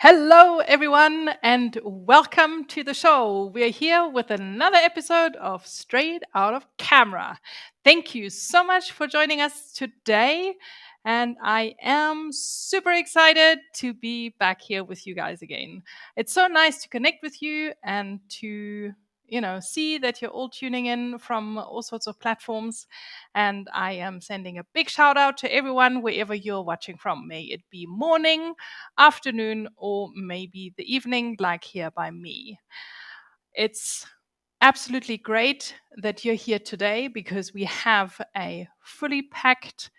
Hello, everyone, and welcome to the show. We're here with another episode of Straight Out of Camera. Thank you so much for joining us today. And I am super excited to be back here with you guys again. It's so nice to connect with you and to see that you're all tuning in from all sorts of platforms. And I am sending a big shout out to everyone wherever you're watching from. May it be morning, afternoon, or maybe the evening, like here by me. It's absolutely great that you're here today because we have a fully packed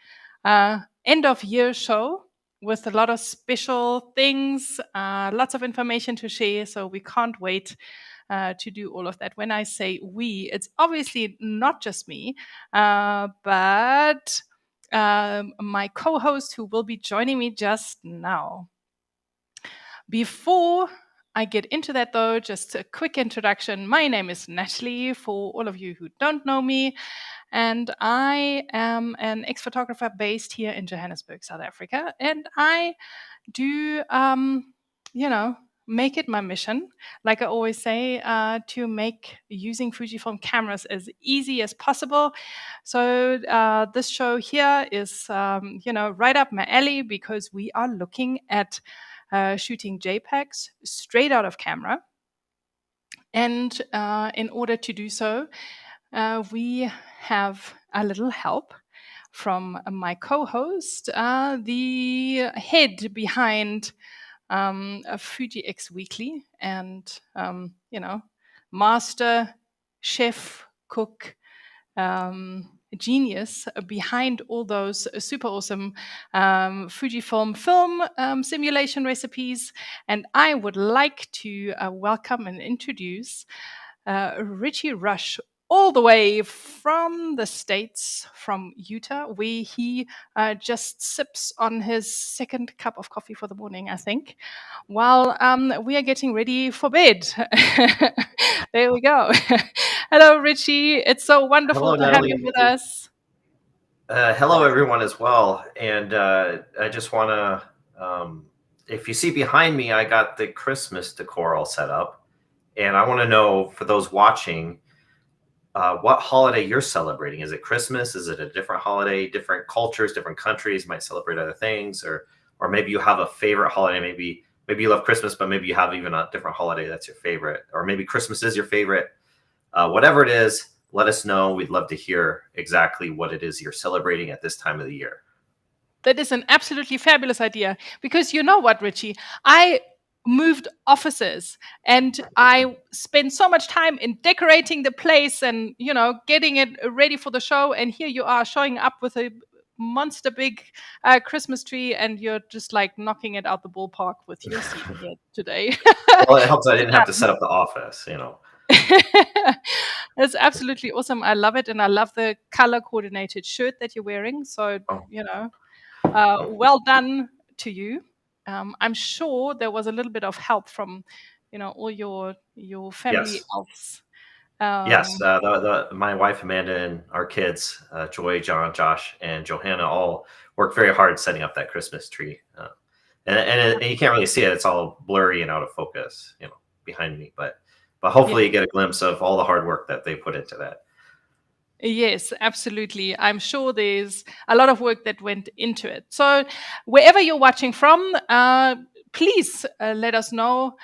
end of year show with a lot of special things, lots of information to share. So we can't wait to do all of that. When I say we, it's obviously not just me, but my co host who will be joining me just now. Before I get into that, though, just a quick introduction. My name is Nathalie, for all of you who don't know me, and I am an ex-photographer based here in Johannesburg, South Africa, and I do, make it my mission, like I always say, to make using Fujifilm cameras as easy as possible. So this show here is, right up my alley because we are looking at shooting JPEGs straight out of camera. And in order to do so, we have a little help from my co-host, the head behind Fuji X Weekly, and master chef cook genius behind all those super awesome Fujifilm film simulation recipes. And I would like to welcome and introduce Ritchie Roesch, all the way from the States, from Utah, where he just sips on his second cup of coffee for the morning, I think, while we are getting ready for bed. There we go. Hello, Ritchie. It's so wonderful Hello, to have Natalie. you with us. Hello, everyone, as well. And I just want to, if you see behind me, I got the Christmas decor all set up. And I want to know, for those watching, what holiday you're celebrating. Is it Christmas? Is it a different holiday? Different cultures, different countries might celebrate other things, or maybe you have a favorite holiday. Maybe you love Christmas, but maybe you have even a different holiday that's your favorite, or maybe Christmas is your favorite. Whatever it is, let us know. We'd love to hear exactly what it is you're celebrating at this time of the year. That is an absolutely fabulous idea because you know what, Ritchie? I moved offices and I spent so much time in decorating the place and, getting it ready for the show. And here you are showing up with a monster big Christmas tree, and you're just like knocking it out the ballpark with your seat here today. Well, it helps I didn't have to set up the office. That's absolutely awesome. I love it. And I love the color coordinated shirt that you're wearing. So, well done to you. I'm sure there was a little bit of help from, all your family Yes. elves. Yes. My wife, Amanda, and our kids, Joy, John, Josh, and Johanna, all worked very hard setting up that Christmas tree. And you can't really see it. It's all blurry and out of focus, behind me. But hopefully you get a glimpse of all the hard work that they put into that. Yes, absolutely. I'm sure there's a lot of work that went into it. So wherever you're watching from, please let us know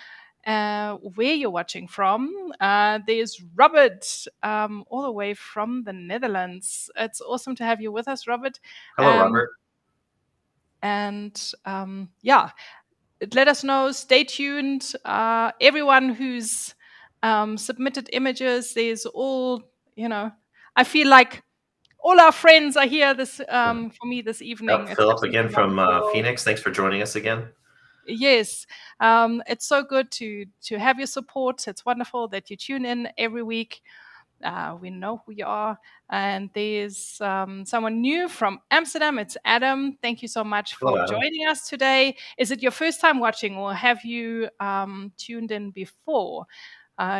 where you're watching from. There's Robert, all the way from the Netherlands. It's awesome to have you with us, Robert. Hello, Robert. And let us know. Stay tuned. Everyone who's submitted images, there's all, I feel like all our friends are here for me this evening. It's Philip absolutely again from wonderful. Phoenix. Thanks for joining us again. Yes, it's so good to have your support. It's wonderful that you tune in every week. We know who you are. And there's someone new from Amsterdam. It's Adam. Thank you so much for joining us today. Is it your first time watching, or have you tuned in before?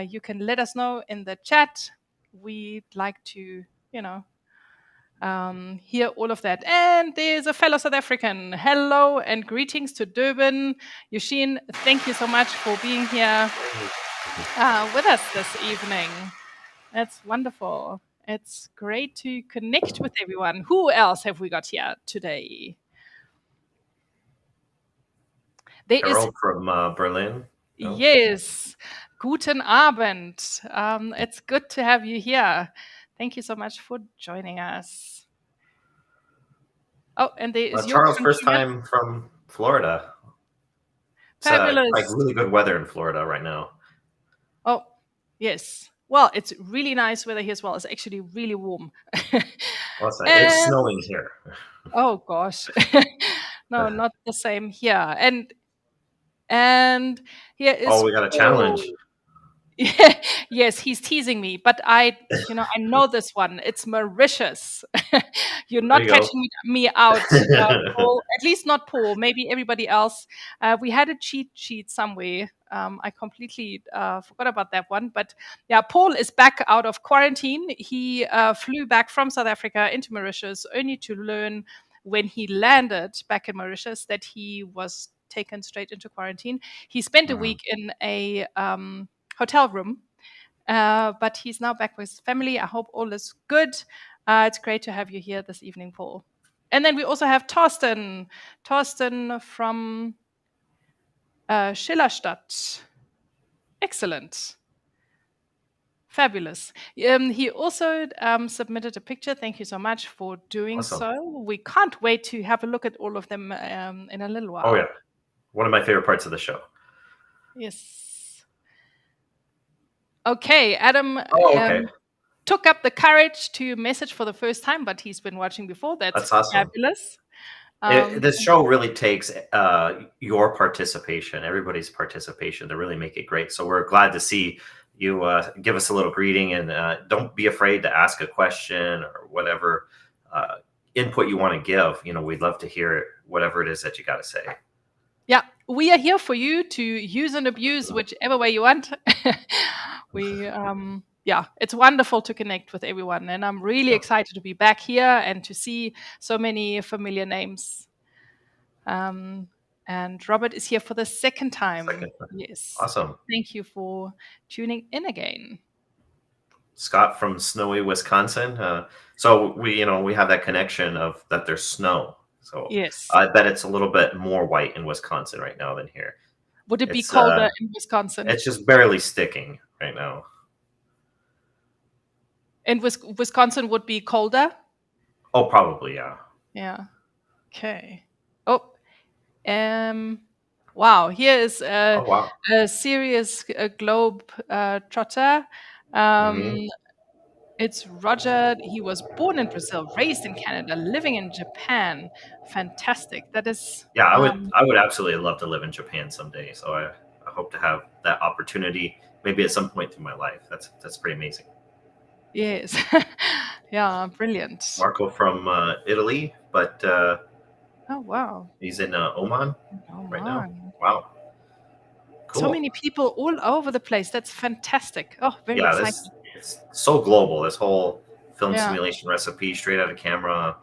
You can let us know in the chat. We'd like to, hear all of that. And there's a fellow South African. Hello and greetings to Durban. Yushin, thank you so much for being here with us this evening. That's wonderful. It's great to connect with everyone. Who else have we got here today? There is Carol from Berlin. No? Yes, guten Abend. It's good to have you here. Thank you so much for joining us. Oh, and there is your Charles, first countryman. time from Florida. It's Fabulous. like really good weather in Florida right now. Oh, yes. Well, it's really nice weather here as well. It's actually really warm. It's snowing here. Oh gosh, no, not the same here. And here is. Oh, we got a challenge. Yes, he's teasing me, but I know this one. It's Mauritius. You're not catching me out, Paul. At least not Paul. Maybe everybody else. We had a cheat sheet somewhere. I completely forgot about that one. But yeah, Paul is back out of quarantine. He flew back from South Africa into Mauritius only to learn when he landed back in Mauritius that he was taken straight into quarantine. He spent a week in a hotel room, but he's now back with his family. I hope all is good. It's great to have you here this evening, Paul. And then we also have Torsten from Schillerstadt. Excellent. Fabulous. He also submitted a picture. Thank you so much for doing so. We can't wait to have a look at all of them in a little while. Oh, yeah. One of my favorite parts of the show. Yes. Okay, Adam okay. took up the courage to message for the first time, but he's been watching before. That's awesome. Fabulous. This show really takes your participation, everybody's participation, to really make it great. So we're glad to see you give us a little greeting, and don't be afraid to ask a question or whatever input you want to give. We'd love to hear whatever it is that you got to say. Yeah, we are here for you to use and abuse whichever way you want. It's wonderful to connect with everyone, and I'm really excited to be back here and to see so many familiar names. And Robert is here for the second time. Yes. Awesome. Thank you for tuning in again. Scott from snowy Wisconsin. So we have that connection of that there's snow. So yes, I bet it's a little bit more white in Wisconsin right now than here. Would it be colder in Wisconsin? It's just barely sticking right now. And Wisconsin would be colder? Oh, probably, yeah. Yeah. Okay. Oh, wow. Here is a serious globe trotter. It's Roger. He was born in Brazil, raised in Canada, living in Japan. Fantastic. That is. Yeah, I would absolutely love to live in Japan someday. So I hope to have that opportunity, maybe at some point through my life. That's pretty amazing. Yes. Yeah, brilliant. Marco from Italy, but oh wow, he's in Oman right now. Wow. Cool. So many people all over the place. That's fantastic. Oh, very exciting. It's so global. This whole film simulation recipe, straight out of camera,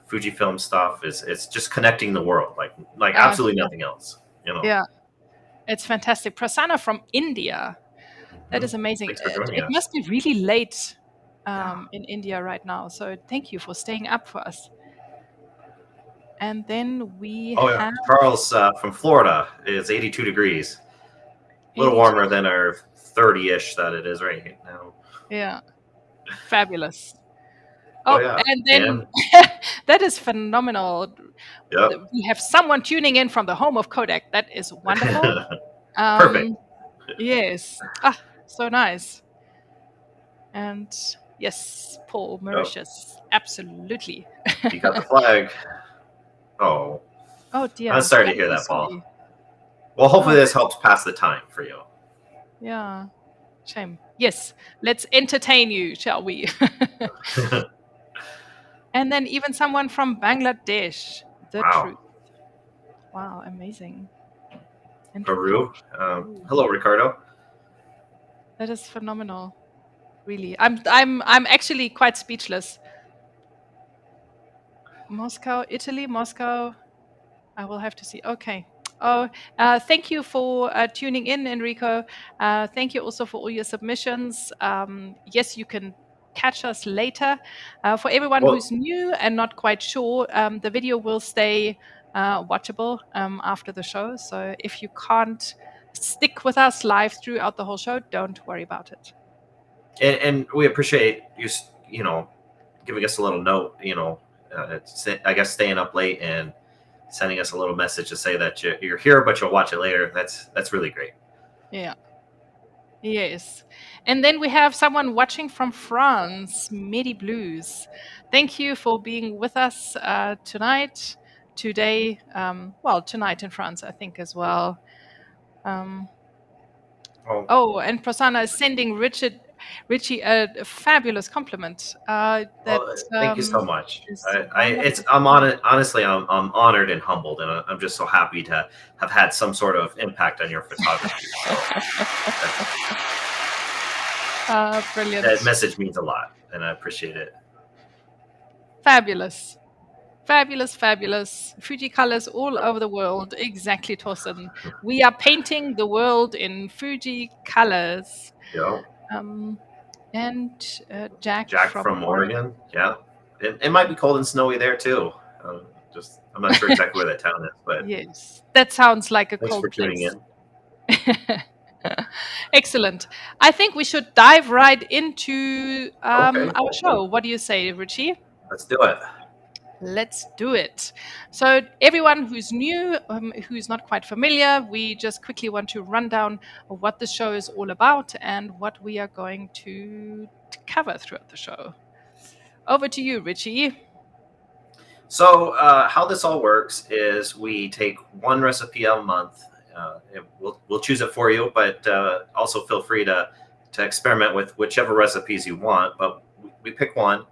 Fujifilm stuff it's just connecting the world like absolutely nothing else. Yeah, it's fantastic. Prasanna from India. That is amazing. It must be really late in India right now. So thank you for staying up for us. And then we have Charles from Florida. It's 82 degrees. A little warmer than our 30-ish that it is right now. Yeah. Fabulous. And then that is phenomenal. Yep. We have someone tuning in from the home of Kodak. That is wonderful. Perfect. Yes. So nice. And yes, Paul, Mauritius. Absolutely. You got the flag. Oh dear. I'm sorry to hear that, Paul. Well, hopefully this helps pass the time for you. Yeah. Shame. Yes. Let's entertain you, shall we? And then even someone from Bangladesh. The truth. Wow, amazing. Peru. Hello, Ricardo. That is phenomenal. Really. I'm actually quite speechless. Moscow, Italy, Moscow. I will have to see. Okay. Oh, thank you for tuning in, Enrico. Thank you also for all your submissions. Yes, you can catch us later. For everyone Well, who's new and not quite sure, the video will stay watchable after the show. So if you can't stick with us live throughout the whole show, don't worry about it. and we appreciate you, giving us a little note, I guess staying up late and sending us a little message to say that you're here, but you'll watch it later. That's really great. Yeah. Yes. And then we have someone watching from France, Medi Blues. Thank you for being with us tonight, today, tonight in France, I think, as well. And Prasanna is sending Ritchie a fabulous compliment. Thank you so much. Is Honestly, I'm honored and humbled, and I'm just so happy to have had some sort of impact on your photography. So brilliant. that message means a lot, and I appreciate it. Fabulous. Fabulous, fabulous. Fuji colors all over the world. Exactly, Torsten. We are painting the world in Fuji colors. Yeah. And Jack from Oregon. Yeah. It might be cold and snowy there too. I'm not sure exactly where that town is, but yes, that sounds like a thanks cold for tuning in. Excellent. I think we should dive right into our show. What do you say, Ritchie? Let's do it. Let's do it. So everyone who's new, who's not quite familiar, we just quickly want to run down what the show is all about and what we are going to cover throughout the show. Over to you, Ritchie. So how this all works is we take one recipe a month. We'll choose it for you, but also feel free to experiment with whichever recipes you want. But we pick one.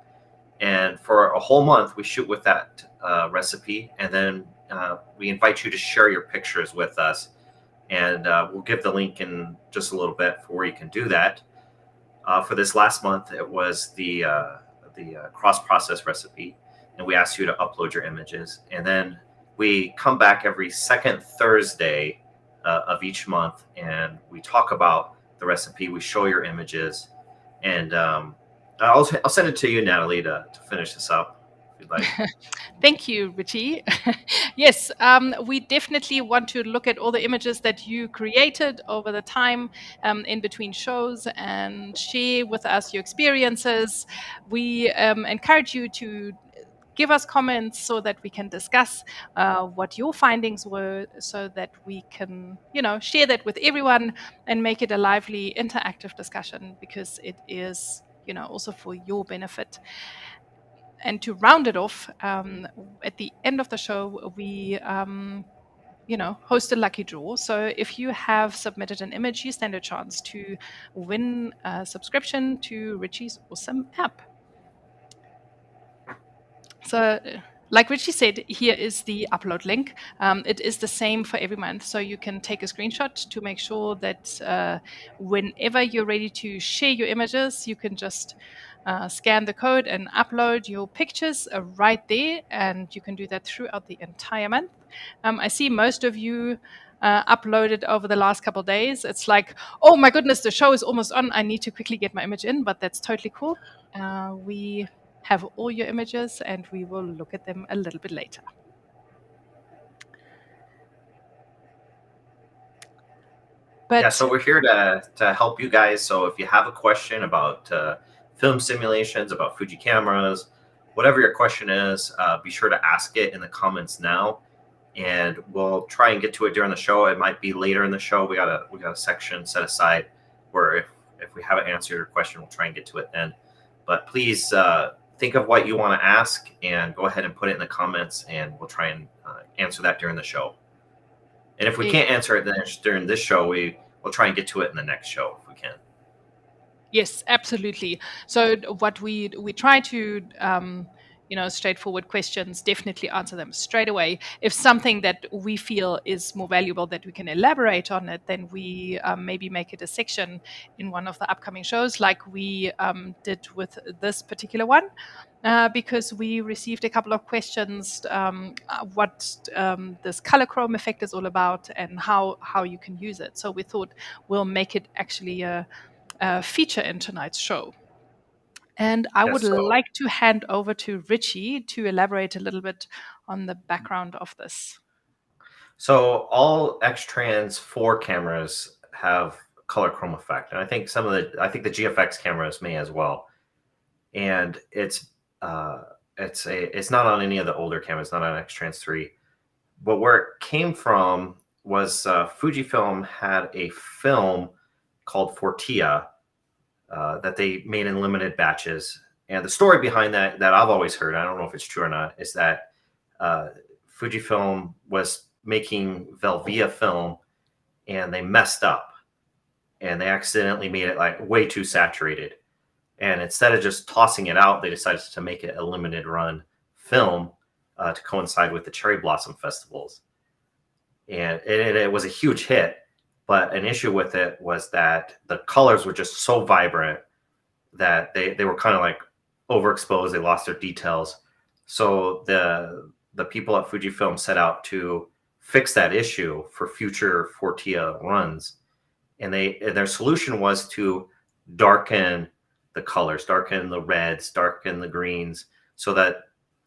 And for a whole month, we shoot with that recipe, and then we invite you to share your pictures with us. And we'll give the link in just a little bit for where you can do that. For this last month, it was the cross-process recipe, and we asked you to upload your images. And then we come back every second Thursday of each month, and we talk about the recipe. We show your images, and I'll send it to you, Nathalie, to finish this up, if you'd like. Thank you, Ritchie. Yes, we definitely want to look at all the images that you created over the time in between shows and share with us your experiences. We encourage you to give us comments so that we can discuss what your findings were, so that we can, share that with everyone and make it a lively, interactive discussion, because it is, also for your benefit. And to round it off, at the end of the show, we host a lucky draw. So if you have submitted an image, you stand a chance to win a subscription to Ritchie's awesome app. So like Ritchie said, here is the upload link. It is the same for every month. So you can take a screenshot to make sure that whenever you're ready to share your images, you can just scan the code and upload your pictures right there. And you can do that throughout the entire month. I see most of you uploaded over the last couple of days. It's like, oh my goodness, the show is almost on. I need to quickly get my image in, but that's totally cool. We have all your images, and we will look at them a little bit later. But yeah, so we're here to help you guys. So if you have a question about film simulations, about Fuji cameras, whatever your question is, be sure to ask it in the comments now, and we'll try and get to it during the show. It might be later in the show. We got a section set aside where if we haven't answered your question, we'll try and get to it then. But please think of what you want to ask and go ahead and put it in the comments, and we'll try and answer that during the show. And if we can't answer it then during this show, we'll try and get to it in the next show if we can. Yes, absolutely. So what we try to straightforward questions, definitely answer them straight away. If something that we feel is more valuable that we can elaborate on it, then we maybe make it a section in one of the upcoming shows, like we did with this particular one. Because we received a couple of questions, what this color chrome effect is all about and how you can use it. So we thought we'll make it actually a feature in tonight's show. And I would like to hand over to Ritchie to elaborate a little bit on the background of this. So all X-Trans 4 cameras have color chrome effect, and I think I think the GFX cameras may as well. And it's not on any of the older cameras, not on X-Trans 3. But where it came from was Fujifilm had a film called Fortia that they made in limited batches. And the story behind that I've always heard, I don't know if it's true or not, is that Fujifilm was making Velvia film and they messed up and they accidentally made it like way too saturated. And instead of just tossing it out, they decided to make it a limited run film to coincide with the cherry blossom festivals. And it was a huge hit. But an issue with it was that the colors were just so vibrant that they were kind of like overexposed. They lost their details. So the people at Fujifilm set out to fix that issue for future Fortia runs. And their solution was to darken the colors, darken the reds, darken the greens, so that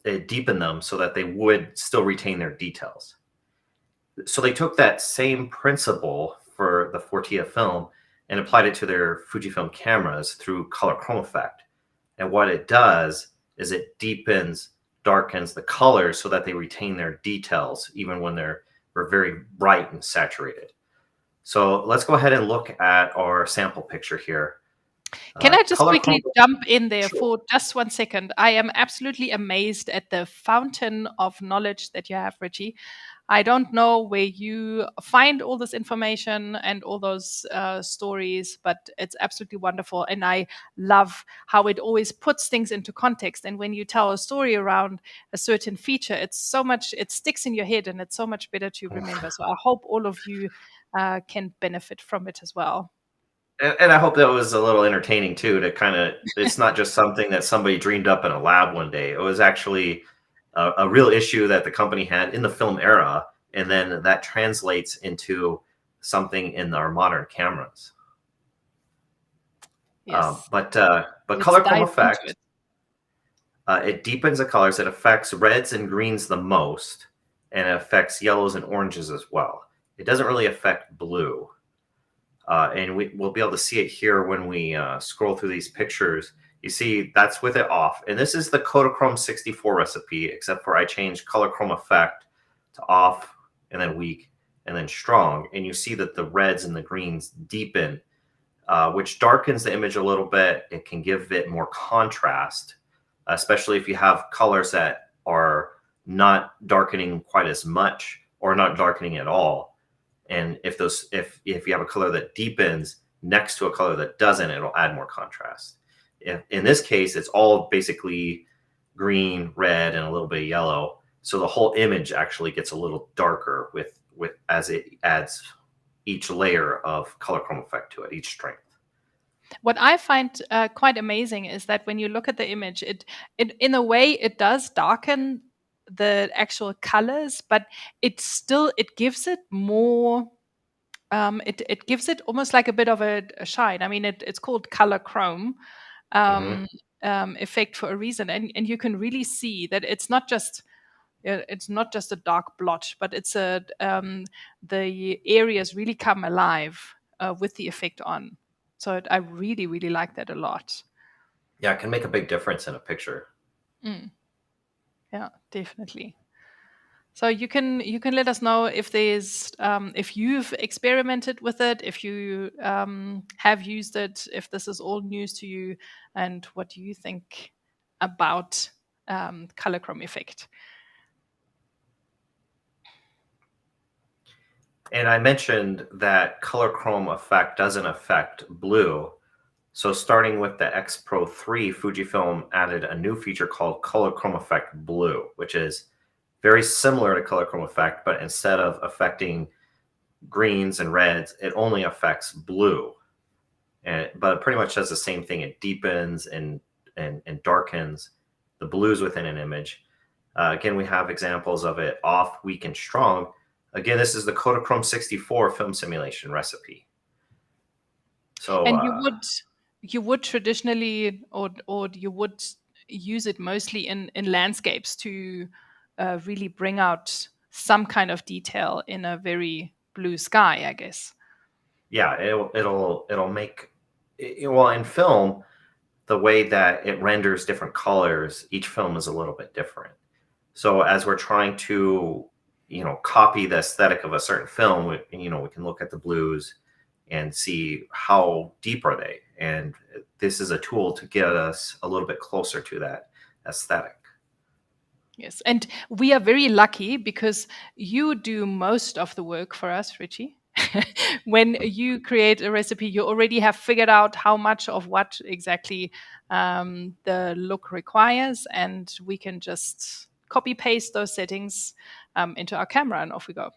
it deepened them so that they would still retain their details. So they took that same principle for the Fortia film and applied it to their Fujifilm cameras through color chrome effect. And what it does is it deepens, darkens the colors so that they retain their details, even when they're very bright and saturated. So let's go ahead and look at our sample picture here. Can I just quickly jump in there for just 1 second? I am absolutely amazed at the fountain of knowledge that you have, Ritchie. I don't know where you find all this information and all those stories, but it's absolutely wonderful. And I love how it always puts things into context. And when you tell a story around a certain feature, it sticks in your head and it's so much better to remember. So I hope all of you can benefit from it as well. And I hope that was a little entertaining too, to kind of, it's not just something that somebody dreamed up in a lab one day. It was actually a real issue that the company had in the film era. And then that translates into something in our modern cameras. Yes. But color chrome effect, it deepens the colors. It affects reds and greens the most, and it affects yellows and oranges as well. It doesn't really affect blue. And we'll be able to see it here when we scroll through these pictures. You see that's with it off. And this is the Kodachrome 64 recipe, except for I changed color chrome effect to off and then weak and then strong. And you see that the reds and the greens deepen, which darkens the image a little bit. It can give it more contrast, especially if you have colors that are not darkening quite as much or not darkening at all. And if you have a color that deepens next to a color that doesn't, it'll add more contrast. In this case, it's all basically green, red, and a little bit of yellow. So the whole image actually gets a little darker with as it adds each layer of color chrome effect to it, each strength. What I find quite amazing is that when you look at the image, it in a way it does darken the actual colors, but it gives it more. It gives it almost like a bit of a shine. I mean, it's called color chrome effect for a reason, and you can really see that it's not just a dark blotch, but it's the areas really come alive with the effect on. So I really, really like that a lot. Yeah, it can make a big difference in a picture. Yeah, definitely. So you can let us know if there's if you've experimented with it, if you have used it, if this is all news to you, and what do you think about color chrome effect. And I mentioned that color chrome effect doesn't affect blue. So starting with the X Pro 3, Fujifilm added a new feature called Color Chrome Effect Blue, which is very similar to Color Chrome Effect, but instead of affecting greens and reds, it only affects blue. But it pretty much does the same thing. It deepens and darkens the blues within an image. Again, we have examples of it off, weak, and strong. Again, this is the Kodachrome 64 film simulation recipe. So, and you would traditionally, or you would use it mostly in landscapes to really bring out some kind of detail in a very blue sky, I guess. yeah, it'll make well, in film, the way that it renders different colors, each film is a little bit different. So as we're trying to, copy the aesthetic of a certain film, we can look at the blues and see how deep are they. And this is a tool to get us a little bit closer to that aesthetic. Yes, and we are very lucky because you do most of the work for us, Ritchie. When you create a recipe, you already have figured out how much of what exactly the look requires, and we can just copy paste those settings into our camera, and off we go.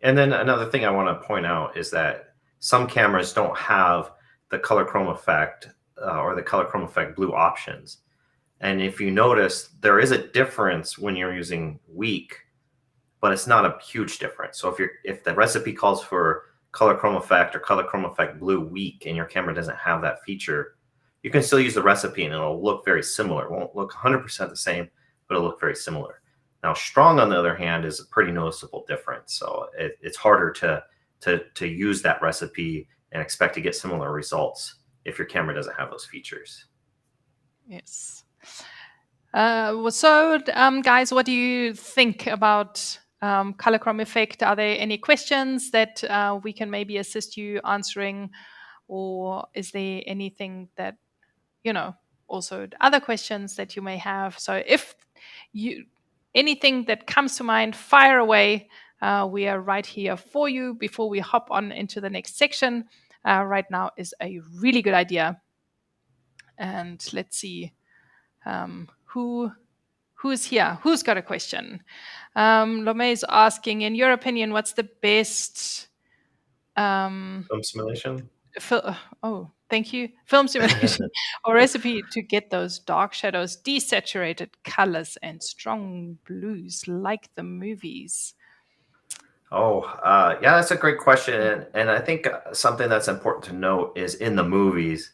And then another thing I want to point out is that some cameras don't have the color chrome effect or the color chrome effect blue options. And if you notice, there is a difference when you're using weak, but it's not a huge difference. So if the recipe calls for color chrome effect or color chrome effect blue weak and your camera doesn't have that feature, you can still use the recipe and it'll look very similar. It won't look 100% the same, but it'll look very similar. Now, strong, on the other hand, is a pretty noticeable difference. So it's harder to use that recipe and expect to get similar results if your camera doesn't have those features. Yes. Guys, what do you think about color chrome effect? Are there any questions that we can maybe assist you answering? Or is there anything that, also other questions that you may have? So if anything that comes to mind, fire away. We are right here for you. Before we hop on into the next section, right now is a really good idea. And let's see who's here. Who's got a question? Lomé is asking, in your opinion, what's the best Film simulation? Thank you. Film simulation or recipe to get those dark shadows, desaturated colors, and strong blues like the movies? Yeah, that's a great question. And I think something that's important to note is in the movies,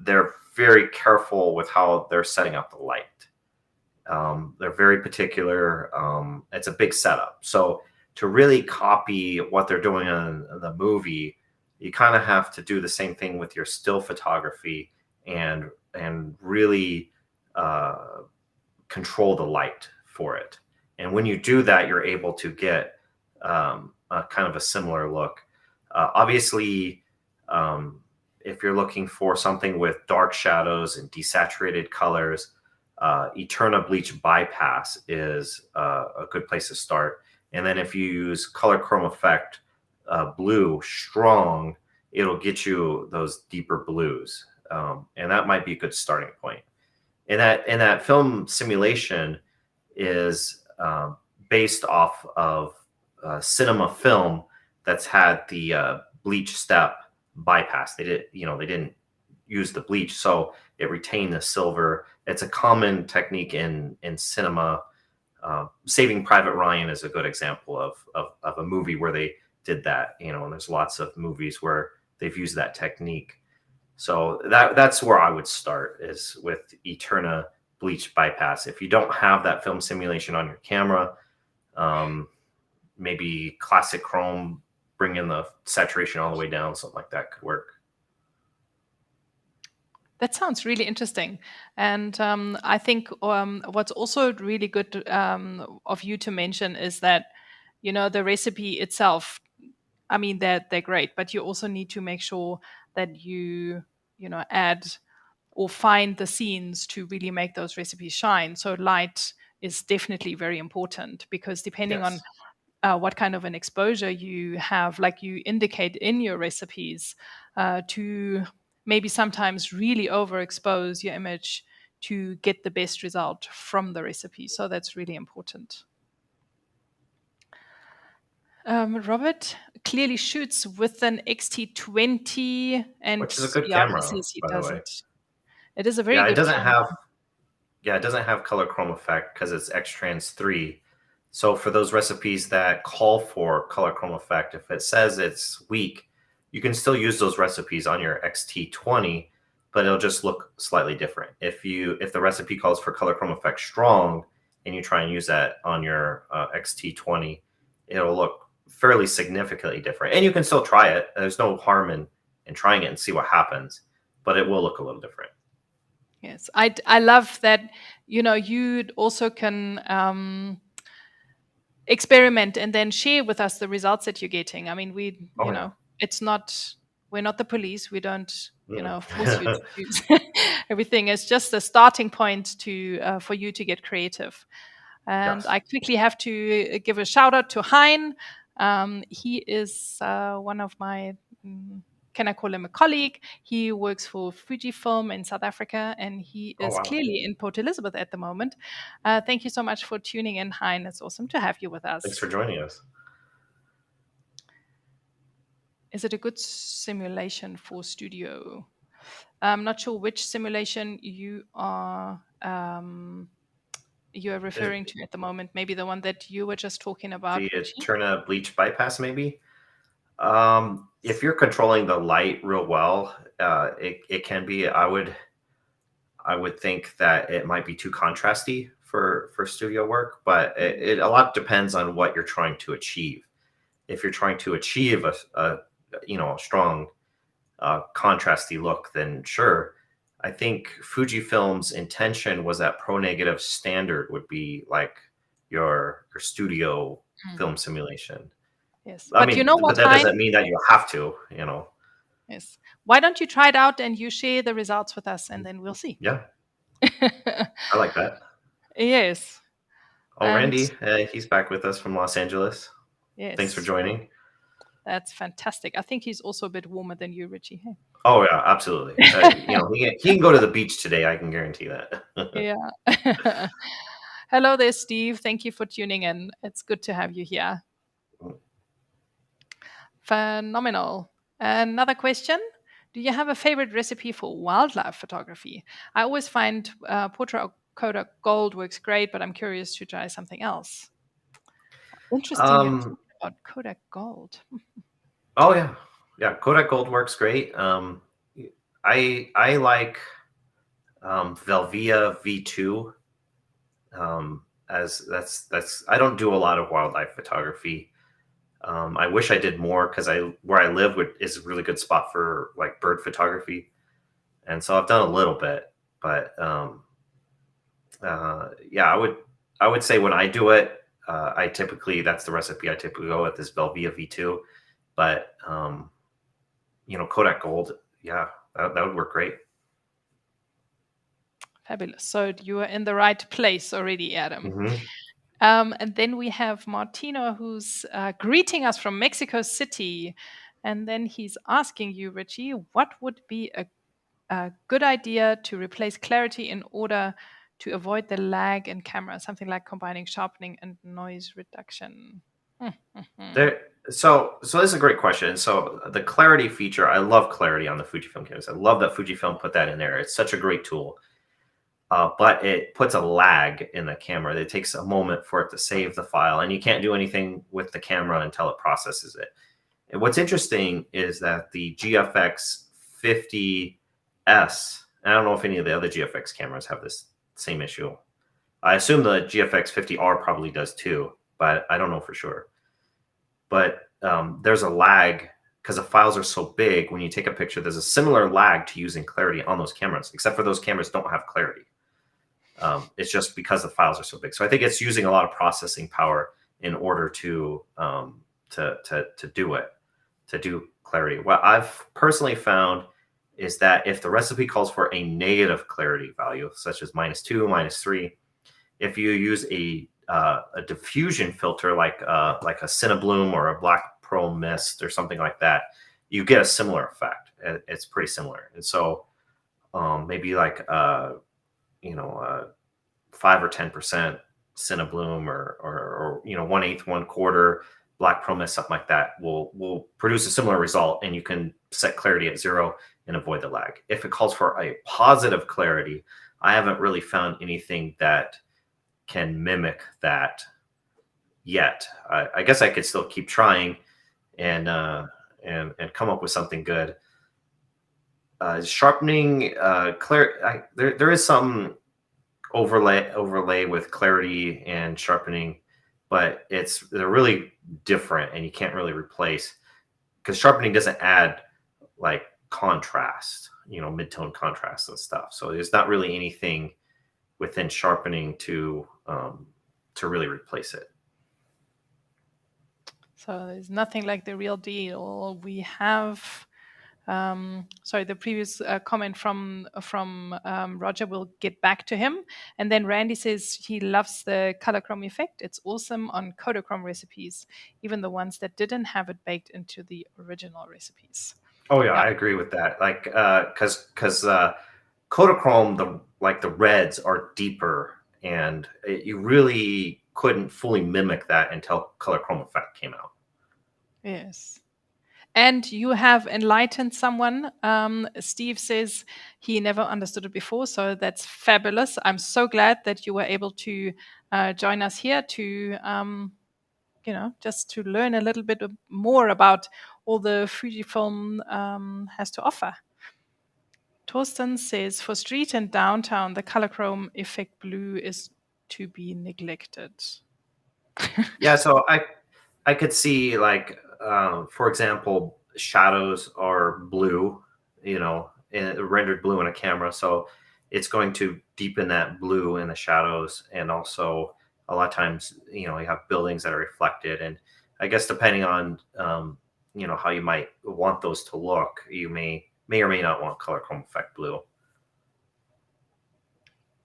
they're very careful with how they're setting up the light. They're very particular. It's a big setup. So to really copy what they're doing in the movie, you kind of have to do the same thing with your still photography and really control the light for it. And when you do that, you're able to get a kind of a similar look. Obviously, if you're looking for something with dark shadows and desaturated colors, Eterna Bleach Bypass is a good place to start. And then if you use Color Chrome Effect Blue Strong, it'll get you those deeper blues. And that might be a good starting point. And that film simulation is based off of cinema film that's had the bleach step bypass. They didn't use the bleach, so it retained the silver. It's a common technique in cinema. Saving Private Ryan is a good example of a movie where they did that. And there's lots of movies where they've used that technique. So that's where I would start, is with Eterna Bleach Bypass. If you don't have that film simulation on your camera, maybe Classic Chrome, bring in the saturation all the way down, something like that could work. That sounds really interesting. And I think what's also really good of you to mention is that, the recipe itself, I mean, they're great, but you also need to make sure that you add or find the scenes to really make those recipes shine. So light is definitely very important, because depending Yes. on what kind of an exposure you have, like you indicate in your recipes, to maybe sometimes really overexpose your image to get the best result from the recipe. So that's really important. Robert clearly shoots with an XT20, and Which is a good yeah, he camera, says he by the way. doesn't. It is a very Yeah, it good doesn't camera. have. Yeah, it doesn't have color chrome effect because it's X-Trans 3. So for those recipes that call for color chrome effect, if it says it's weak, you can still use those recipes on your XT20, but it'll just look slightly different. If the recipe calls for color chrome effect strong and you try and use that on your XT20, it'll look fairly significantly different. And you can still try it. There's no harm in trying it and see what happens, but it will look a little different. Yes, I love that. You also can experiment and then share with us the results that you're getting. I mean, it's not, we're not the police. We don't, force you to use everything. It's just a starting point for you to get creative. And Yes. I quickly have to give a shout out to Hein. He is one of my, can I call him a colleague? He works for Fujifilm in South Africa, and he is wow. clearly in Port Elizabeth at the moment. Thank you so much for tuning in, Hein. It's awesome to have you with us. Thanks for joining us. Is it a good simulation for studio? I'm not sure which simulation you are referring to at the moment. Maybe the one that you were just talking about. The Eterna bleach bypass, maybe. If you're controlling the light real well, it can be. I would think that it might be too contrasty for studio work, but it a lot depends on what you're trying to achieve. If you're trying to achieve a strong contrasty look, then sure. I think Fujifilm's intention was that pro negative standard would be like your studio film simulation. Yes, but you know what? But that doesn't mean that you have to, Yes. Why don't you try it out and you share the results with us, and then we'll see. Yeah. I like that. Yes. Oh, Randy, he's back with us from Los Angeles. Yes. Thanks for joining. That's fantastic. I think he's also a bit warmer than you, Ritchie. Hey? Oh yeah, absolutely. He can go to the beach today. I can guarantee that. Yeah. Hello there, Steve. Thank you for tuning in. It's good to have you here. Phenomenal. Another question. Do you have a favorite recipe for wildlife photography? I always find portrait of Kodak Gold works great, but I'm curious to try something else. Interesting about Kodak Gold. Oh yeah. Kodak Gold works great. I like Velvia V2. As that's I don't do a lot of wildlife photography. I wish I did more because where I live is a really good spot for like bird photography, and so I've done a little bit. But yeah, I would say when I do it, that's the recipe I typically go with is Velvia V2. But Kodak Gold, yeah, that would work great. Fabulous. So you are in the right place already, Adam. Mm-hmm. And then we have Martino, who's greeting us from Mexico City. And then he's asking you, Ritchie, what would be a good idea to replace clarity in order to avoid the lag in camera? Something like combining sharpening and noise reduction. So this is a great question. So the clarity feature, I love clarity on the Fujifilm cameras. I love that Fujifilm put that in there. It's such a great tool. But it puts a lag in the camera. It takes a moment for it to save the file, and you can't do anything with the camera until it processes it. And what's interesting is that the GFX 50S, I don't know if any of the other GFX cameras have this same issue. I assume the GFX 50R probably does too, but I don't know for sure. But there's a lag because the files are so big. When you take a picture, there's a similar lag to using clarity on those cameras, except for those cameras don't have clarity. It's just because the files are so big. So I think it's using a lot of processing power in order to do clarity. What I've personally found is that if the recipe calls for a negative clarity value, such as -2, -3, if you use a diffusion filter like a Cinebloom or a Black Pearl Mist or something like that, you get a similar effect. It's pretty similar. And so maybe like 5 or 10% Cinebloom or 1/8, 1/4 black promise, something like that will produce a similar result, and you can set clarity at 0 and avoid the lag. If it calls for a positive clarity, I haven't really found anything that can mimic that yet. I guess I could still keep trying and come up with something good. Sharpening, there is some overlay with clarity and sharpening, but they're really different, and you can't really replace, because sharpening doesn't add like contrast, mid-tone contrast and stuff. So there's not really anything within sharpening to really replace it. So there's nothing like the real deal. We have, the previous comment from Roger, we'll get back to him. And then Randy says he loves the color chrome effect. It's awesome on Kodachrome recipes, even the ones that didn't have it baked into the original recipes. Oh yeah, I agree with that. Like, because Kodachrome, the reds are deeper, and you really couldn't fully mimic that until color chrome effect came out. Yes. And you have enlightened someone. Steve says he never understood it before, so that's fabulous. I'm so glad that you were able to join us here to, just to learn a little bit more about all the Fujifilm has to offer. Torsten says, for street and downtown, the color chrome effect blue is to be neglected. Yeah, so I could see, like, for example, shadows are blue, rendered blue in a camera. So it's going to deepen that blue in the shadows. And also a lot of times, you have buildings that are reflected. And I guess depending on, how you might want those to look, you may or may not want color chrome effect blue.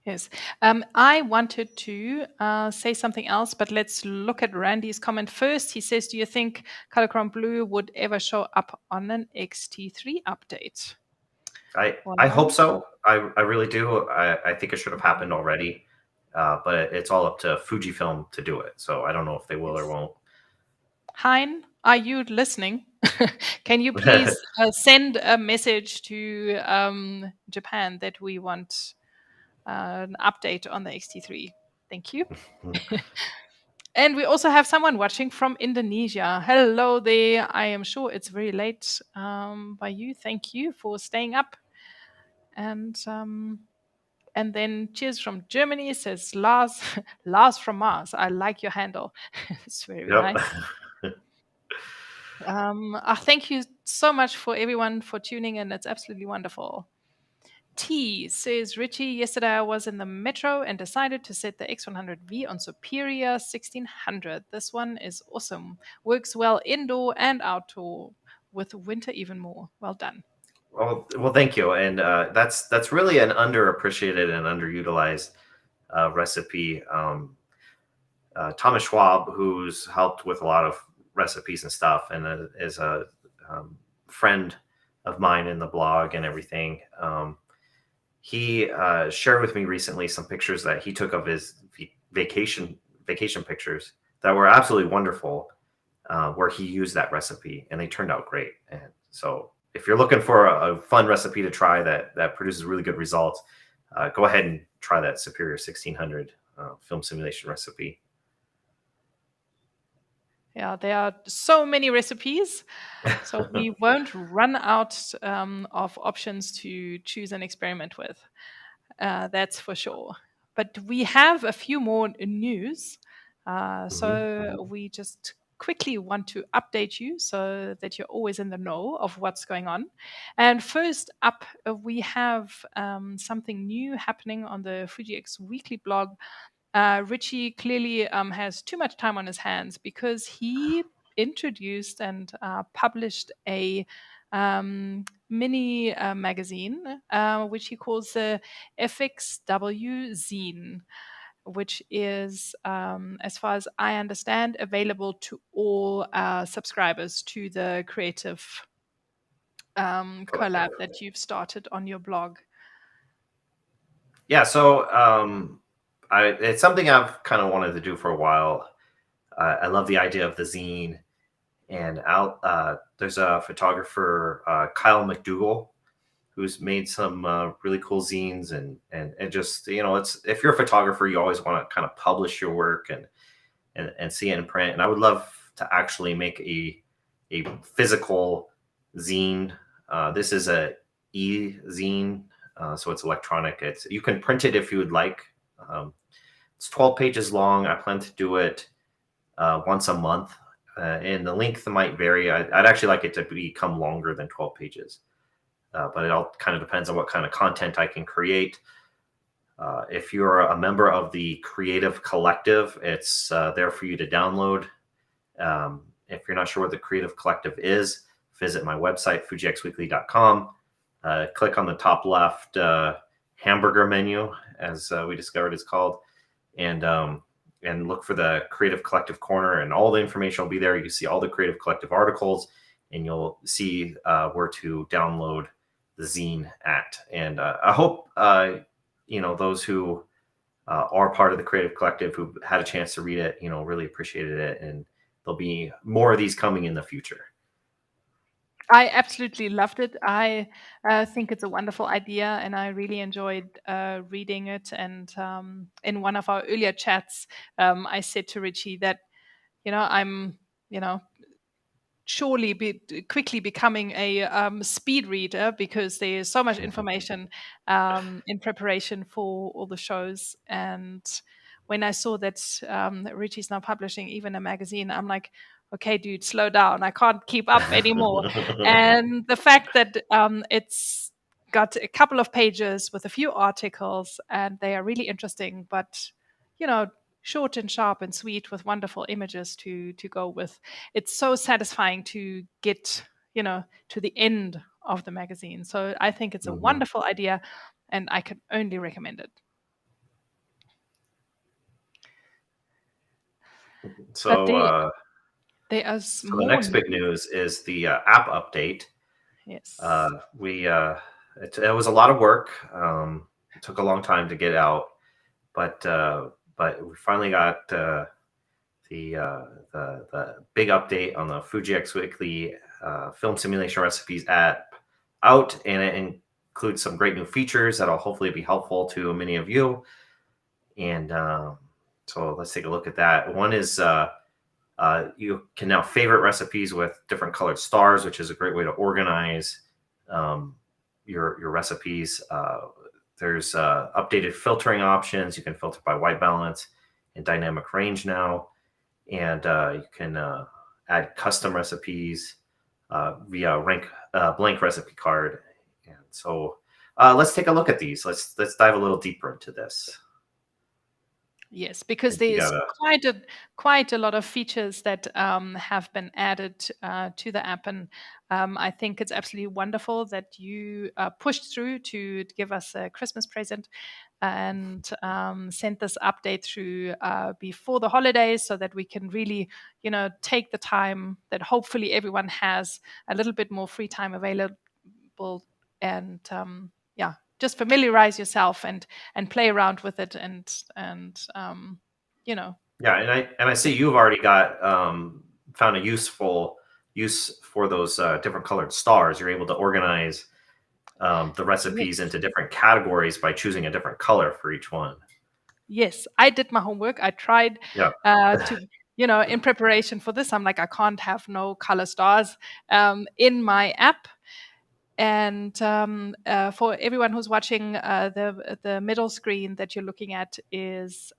Yes. I wanted to say something else, but let's look at Randy's comment first. He says, do you think color chrome blue would ever show up on an X-T3 update? I hope so. I really do. I think it should have happened already, but it's all up to Fujifilm to do it. So I don't know if they will or won't. Hein, are you listening? Can you please send a message to Japan that we want an update on the X-T3? Thank you. And we also have someone watching from Indonesia. Hello there. I am sure it's very late by you. Thank you for staying up. And then cheers from Germany, says Lars. Lars from Mars. I like your handle. It's very nice. Thank you so much for everyone for tuning in. It's absolutely wonderful. T says, Ritchie, yesterday I was in the metro and decided to set the X100V on Superior 1600. This one is awesome. Works well indoor and outdoor, with winter even more. Well done. Well, thank you. And that's really an underappreciated and underutilized recipe. Thomas Schwab, who's helped with a lot of recipes and stuff, and is a friend of mine in the blog and everything. He shared with me recently some pictures that he took of his vacation pictures that were absolutely wonderful, where he used that recipe, and they turned out great. And so if you're looking for a fun recipe to try that produces really good results, go ahead and try that Superior 1600 film simulation recipe. Yeah, there are so many recipes, so we won't run out of options to choose and experiment with. That's for sure. But we have a few more news. So we just quickly want to update you so that you're always in the know of what's going on. And first up, we have something new happening on the Fuji X Weekly blog. Ritchie clearly has too much time on his hands because he introduced and published a mini magazine, which he calls the FXW Zine, which is, as far as I understand, available to all subscribers to the creative collab that you've started on your blog? Yeah, so it's something I've kind of wanted to do for a while. I love the idea of the zine, and there's a photographer, Kyle McDougall, who's made some really cool zines, and just it's, if you're a photographer, you always want to kind of publish your work and see it in print. And I would love to actually make a physical zine. This is a e-zine, so it's electronic. You can print it if you would like. It's 12 pages long. I plan to do it once a month, and the length might vary. I'd actually like it to become longer than 12 pages, but it all kind of depends on what kind of content I can create. If you're a member of the Creative Collective, it's there for you to download. If you're not sure what the Creative Collective is, visit my website, fujixweekly.com. Click on the top left hamburger menu, as we discovered it's called, and look for the Creative Collective corner, and all the information will be there. You can see all the Creative Collective articles, and you'll see where to download the zine at. And I hope those who are part of the Creative Collective, who had a chance to read it, really appreciated it, and there'll be more of these coming in the future. I absolutely loved it. I think it's a wonderful idea, and I really enjoyed reading it. And in one of our earlier chats, I said to Ritchie that, I'm, surely quickly becoming a speed reader, because there is so much information in preparation for all the shows. And when I saw that Ritchie's now publishing even a magazine, I'm like, okay, dude, slow down. I can't keep up anymore. And the fact that it's got a couple of pages with a few articles, and they are really interesting, but, short and sharp and sweet, with wonderful images to go with. It's so satisfying to get, to the end of the magazine. So I think it's a wonderful idea, and I can only recommend it. So, there are so the next big news is the app update. Yes. It was a lot of work. It took a long time to get out, but we finally got the big update on the Fuji X Weekly film simulation recipes app out, and it includes some great new features that'll hopefully be helpful to many of you. And so let's take a look at that. One is you can now favorite recipes with different colored stars, which is a great way to organize your recipes. There's updated filtering options. You can filter by white balance and dynamic range now. And you can add custom recipes via blank recipe card. And so let's take a look at these. Let's dive a little deeper into this. Yes, because there's quite a lot of features that have been added to the app, and I think it's absolutely wonderful that you pushed through to give us a Christmas present and sent this update through before the holidays, so that we can really, take the time that hopefully everyone has a little bit more free time available, and just familiarize yourself and play around with it, and Yeah, and I see you've already got found a useful use for those different colored stars. You're able to organize the recipes into different categories by choosing a different color for each one. Yes, I did my homework. I tried to, in preparation for this, I'm like, I can't have no color stars in my app. And for everyone who's watching, the middle screen that you're looking at is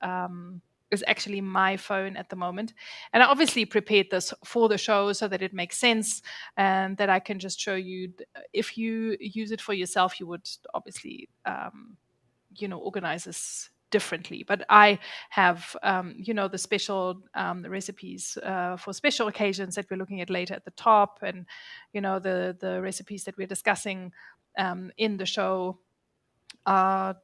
actually my phone at the moment. And I obviously prepared this for the show so that it makes sense, and that I can just show you. If you use it for yourself, you would obviously, organize this differently. But I have, the special recipes for special occasions that we're looking at later at the top, and the recipes that we're discussing in the show are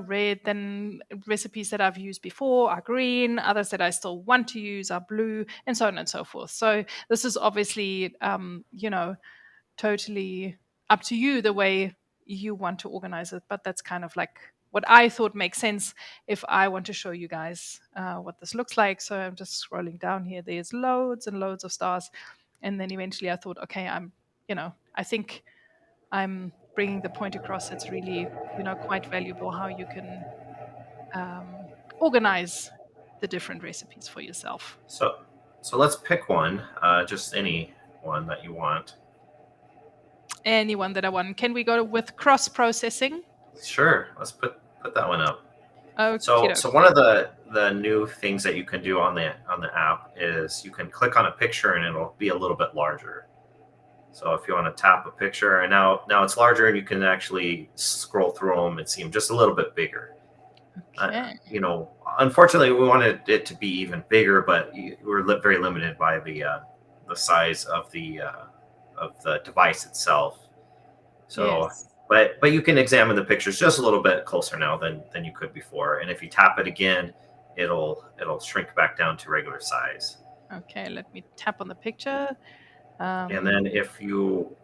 red. Then recipes that I've used before are green. Others that I still want to use are blue, and so on and so forth. So this is obviously totally up to you the way you want to organize it. But that's kind of like what I thought makes sense if I want to show you guys what this looks like. So I'm just scrolling down here. There's loads and loads of stars. And then eventually I thought, okay, I think I'm bringing the point across. It's really, quite valuable how you can organize the different recipes for yourself. So let's pick one, just any one that you want. Anyone that I want. Can we go with cross processing? Sure. Let's put that one up. Okay. So one of the new things that you can do on the app is you can click on a picture and it'll be a little bit larger. So if you want to tap a picture, and now it's larger, and you can actually scroll through them and see them just a little bit bigger. Okay. Unfortunately, we wanted it to be even bigger, but we're very limited by the size of the device itself. So, yes. But you can examine the pictures just a little bit closer now than you could before. And if you tap it again, it'll shrink back down to regular size. Okay, let me tap on the picture. And then if you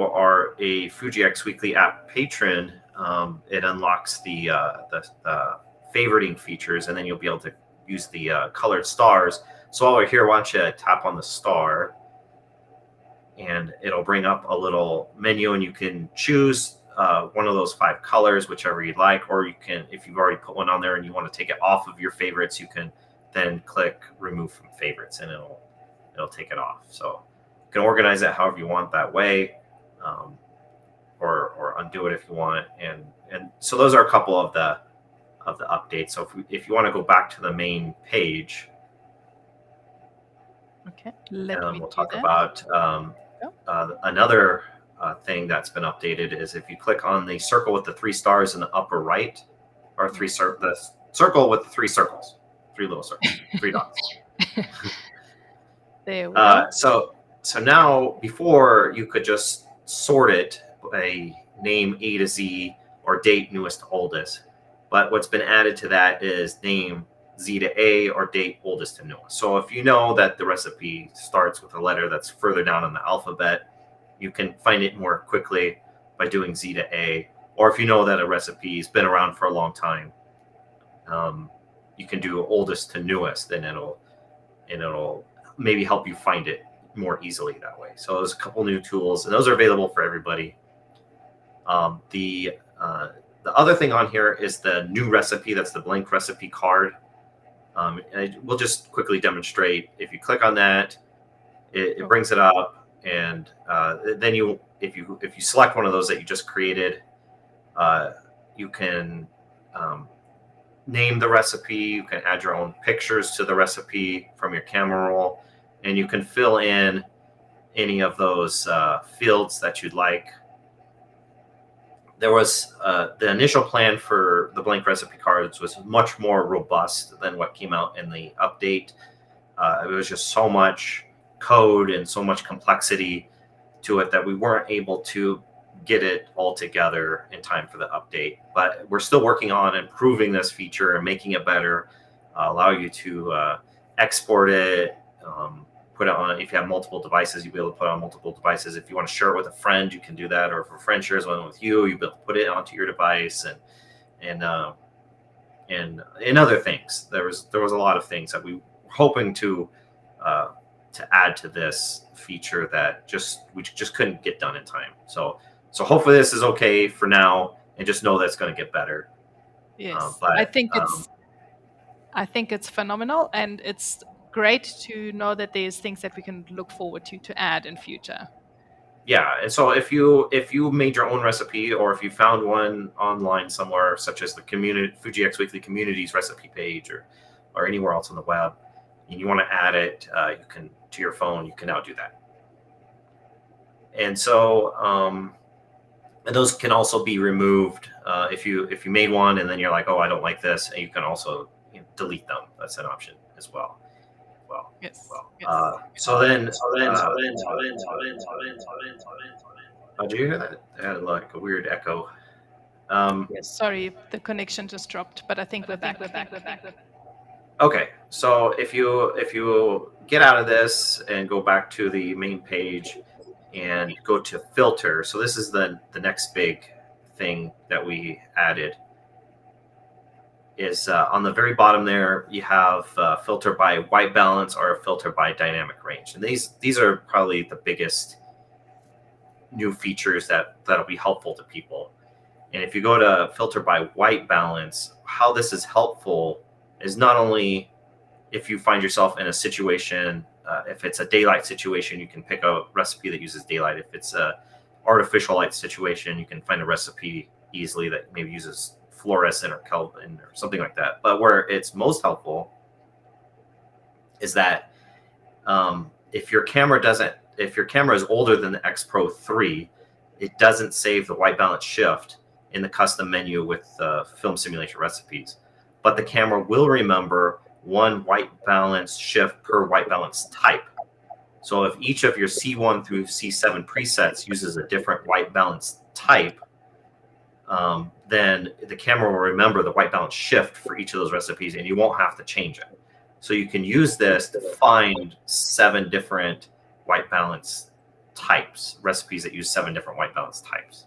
are a Fuji X Weekly app patron, it unlocks the favoriting features, and then you'll be able to use the colored stars. So while we're here, why don't you tap on the star, and it'll bring up a little menu, and you can choose one of those 5 colors, whichever you'd like, or you can, if you've already put one on there and you want to take it off of your favorites, you can then click remove from favorites, and it'll take it off. So you can organize it however you want that way, or undo it if you want. And so those are a couple of the updates. So if you want to go back to the main page, okay, we'll talk about another thing that's been updated is if you click on the circle with the 3 stars in the upper right, or the circle with the 3 circles, 3 little circles, 3 dots. There we go. So now, before you could just sort it by name A to Z or date newest to oldest, but what's been added to that is name Z to A or date oldest to newest. So if you know that the recipe starts with a letter that's further down in the alphabet, you can find it more quickly by doing Z to A. Or if you know that a recipe's been around for a long time, you can do oldest to newest, and it'll maybe help you find it more easily that way. So there's a couple new tools, and those are available for everybody. The other thing on here is the new recipe. That's the blank recipe card. We'll just quickly demonstrate. If you click on that, it brings it up, and then if you select one of those that you just created, you can name the recipe. You can add your own pictures to the recipe from your camera roll, and you can fill in any of those fields that you'd like. There was the initial plan for the blank recipe cards was much more robust than what came out in the update. It was just so much code and so much complexity to it that we weren't able to get it all together in time for the update. But we're still working on improving this feature and making it better, allow you to export it, put it on. If you have multiple devices, you'll be able to put it on multiple devices. If you want to share it with a friend, you can do that. Or if a friend shares one with you, you'll be able to put it onto your device, and other things. There was a lot of things that we were hoping to add to this feature that we just couldn't get done in time. So hopefully this is okay for now, and just know that it's going to get better. Yes, but I think it's phenomenal, and it's great to know that there's things that we can look forward to add in future. Yeah, and so if you made your own recipe, or if you found one online somewhere, such as the Fuji X Weekly community's recipe page, or anywhere else on the web, and you want to add it, you can to your phone. You can now do that. And so, and those can also be removed if you made one and then you're like, oh, I don't like this, and you can also delete them. That's an option as well. Yes. So then. Did you hear that? It had like a weird echo. Yes. Sorry, the connection just dropped, but I think we're back. Okay, so if you get out of this and go back to the main page, and go to filter. So this is the next big thing that we added. Is on the very bottom there, you have filter by white balance or a filter by dynamic range. And these are probably the biggest new features that'll be helpful to people. And if you go to filter by white balance, how this is helpful is not only if you find yourself in a situation, if it's a daylight situation, you can pick a recipe that uses daylight. If it's a artificial light situation, you can find a recipe easily that maybe uses fluorescent or Kelvin or something like that. But where it's most helpful is that if your camera is older than the X Pro 3, it doesn't save the white balance shift in the custom menu with film simulation recipes. But the camera will remember one white balance shift per white balance type. So if each of your C1 through C7 presets uses a different white balance type, then the camera will remember the white balance shift for each of those recipes, and you won't have to change it. So you can use this to find 7 different white balance types, recipes that use 7 different white balance types.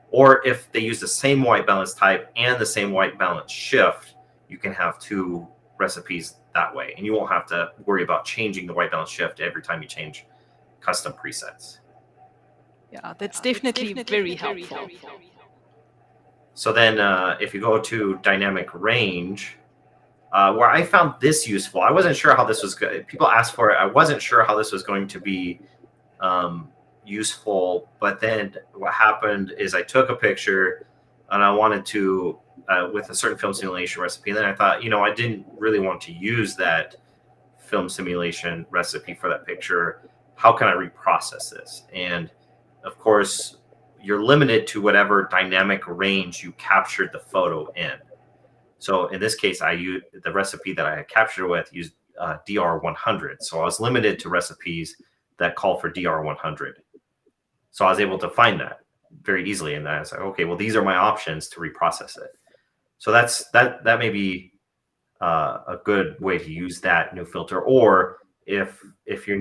Or if they use the same white balance type and the same white balance shift, you can have 2 recipes that way, and you won't have to worry about changing the white balance shift every time you change custom presets. Yeah, that's definitely very helpful. So then if you go to dynamic range, where I found this useful, I wasn't sure how this was good. People asked for it. I wasn't sure how this was going to be useful. But then what happened is I took a picture and I wanted to, with a certain film simulation recipe. And then I thought, I didn't really want to use that film simulation recipe for that picture. How can I reprocess this? And of course, you're limited to whatever dynamic range you captured the photo in. So in this case, I used the recipe that I had captured with used DR100. So I was limited to recipes that call for DR100. So I was able to find that very easily. And I was like, okay, well, these are my options to reprocess it. So that may be a good way to use that new filter. Or if you're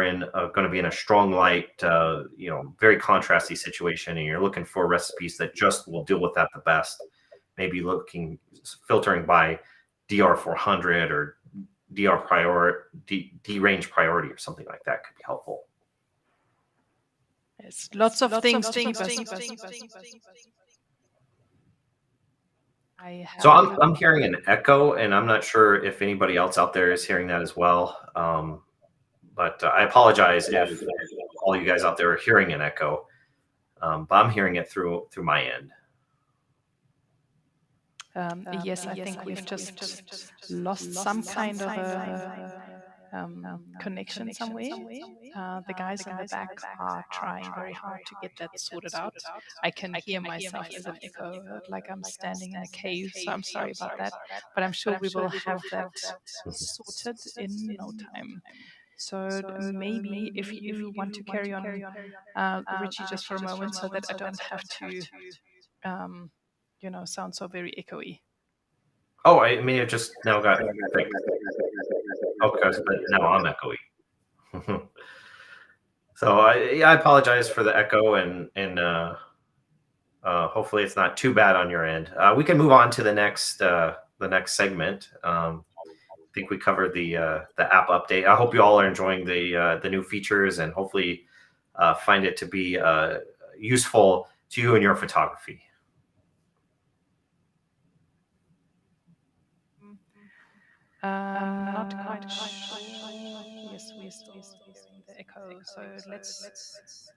in going to be in a strong light, very contrasty situation, and you're looking for recipes that just will deal with that the best, maybe filtering by DR400 or D range priority or something like that could be helpful. There's lots of things to keep us. So I'm hearing an echo, and I'm not sure if anybody else out there is hearing that as well. But I apologize if all you guys out there are hearing an echo. But I'm hearing it through my end. Yes, I think we've just lost some kind of a connection somewhere. The guys in the back are trying very hard to get that sorted out. I can hear myself as an echo, like I'm standing in a cave, so I'm sorry about that. But I'm sure we will have that sorted in no time. So maybe if you want to carry on, Ritchie, just for a moment, so that I don't have to, sound so very echoey. Oh, I mean, it just now got fixed. Okay, but now I'm echoey. So I apologize for the echo, and hopefully it's not too bad on your end. We can move on to the next segment. I think we covered the app update. I hope you all are enjoying the new features, and hopefully find it to be useful to you in your photography. Not quite sure. Yes, we're still hearing the echo. So let's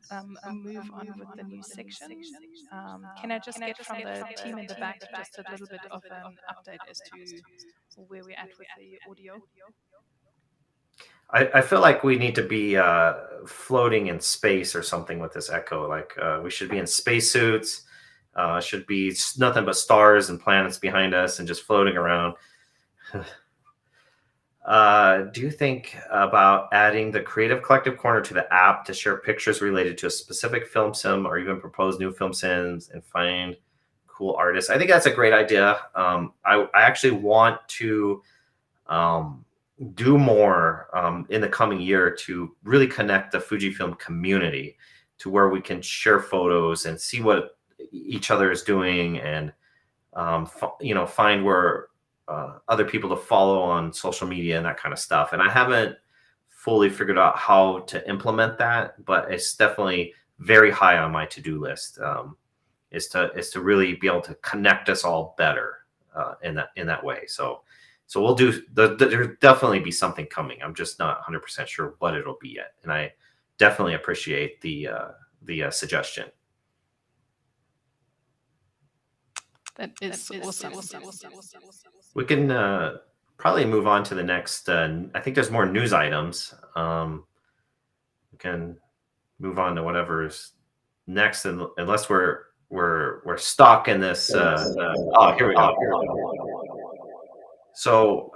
move on with the new section. Can I just get from the team in the back just a little bit of an update as to where we're at with the audio? I feel like we need to be floating in space or something with this echo. Like we should be in spacesuits. Should be nothing but stars and planets behind us and just floating around. Do you think about adding the Creative Collective Corner to the app to share pictures related to a specific film sim, or even propose new film sims and find cool artists? I think that's a great idea. I actually want to do more in the coming year to really connect the Fujifilm community to where we can share photos and see what each other is doing, and find where other people to follow on social media and that kind of stuff. And I haven't fully figured out how to implement that, but it's definitely very high on my to-do list. Is to really be able to connect us all better in that way. So we'll do. There'll definitely be something coming. I'm just not 100% sure what it'll be yet, and I definitely appreciate the suggestion. That is awesome. We can probably move on to the next. I think there's more news items. We can move on to whatever's next, unless we're stuck in this. Oh, here we go. So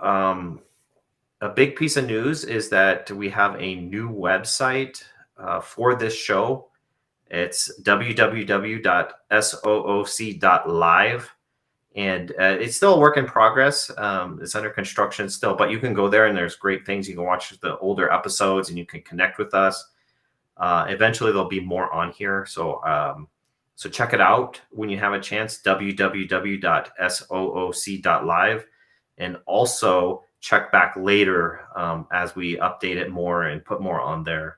a big piece of news is that we have a new website for this show. It's www.sooc.live, and it's still a work in progress. It's under construction still, but you can go there and there's great things. You can watch the older episodes and you can connect with us. Eventually there'll be more on here. So check it out when you have a chance, www.sooc.live. And also check back later as we update it more and put more on there.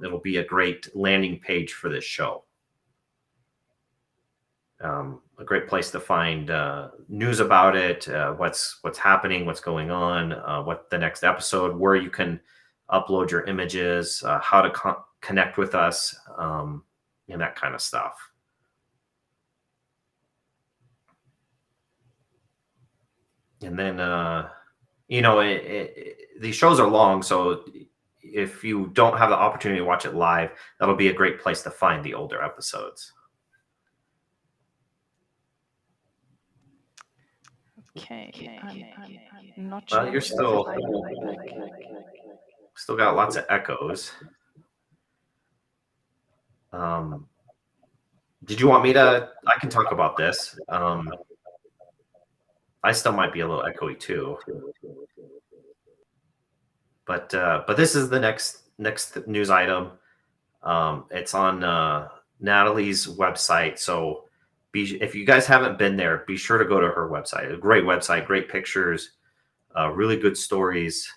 It'll be a great landing page for this show. A great place to find news about it, what's happening, what's going on, what the next episode, where you can upload your images, how to connect with us, and that kind of stuff. And then, these shows are long, so if you don't have the opportunity to watch it live, that'll be a great place to find the older episodes. Okay. I'm not sure. Well, you're still got lots of echoes. Did you want me to? I can talk about this. I still might be a little echoey too. But this is the next news item. It's on Nathalie's website. So if you guys haven't been there, be sure to go to her website. A great website, great pictures, really good stories.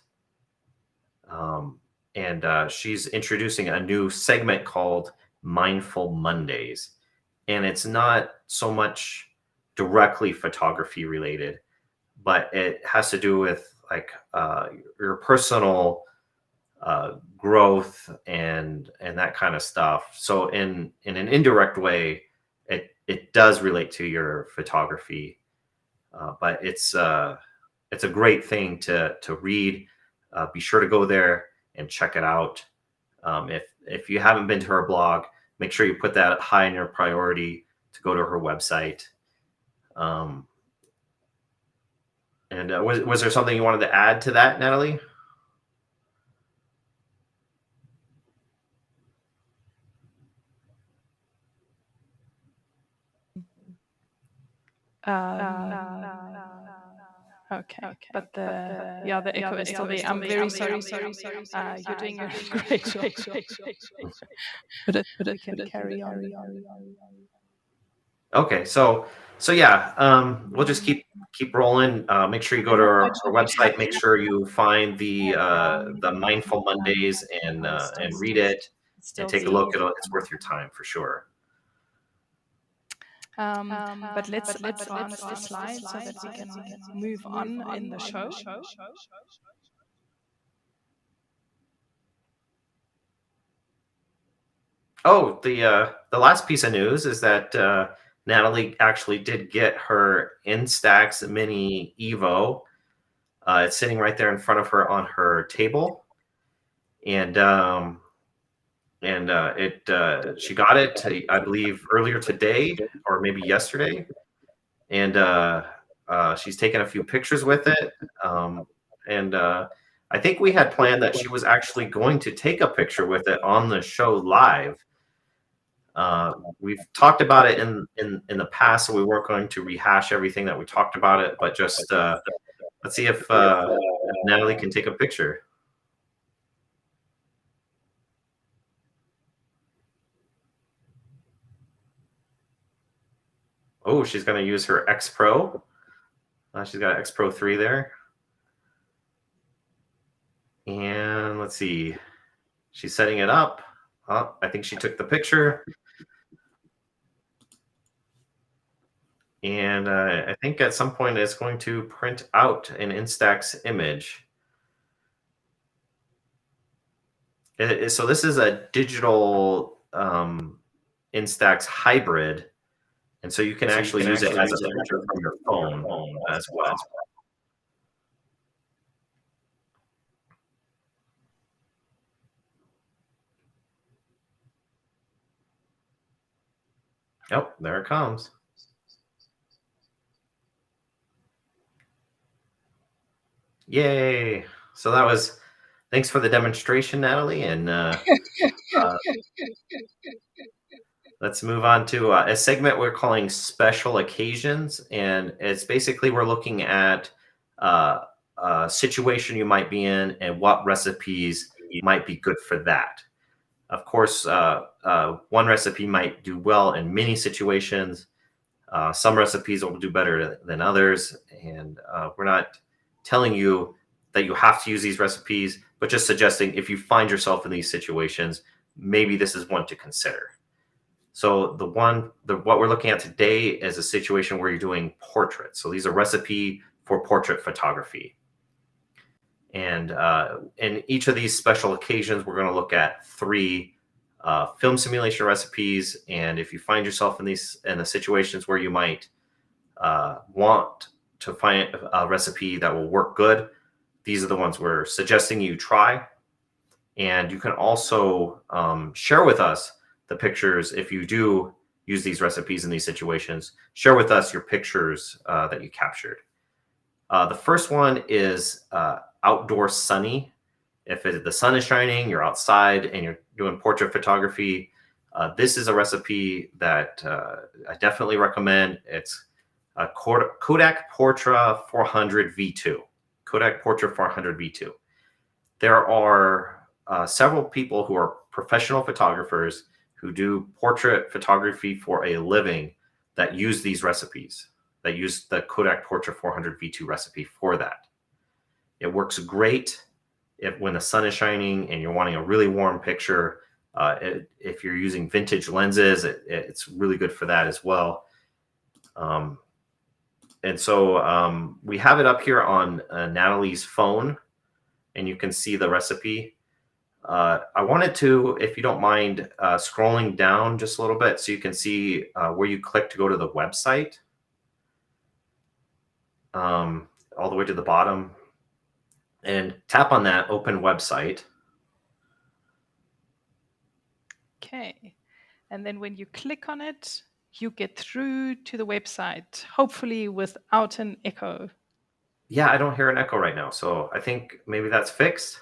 And she's introducing a new segment called Mindful Mondays. And it's not so much directly photography related, but it has to do with like your personal growth and that kind of stuff. So in an indirect way, it does relate to your photography, but it's a great thing to read. Be sure to go there and check it out. If you haven't been to her blog, make sure you put that high in your priority to go to her website. And was there something you wanted to add to that, Nathalie? Okay. But the echo is still there. I'm very sorry. You're doing a great job. But we can carry on. Okay, so yeah, we'll just keep rolling. Make sure you go to our website. Make sure you find the Mindful Mondays and read it and take a look. It's worth your time for sure. But let's advance the slide so that we can move on in the show. Oh, the last piece of news is that Nathalie actually did get her Instax Mini Evo. It's sitting right there in front of her on her table, and she got it, I believe, earlier today or maybe yesterday, and she's taken a few pictures with it, and I think we had planned that she was actually going to take a picture with it on the show live. We've talked about it in the past, so we weren't going to rehash everything that we talked about it, but just let's see if Natalie can take a picture. Oh, she's going to use her X Pro. She's got X Pro 3 there. And let's see. She's setting it up. Oh, I think she took the picture. And I think at some point it's going to print out an Instax image. So this is a digital Instax hybrid. And so you can actually use it as a picture from your phone as well. Oh, there it comes. Yay. So that was, thanks for the demonstration, Natalie. And let's move on to a segment we're calling Special Occasions. And it's basically we're looking at a situation you might be in and what recipes might be good for that. Of course, one recipe might do well in many situations. Some recipes will do better than others. And we're not telling you that you have to use these recipes, but just suggesting if you find yourself in these situations, maybe this is one to consider. So what we're looking at today is a situation where you're doing portraits. So these are recipe for portrait photography. And in each of these special occasions, we're going to look at 3 film simulation recipes. And if you find yourself in the situations where you might want to find a recipe that will work good, these are the ones we're suggesting you try. And you can also share with us the pictures. If you do use these recipes in these situations, share with us your pictures that you captured. The first one is outdoor sunny. If the sun is shining, you're outside and you're doing portrait photography, this is a recipe that I definitely recommend. It's a Kodak Portra 400 V2. Kodak Portra 400 V2. There are several people who are professional photographers who do portrait photography for a living that use these recipes, that use the Kodak Portra 400 V2 recipe for that. It works great when the sun is shining and you're wanting a really warm picture. If you're using vintage lenses, it's really good for that as well. And so we have it up here on Natalie's phone, and you can see the recipe. I wanted to, if you don't mind, scrolling down just a little bit so you can see where you click to go to the website, all the way to the bottom, and tap on that open website. Okay. And then when you click on it, you get through to the website, hopefully without an echo. Yeah, I don't hear an echo right now, so I think maybe that's fixed.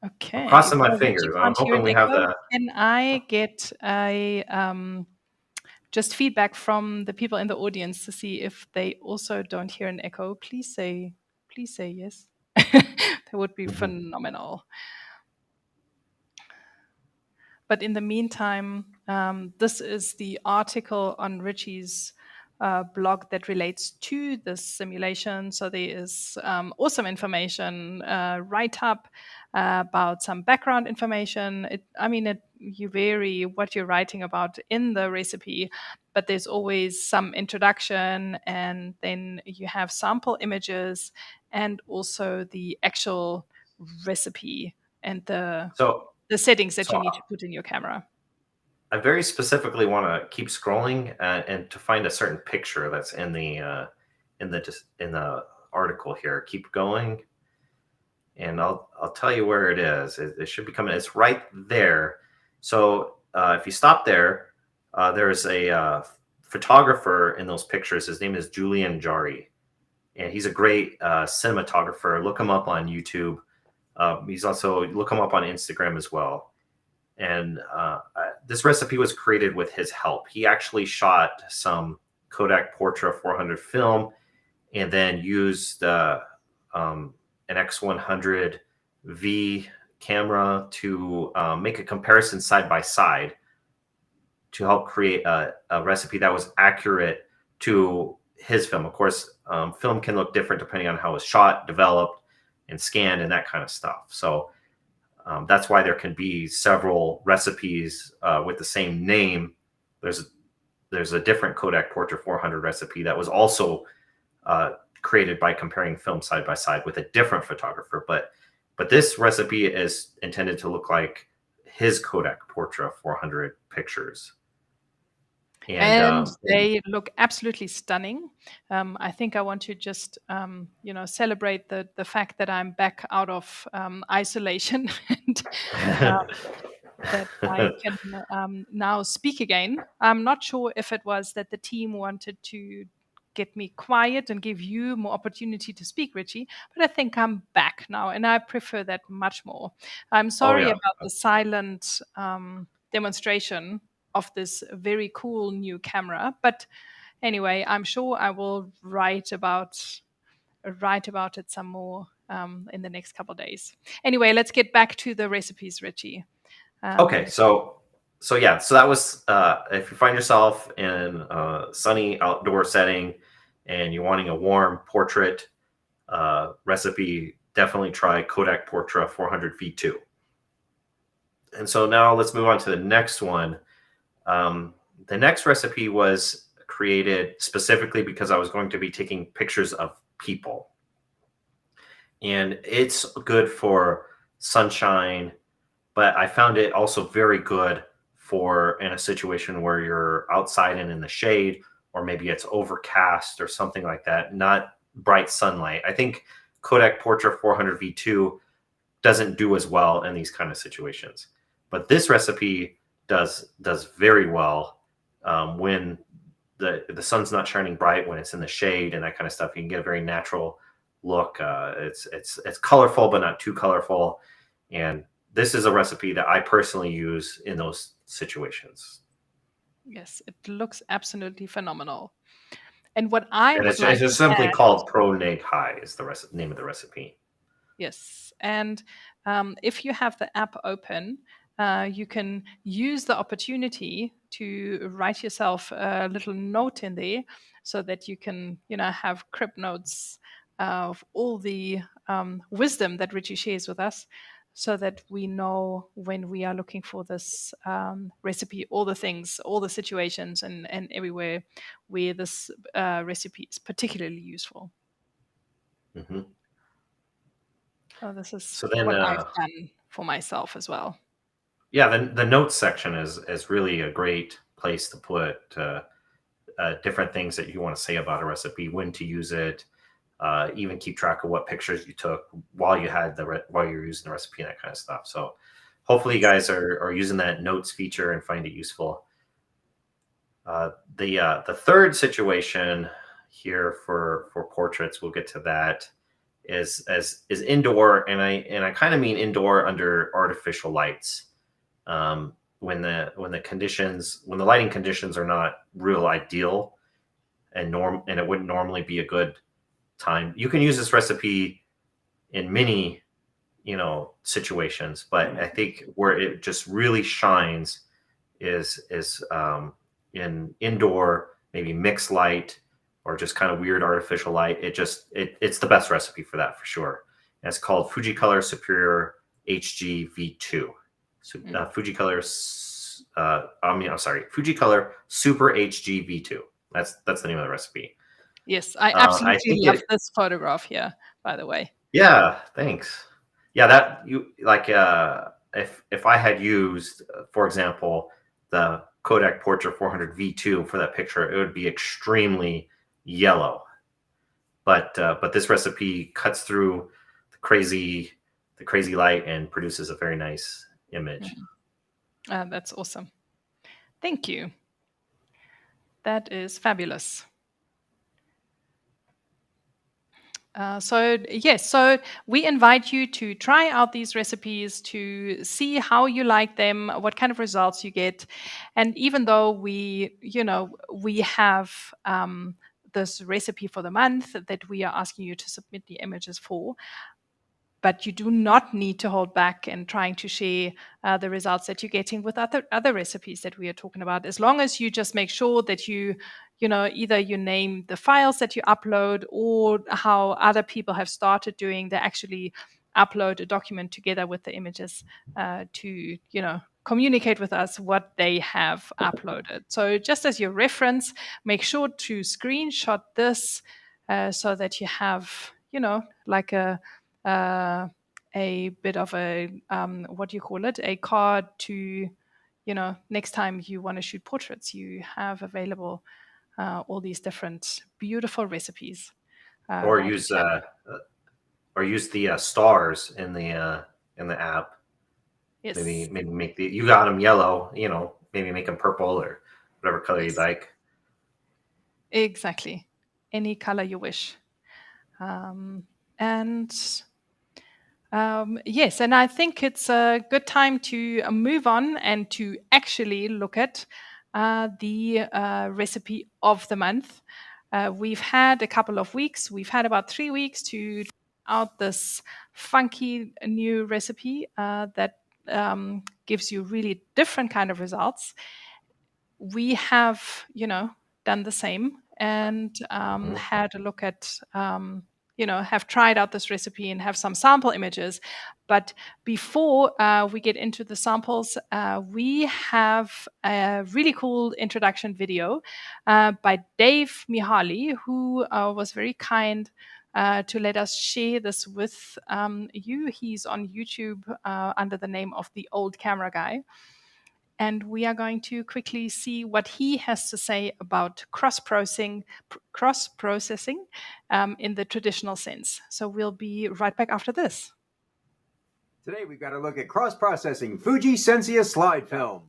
Okay. I'm crossing my fingers. I'm hoping we have the. Can I get a just feedback from the people in the audience to see if they also don't hear an echo? Please say yes. That would be phenomenal. But in the meantime, this is the article on Ritchie's blog that relates to this simulation. So there is awesome information, write-up about some background information. You vary what you're writing about in the recipe, but there's always some introduction, and then you have sample images and also the actual recipe and the settings that you need to put in your camera. I very specifically want to keep scrolling and to find a certain picture that's in the article here. Keep going, and I'll tell you where it is. It should be coming. It's right there. So if you stop there, there's a photographer in those pictures. His name is Julian Jari, and he's a great cinematographer. Look him up on YouTube. He's also, look him up on Instagram as well. And this recipe was created with his help. He actually shot some Kodak Portra 400 film and then used an X100V camera to make a comparison side by side to help create a recipe that was accurate to his film. Of course, film can look different depending on how it's shot, developed, and scanned, and that kind of stuff. So that's why there can be several recipes with the same name. There's a different Kodak Portra 400 recipe that was also created by comparing film side by side with a different photographer. But this recipe is intended to look like his Kodak Portra 400 pictures. And they look absolutely stunning. I think I want to just, celebrate the fact that I'm back out of isolation and that I can now speak again. I'm not sure if it was that the team wanted to get me quiet and give you more opportunity to speak, Ritchie, but I think I'm back now, and I prefer that much more. I'm sorry about the silent demonstration of this very cool new camera, but anyway, I'm sure I will write about it some more in the next couple of days. Anyway, let's get back to the recipes, Ritchie. Okay, so that was if you find yourself in a sunny outdoor setting and you're wanting a warm portrait recipe, definitely try Kodak Portra 400 V2. And so now let's move on to the next one. The next recipe was created specifically because I was going to be taking pictures of people. And it's good for sunshine, but I found it also very good for in a situation where you're outside and in the shade, or maybe it's overcast or something like that, not bright sunlight. I think Kodak Portra 400 V2 doesn't do as well in these kind of situations. But this recipe does very well when the sun's not shining bright, when it's in the shade and that kind of stuff. You can get a very natural look. It's colorful, but not too colorful. And this is a recipe that I personally use in those situations. Yes, it looks absolutely phenomenal. And what I and it's just simply called Pro Neg High is the name of the recipe. Yes, and if you have the app open, you can use the opportunity to write yourself a little note in there so that you can, have crib notes of all the wisdom that Ritchie shares with us, so that we know when we are looking for this recipe, all the things, all the situations, and everywhere where this recipe is particularly useful. Mm-hmm. So this is what I've done for myself as well. Yeah, the notes section is really a great place to put different things that you want to say about a recipe, when to use it, even keep track of what pictures you took while you had while you're using the recipe and that kind of stuff. So hopefully you guys are using that notes feature and find it useful. The third situation here for portraits, we'll get to that, is indoor, and I kind of mean indoor under artificial lights. When the lighting conditions are not real ideal and it wouldn't normally be a good time. You can use this recipe in many, situations, but I think where it just really shines is in indoor, maybe mixed light or just kind of weird artificial light. It's the best recipe for that for sure. And it's called Fujicolor Superior HG V2. So Fujicolor Super HG V2. That's the name of the recipe. Yes, I absolutely love this photograph here, by the way. Yeah, thanks. Yeah, that you like if I had used, for example, the Kodak Portra 400 V2 for that picture, it would be extremely yellow. But this recipe cuts through the crazy light and produces a very nice image. That's awesome. Thank you. That is fabulous. So we invite you to try out these recipes, to see how you like them, what kind of results you get. And even though we have this recipe for the month that we are asking you to submit the images for, but you do not need to hold back in trying to share the results that you're getting with other recipes that we are talking about. As long as you just make sure that either you name the files that you upload, or how other people have started doing, they actually upload a document together with the images to communicate with us what they have uploaded. So just as your reference, make sure to screenshot this so that you have like a bit of a what do you call it, a card to next time you want to shoot portraits, you have available all these different beautiful recipes. Or use the stars in the app. Yes. Maybe make you got them yellow, maybe make them purple or whatever color you like. Exactly, any color you wish. Yes, and I think it's a good time to move on and to actually look at the recipe of the month. We've had a couple of weeks. We've had about 3 weeks to try out this funky new recipe that gives you really different kind of results. We have, done the same and had a look at have tried out this recipe and have some sample images. But before we get into the samples, we have a really cool introduction video by Dave Mihaly, who was very kind to let us share this with you. He's on YouTube under the name of The Old Camera Guy. And we are going to quickly see what he has to say about cross-processing in the traditional sense. So we'll be right back after this. Today we've got to look at cross-processing Fuji Sensia slide film.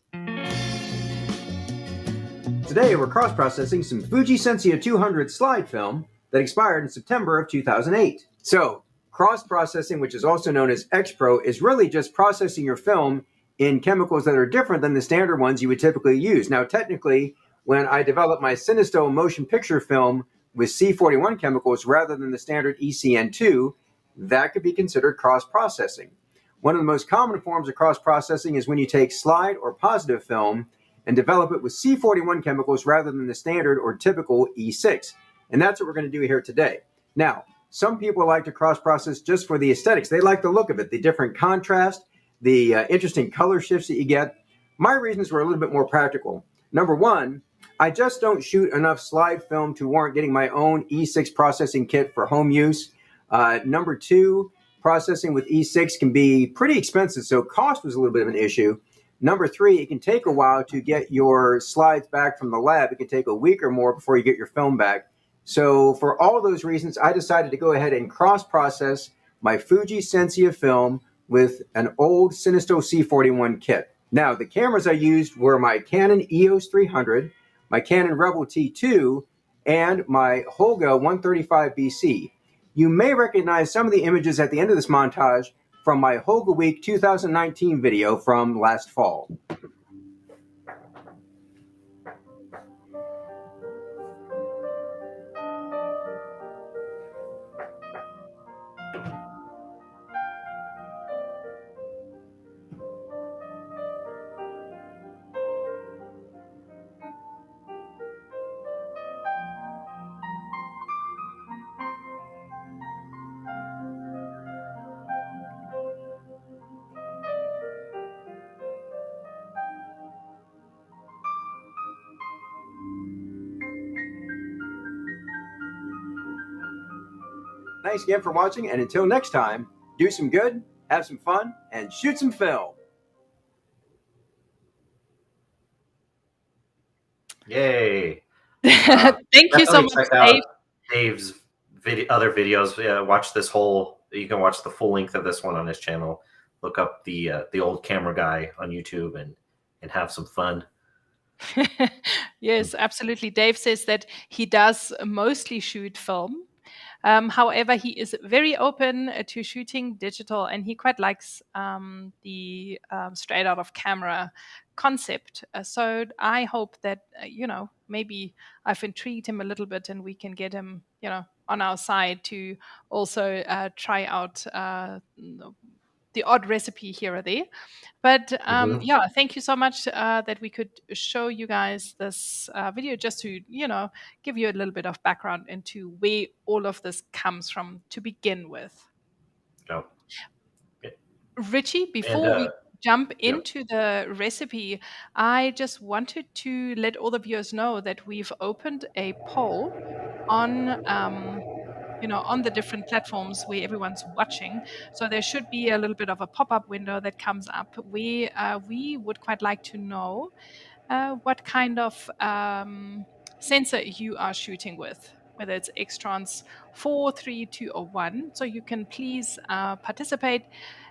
Today we're cross-processing some Fuji Sensia 200 slide film that expired in September of 2008. So cross-processing, which is also known as X-Pro, is really just processing your film in chemicals that are different than the standard ones you would typically use. Now, technically, when I developed my Cinesto motion picture film with C41 chemicals rather than the standard ECN2, that could be considered cross-processing. One of the most common forms of cross-processing is when you take slide or positive film and develop it with C41 chemicals rather than the standard or typical E6. And that's what we're going to do here today. Now, some people like to cross-process just for the aesthetics. They like the look of it, the different contrast, the interesting color shifts that you get. My reasons were a little bit more practical. Number one, I just don't shoot enough slide film to warrant getting my own E6 processing kit for home use. Number two, processing with E6 can be pretty expensive, so cost was a little bit of an issue. Number three, it can take a while to get your slides back from the lab. It can take a week or more before you get your film back. So for all those reasons, I decided to go ahead and cross-process my Fuji Sensia film with an old Cinesto C41 kit. Now, the cameras I used were my Canon EOS 300, my Canon Rebel T2, and my Holga 135BC. You may recognize some of the images at the end of this montage from my Holga Week 2019 video from last fall. Thanks again for watching, and until next time, do some good, have some fun, and shoot some film. Yay. Thank you so much, check out Dave's other videos. Watch this you can watch the full length of this one on his channel. Look up the Old Camera Guy on YouTube and have some fun. Yes, absolutely. Dave says that he does mostly shoot film. However, he is very open to shooting digital, and he quite likes the straight out of camera concept. So I hope that, maybe I've intrigued him a little bit, and we can get him, on our side to also try out the odd recipe here or there. But yeah, thank you so much that we could show you guys this video, just to, give you a little bit of background into where all of this comes from to begin with. Yeah. Richie, before we jump into the recipe, I just wanted to let all the viewers know that we've opened a poll on on the different platforms where everyone's watching. So there should be a little bit of a pop-up window that comes up where we would quite like to know what kind of sensor you are shooting with, whether it's X-Trans 4, 3, 2, or 1. So you can please participate,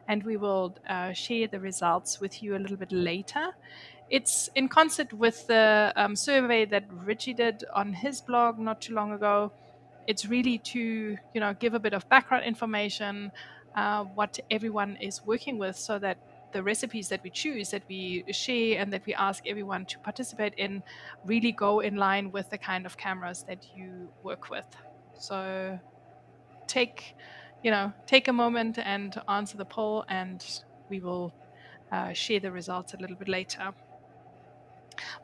and we will share the results with you a little bit later. It's in concert with the survey that Richie did on his blog not too long ago. It's really to, give a bit of background information, what everyone is working with, so that the recipes that we choose, that we share, and that we ask everyone to participate in really go in line with the kind of cameras that you work with. So take a moment and answer the poll, and we will share the results a little bit later.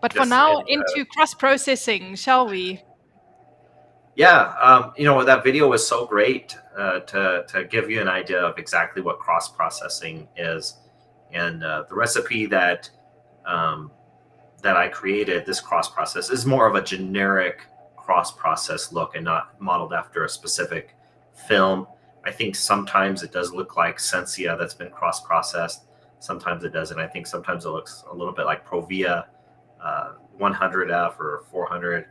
But for now, into cross-processing, shall we? Yeah, that video was so great to give you an idea of exactly what cross-processing is. And the recipe that I created, this cross-process, is more of a generic cross-process look and not modeled after a specific film. I think sometimes it does look like Sensia that's been cross-processed. Sometimes it doesn't. I think sometimes it looks a little bit like Provia 100F or 400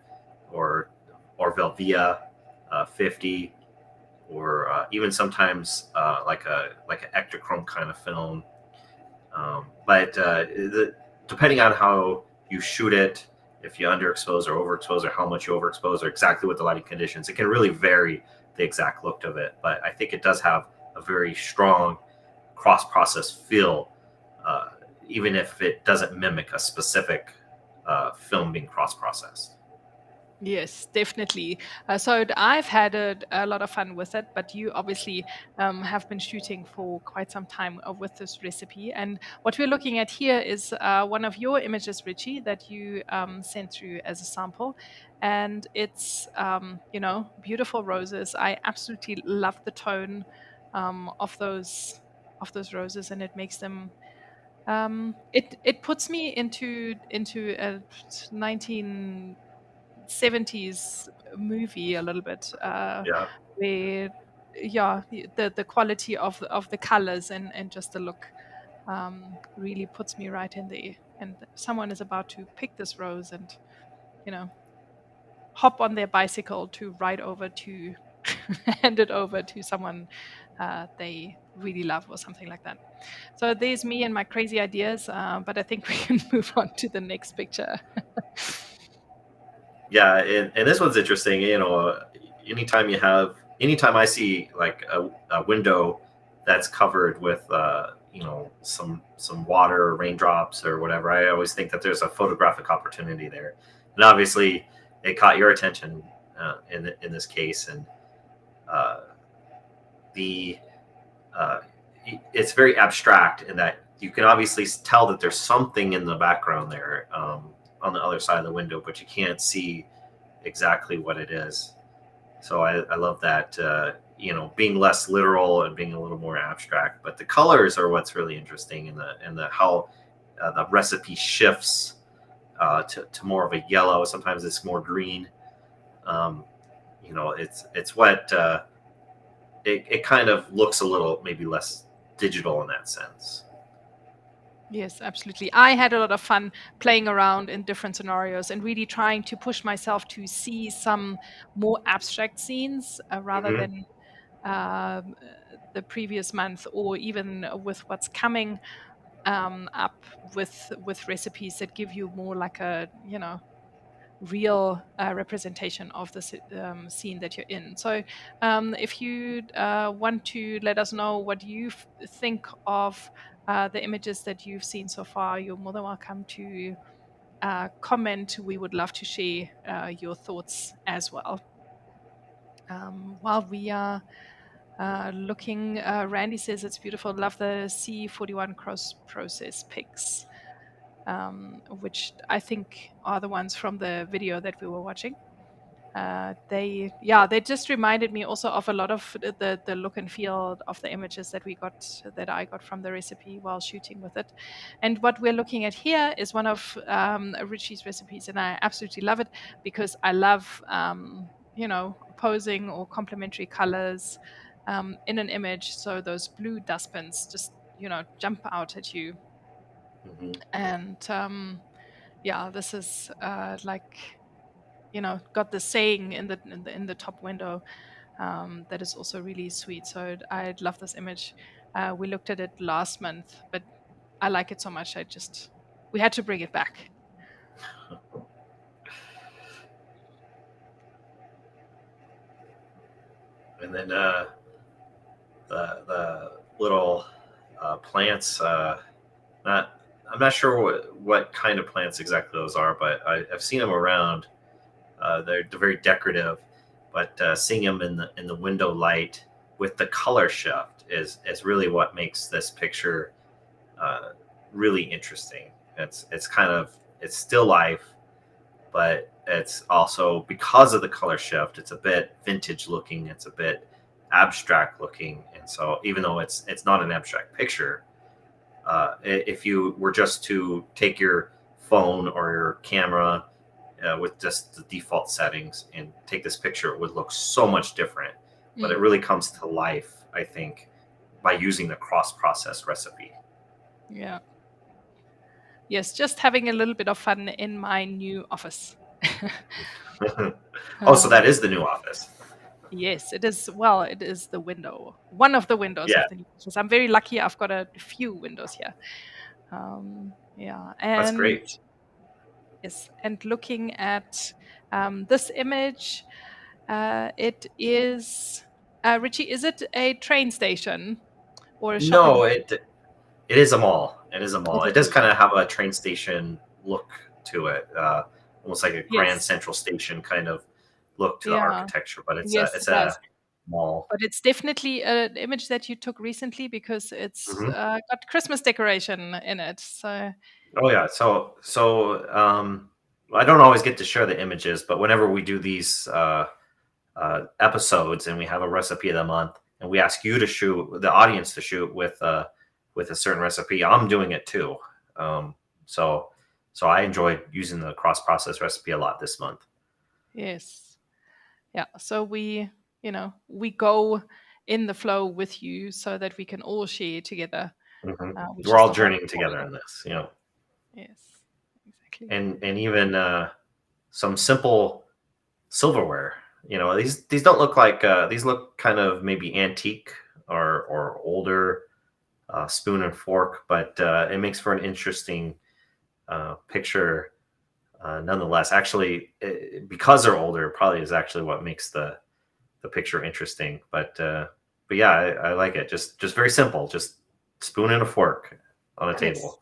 or Velvia 50, or even sometimes like an Ektachrome kind of film. But depending on how you shoot it, if you underexpose or overexpose, or how much you overexpose, or exactly what the lighting conditions, it can really vary the exact look of it. But I think it does have a very strong cross-process feel, even if it doesn't mimic a specific film being cross-processed. Yes, definitely. So I've had a lot of fun with it, but you obviously have been shooting for quite some time with this recipe. And what we're looking at here is one of your images, Richie, that you sent through as a sample. And it's, beautiful roses. I absolutely love the tone of those roses, and it makes them. It puts me into a 1970s movie a little bit, Yeah. where the quality of the colors and just the look really puts me right in there. And someone is about to pick this rose and hop on their bicycle to ride over to hand it over to someone they really love, or something like that. So there's me and my crazy ideas, but I think we can move on to the next picture. Yeah, and this one's interesting. Anytime I see like a window that's covered with some water or raindrops or whatever, I always think that there's a photographic opportunity there. And obviously, it caught your attention in this case, and it's very abstract in that you can obviously tell that there's something in the background there. On the other side of the window, but you can't see exactly what it is. So I love that, being less literal and being a little more abstract. But the colors are what's really interesting, and the how the recipe shifts to more of a yellow. Sometimes it's more green. It's what it kind of looks a little maybe less digital in that sense. Yes, absolutely. I had a lot of fun playing around in different scenarios and really trying to push myself to see some more abstract scenes rather than the previous month, or even with what's coming up with recipes that give you more like a real representation of the scene that you're in. So if you want to let us know what you think of the images that you've seen so far, you're more than welcome to comment. We would love to share your thoughts as well. While we are looking, Randy says it's beautiful. Love the C41 cross process pics, which I think are the ones from the video that we were watching. They just reminded me also of a lot of the look and feel of the images that I got from the recipe while shooting with it. And what we're looking at here is one of Ritchie's recipes, and I absolutely love it because I love opposing or complementary colors in an image. So those blue dustbins just jump out at you. Mm-hmm. And this is got the saying in the top window that is also really sweet. So I love this image. We looked at it last month, but I like it so much. We had to bring it back. And then the little plants. I'm not sure what kind of plants exactly those are, but I've seen them around. They're very decorative, but seeing them in the window light with the color shift is really what makes this picture really interesting. It's still life, but it's also, because of the color shift, it's a bit vintage looking, it's a bit abstract looking. And so even though it's not an abstract picture, if you were just to take your phone or your camera with just the default settings and take this picture, it would look so much different. But it really comes to life, I think, by using the cross-process recipe. Yeah. Yes, just having a little bit of fun in my new office. So that is the new office. Yes, it is. Well, it is the window. One of the windows of the new office. I'm very lucky. I've got a few windows here. And that's great. Yes, and looking at this image, it is Ritchie. Is it a train station or a shopping mall? No, it is a mall. It is a mall. It does kind of have a train station look to it, almost like a Grand Central Station kind of look to the architecture. But it's a mall. But it's definitely an image that you took recently because it's got Christmas decoration in it. So. Oh yeah. So I don't always get to share the images, but whenever we do these episodes and we have a recipe of the month and we ask you to shoot, the audience to shoot with a certain recipe, I'm doing it too. So I enjoyed using the cross-process recipe a lot this month. Yes. Yeah. So we go in the flow with you so that we can all share together. We're all journeying together in this, Yes, exactly. And even some simple silverware. These don't look like these look kind of maybe antique or older spoon and fork, but it makes for an interesting picture nonetheless. Actually, because they're older, probably is actually what makes the picture interesting. But yeah, I like it. Just very simple. Just spoon and a fork on a table.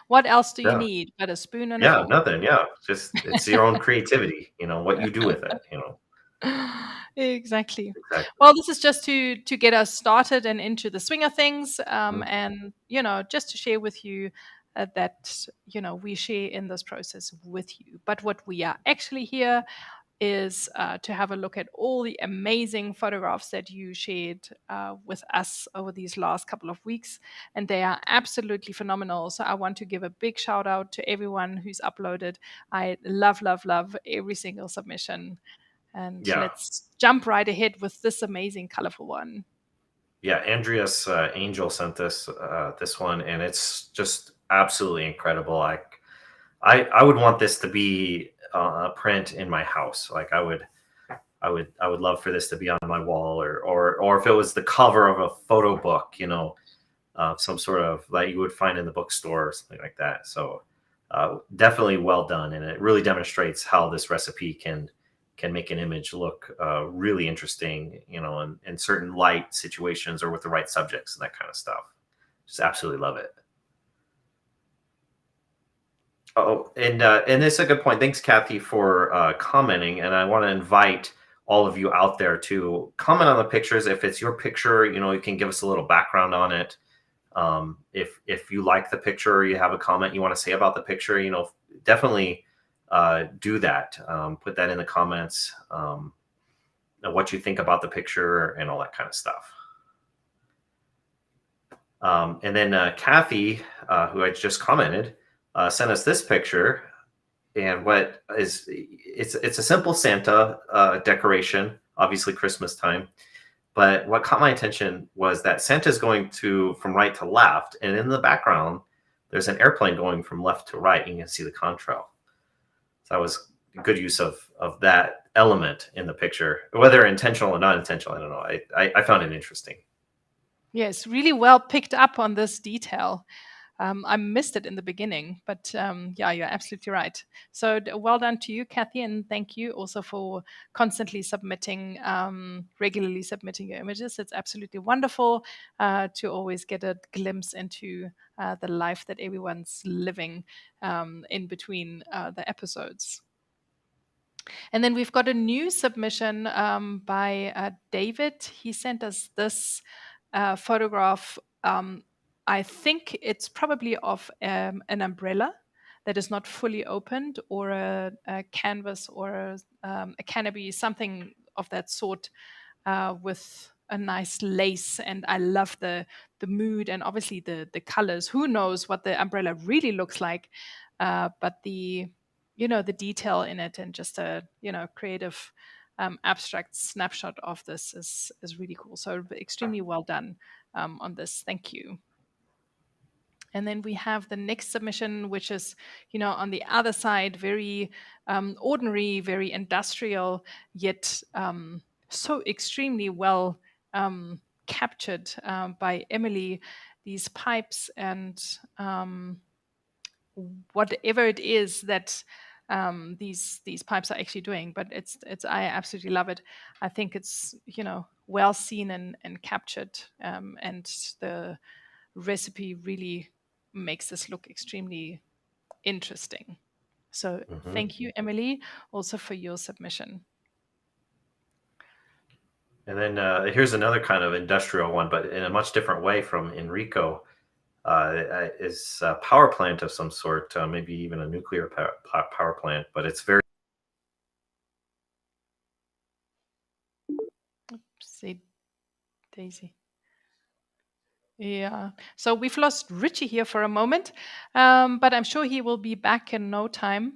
What else do you need but a spoon and a fork? Nothing. Yeah, just it's your own creativity. What you do with it. Exactly. Well, this is just to get us started and into the swing of things, and just to share with you that we share in this process with you. But what we are actually here is to have a look at all the amazing photographs that you shared with us over these last couple of weeks. And they are absolutely phenomenal. So I want to give a big shout out to everyone who's uploaded. I love, love, love every single submission. And let's jump right ahead with this amazing, colorful one. Yeah, Andreas Angel sent this one, and it's just absolutely incredible. I would want this to be a print in my house. Like I would love for this to be on my wall, or if it was the cover of a photo book, some sort of like you would find in the bookstore or something like that. So definitely well done, and it really demonstrates how this recipe can make an image look really interesting, in certain light situations or with the right subjects and that kind of stuff. Just absolutely love it. Oh, and this is a good point. Thanks, Kathy, for commenting. And I want to invite all of you out there to comment on the pictures. If it's your picture, you can give us a little background on it. If you like the picture or you have a comment you want to say about the picture, definitely do that. Put that in the comments, what you think about the picture and all that kind of stuff. And then Kathy, who I just commented, sent us this picture. And it's a simple Santa decoration, obviously Christmas time. But what caught my attention was that Santa's going from right to left, and in the background, there's an airplane going from left to right. You can see the contrail. So that was a good use of that element in the picture, whether intentional or not intentional. I don't know. I found it interesting. Yes, really well picked up on this detail. I missed it in the beginning, but yeah, you're absolutely right. So well done to you, Kathy, and thank you also for constantly submitting, regularly submitting your images. It's absolutely wonderful to always get a glimpse into the life that everyone's living in between the episodes. And then we've got a new submission by David. He sent us this photograph. I think it's probably of an umbrella that is not fully opened, or a canvas, or a canopy, something of that sort, with a nice lace. And I love the mood and obviously the colors. Who knows what the umbrella really looks like, but the detail in it, and just a creative abstract snapshot of this is really cool. So extremely well done on this. Thank you. And then we have the next submission, which is, on the other side, very ordinary, very industrial, yet so extremely well captured by Emily. These pipes and whatever it is that these pipes are actually doing, but it's I absolutely love it. I think it's well seen and captured, and the recipe really makes this look extremely interesting. So thank you, Emily, also for your submission. And then here's another kind of industrial one, but in a much different way, from Enrico. Is a power plant of some sort, maybe even a nuclear power plant, but it's very... Oopsie daisy. Yeah. So we've lost Ritchie here for a moment, but I'm sure he will be back in no time.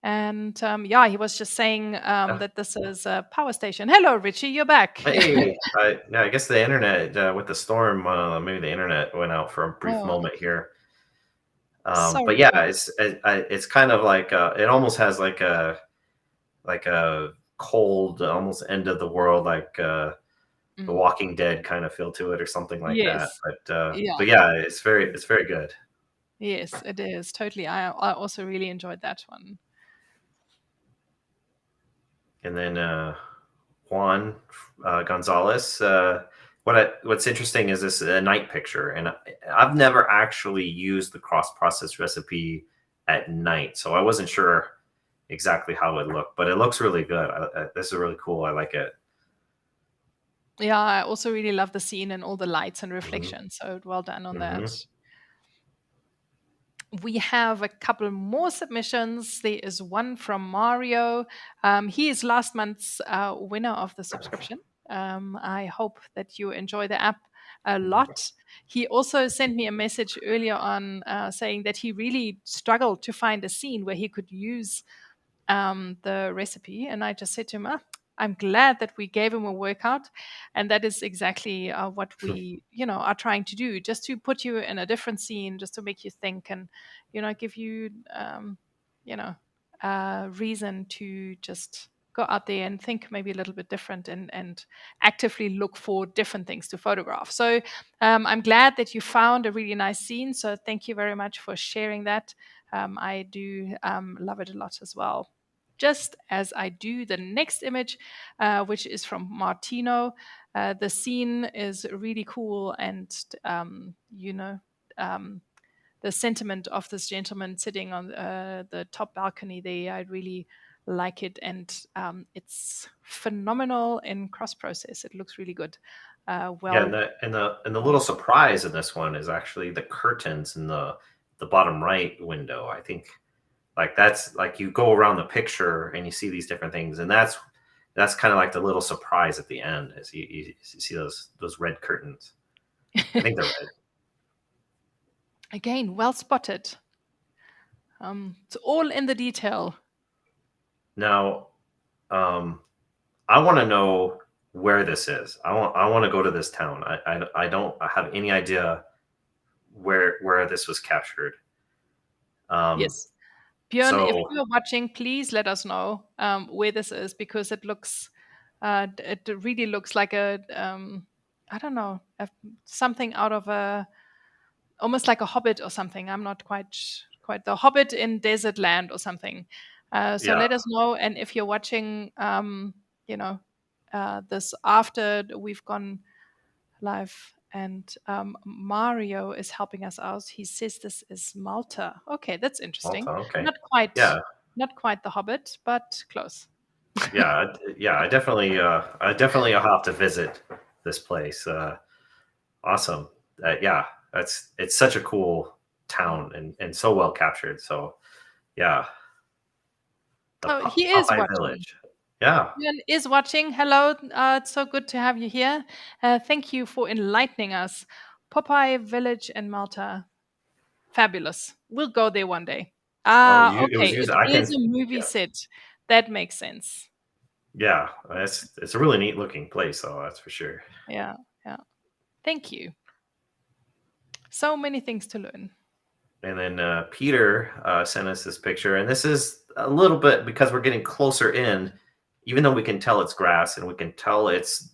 And yeah, he was just saying that this is a power station. Hello, Ritchie, you're back. Hey, I guess the internet, with the storm, maybe the internet went out for a brief moment here. But yeah, it's kind of like it almost has like a cold, almost end of the world, like The Walking Dead kind of feel to it, or something like that. But yeah, it's very good. Yes, it is totally. I also really enjoyed that one. And then Juan Gonzalez. What's interesting is this a night picture, and I've never actually used the cross-process recipe at night, so I wasn't sure exactly how it looked, but it looks really good. This is really cool. I like it. Yeah, I also really love the scene and all the lights and reflections. So well done on that. We have a couple more submissions. There is one from Mario. He is last month's winner of the subscription. I hope that you enjoy the app a lot. He also sent me a message earlier on saying that he really struggled to find a scene where he could use the recipe. And I just said to him, I'm glad that we gave him a workout. And that is exactly what we, are trying to do, just to put you in a different scene, just to make you think and, give you, a reason to just go out there and think maybe a little bit different and actively look for different things to photograph. So I'm glad that you found a really nice scene. So thank you very much for sharing that. I do love it a lot as well. Just as I do the next image, which is from Martino. The scene is really cool, and the sentiment of this gentleman sitting on the top balcony there, I really like it, and it's phenomenal in cross process. It looks really good. Yeah, and the little surprise in this one is actually the curtains in the bottom right window. I think like that's like you go around the picture and you see these different things, and that's kind of like the little surprise at the end as you see those red curtains. I think they're red. Again, well spotted. It's all in the detail. Now, I want to know where this is. I want to go to this town. I don't have any idea where this was captured. Yes. Björn, So, if you're watching, please let us know where this is, because it looks, it really looks like I don't know, something out of almost like a Hobbit or something. I'm not quite the Hobbit in desert land or something. So yeah. let us know, and if you're watching, this after we've gone live. And Mario is helping us out. He says this is Malta. Okay, that's interesting. Malta, okay. Not quite, Yeah. not quite the Hobbit, but close. Yeah. I definitely have to visit this place. Awesome. Yeah, it's such a cool town and so well captured. So, yeah. He is Popeye watching. Village. Yeah. Ian is watching. Hello, it's so good to have you here. Thank you for enlightening us. Popeye Village in Malta, fabulous. We'll go there one day. It was Okay, used. it is a movie set. That makes sense. Yeah, it's a really neat looking place, though. That's for sure. Yeah. Thank you. So many things to learn. And then Peter sent us this picture, and this is a little bit because we're getting closer in, even though we can tell it's grass and we can tell it's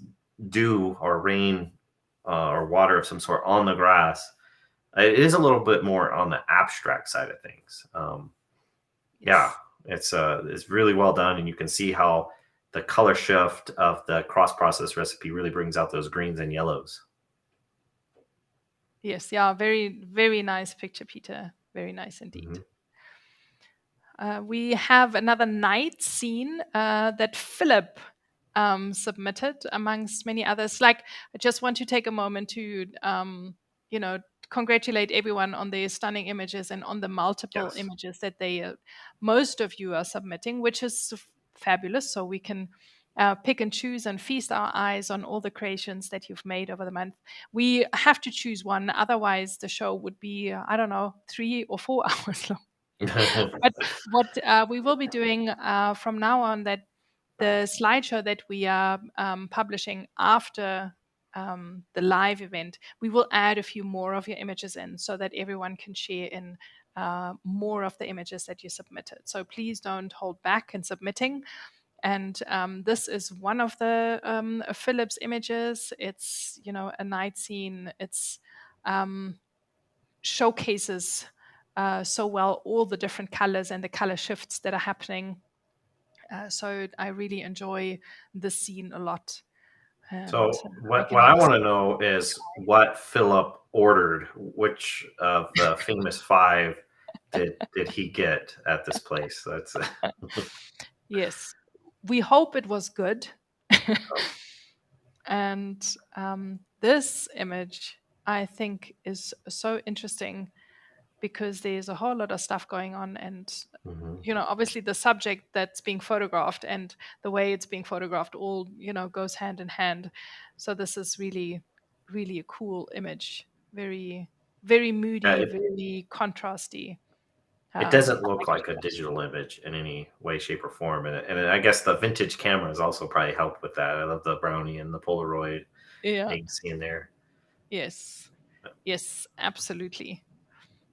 dew or rain or water of some sort on the grass. It is a little bit more on the abstract side of things. Yes. Yeah, it's really well done, and you can see how the color shift of the cross-process recipe really brings out those greens and yellows. Yes, yeah, very, very nice picture, Peter. Very nice indeed. Mm-hmm. We have another night scene that Philip submitted, amongst many others. Like, I just want to take a moment to, congratulate everyone on their stunning images and on the multiple images that most of you are submitting, which is fabulous. So we can pick and choose and feast our eyes on all the creations that you've made over the month. We have to choose one, otherwise the show would be, 3 or 4 hours long. But what we will be doing from now on, that the slideshow that we are publishing after the live event, we will add a few more of your images in so that everyone can share in more of the images that you submitted. So please don't hold back in submitting. And this is one of the Philip's images. It's, a night scene. It's showcases so well all the different colors and the color shifts that are happening. So I really enjoy this scene a lot. So what I want to know is what Philip ordered. Which of the famous 5 did he get at this place? That's yes. We hope it was good. And this image, I think, is so interesting because there's a whole lot of stuff going on, and obviously the subject that's being photographed and the way it's being photographed all goes hand in hand. So this is really, really a cool image. Very, very moody, very contrasty. It doesn't look like a digital image in any way, shape, or form. And I guess the vintage cameras also probably helped with that. I love the Brownie and the Polaroid. Yeah. You can see in there. Yes, absolutely.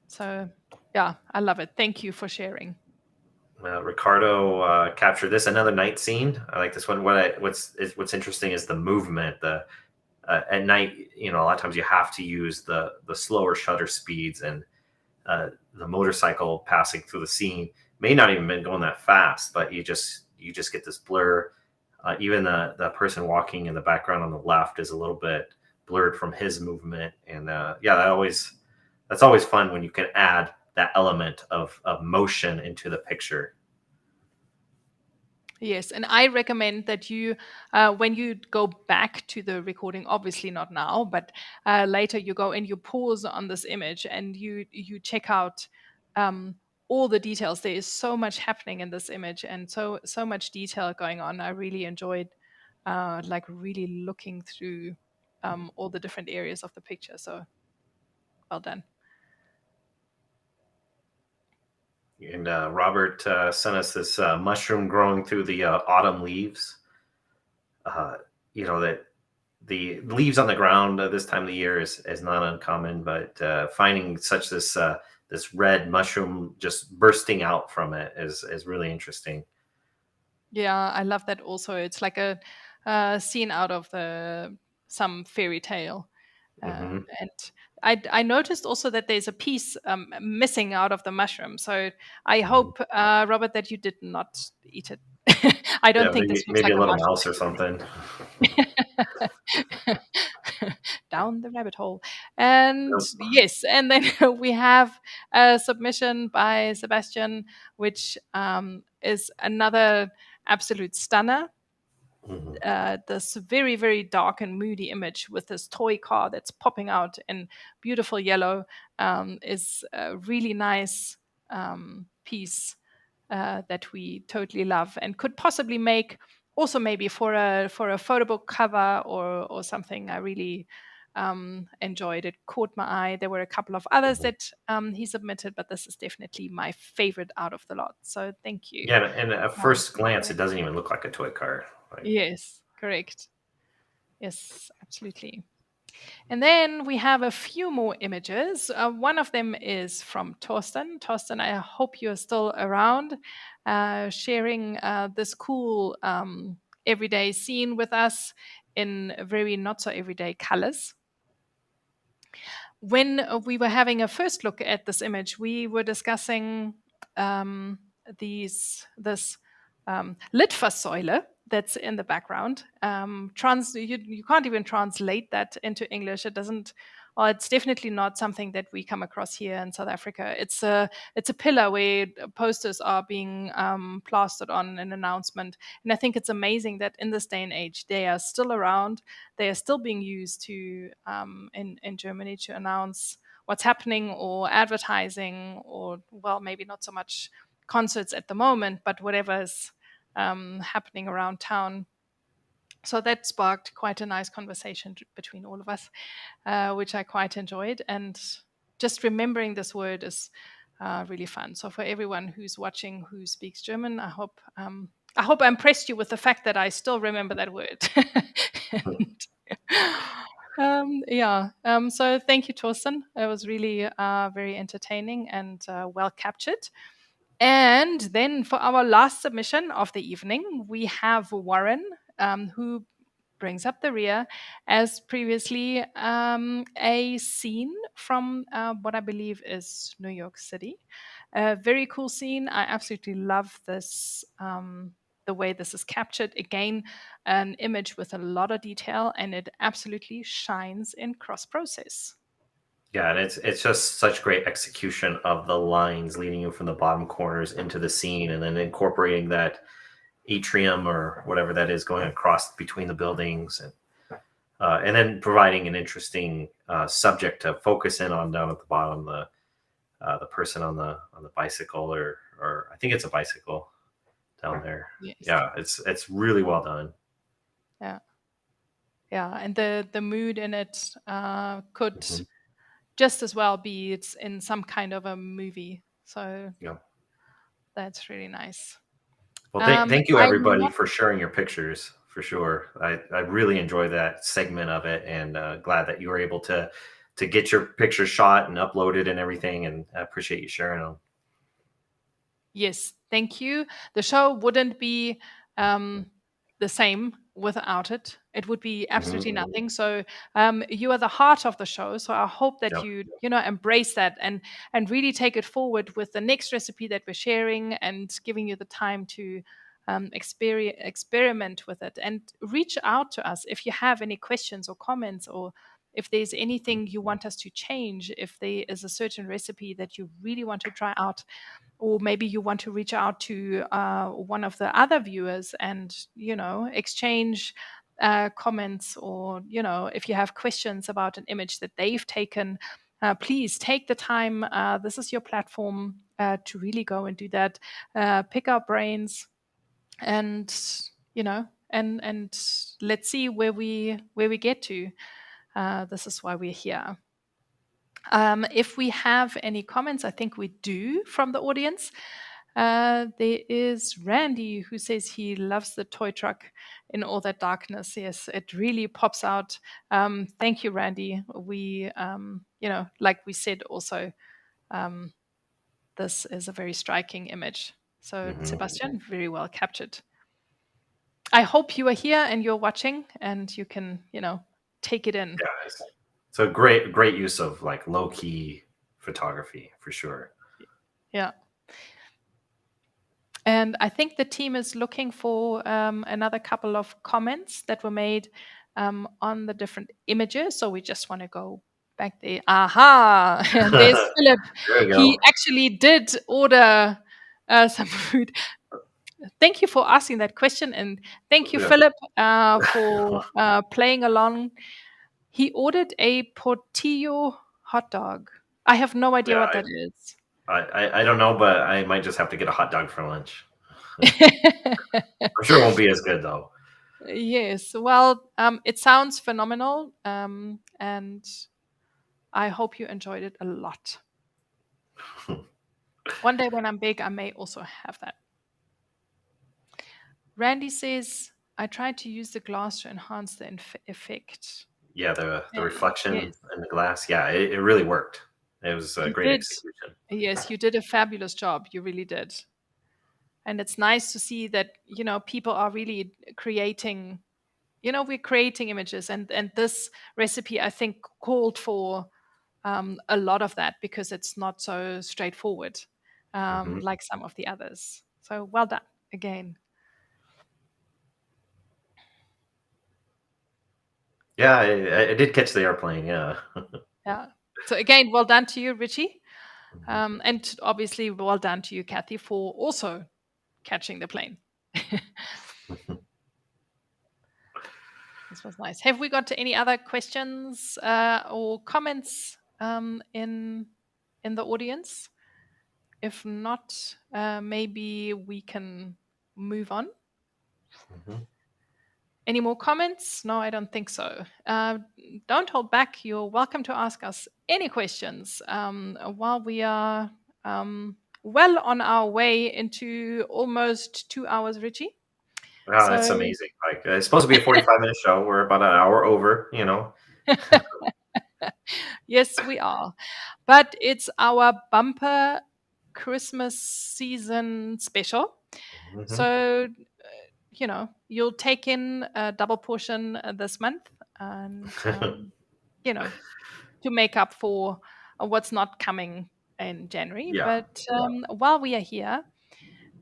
So, yeah, I love it. Thank you for sharing. Ricardo captured this, another night scene. I like this one. What's interesting is the movement. At night, a lot of times you have to use the slower shutter speeds, and the motorcycle passing through the scene may not even been going that fast, but you just get this blur. Even the person walking in the background on the left is a little bit blurred from his movement, and that's always fun when you can add that element of motion into the picture. Yes, and I recommend that you, when you go back to the recording, obviously not now, but later you go and you pause on this image and you check out all the details. There is so much happening in this image and so much detail going on. I really enjoyed really looking through all the different areas of the picture. So well done. And Robert sent us this mushroom growing through the autumn leaves. That the leaves on the ground this time of the year is not uncommon, but finding such this red mushroom just bursting out from it is really interesting. Yeah, I love that also. It's like a scene out of some fairy tale. Mm-hmm. And I noticed also that there's a piece missing out of the mushroom. So I hope, Robert, that you did not eat it. I don't think this looks maybe like a little mushroom. mouse or something. Down the rabbit hole. And yes, and then we have a submission by Sebastian, which is another absolute stunner. This very, very dark and moody image with this toy car that's popping out in beautiful yellow is a really nice piece that we totally love and could possibly make also maybe for a photo book cover or something. I really enjoyed it. Caught my eye. There were a couple of others that he submitted, but this is definitely my favorite out of the lot. So thank you. Yeah, and at first glance, it doesn't even look like a toy car. Yes, correct. Yes, absolutely. And then we have a few more images. One of them is from Torsten. Torsten, I hope you're still around, sharing this cool everyday scene with us in very not so everyday colors. When we were having a first look at this image, we were discussing this Litfaßsäule that's in the background. You can't even translate that into English. It doesn't. Well, it's definitely not something that we come across here in South Africa. It's a pillar where posters are being plastered on an announcement, and I think it's amazing that in this day and age they are still around. They are still being used to in Germany to announce what's happening or advertising, or well, maybe not so much concerts at the moment, but whatever's happening around town. So that sparked quite a nice conversation between all of us, which I quite enjoyed. And just remembering this word is really fun. So for everyone who's watching who speaks German, I hope I impressed you with the fact that I still remember that word. So thank you, Torsten. It was really very entertaining and well captured. And then for our last submission of the evening, we have Warren, who brings up the rear as previously a scene from what I believe is New York City. A very cool scene. I absolutely love this, the way this is captured. Again, an image with a lot of detail, and it absolutely shines in cross-process. Yeah, and it's just such great execution of the lines leading you from the bottom corners into the scene, and then incorporating that atrium or whatever that is going across between the buildings, and then providing an interesting subject to focus in on down at the bottom, the person on the bicycle, or I think it's a bicycle down there. Yes. Yeah, it's really well done. Yeah, and the mood in it could just as well be it's in some kind of a movie. So yeah, that's really nice. Well, thank you everybody for sharing your pictures, for sure. I really enjoy that segment of it, and glad that you were able to get your pictures shot and uploaded and everything, and I appreciate you sharing them. Yes, Thank you. The show wouldn't be the same without it. It would be absolutely nothing. So you are the heart of the show. So I hope that Yep. you embrace that and really take it forward with the next recipe that we're sharing and giving you the time to experiment with it, and reach out to us if you have any questions or comments, or if there's anything you want us to change, if there is a certain recipe that you really want to try out, or maybe you want to reach out to one of the other viewers and exchange comments, or if you have questions about an image that they've taken, please take the time. This is your platform to really go and do that, pick our brains, and and let's see where we get to. This is why we're here. If we have any comments, I think we do from the audience. There is Randy who says he loves the toy truck in all that darkness. Yes, it really pops out. Thank you, Randy. We, like we said, also, this is a very striking image. So, Sebastian, very well captured. I hope you are here and you're watching and you can, take it in. Yeah, it's a great use of like low key photography for sure. Yeah. And I think the team is looking for another couple of comments that were made on the different images. So we just want to go back there. Aha! And there's Philip. There we go. He actually did order some food. Thank you for asking that question. And thank you, Philip, for playing along. He ordered a Portillo hot dog. I have no idea what that is. I don't know, but I might just have to get a hot dog for lunch. I'm sure it won't be as good though. Yes, well, it sounds phenomenal, and I hope you enjoyed it a lot. One day when I'm big, I may also have that. Randy says, I tried to use the glass to enhance the effect. Yeah, the reflection in the glass. Yeah, it really worked. It was a great execution. Yes, you did a fabulous job. You really did. And it's nice to see that, people are really creating, we're creating images. And this recipe, I think, called for a lot of that, because it's not so straightforward like some of the others. So well done again. Yeah, I did catch the airplane. Yeah. Yeah. So again, well done to you, Ritchie. And obviously, well done to you, Kathy, for also catching the plane. This was nice. Have we got any other questions or comments in the audience? If not, maybe we can move on. Any more comments? No, I don't think so. Don't hold back. You're welcome to ask us any questions while we are well on our way into almost 2 hours, Ritchie. Wow, that's amazing. Like, it's supposed to be a 45-minute show. We're about an hour over, Yes, we are. But it's our bumper Christmas season special. So, you'll take in a double portion this month, and, to make up for what's not coming in January. Yeah. But while we are here,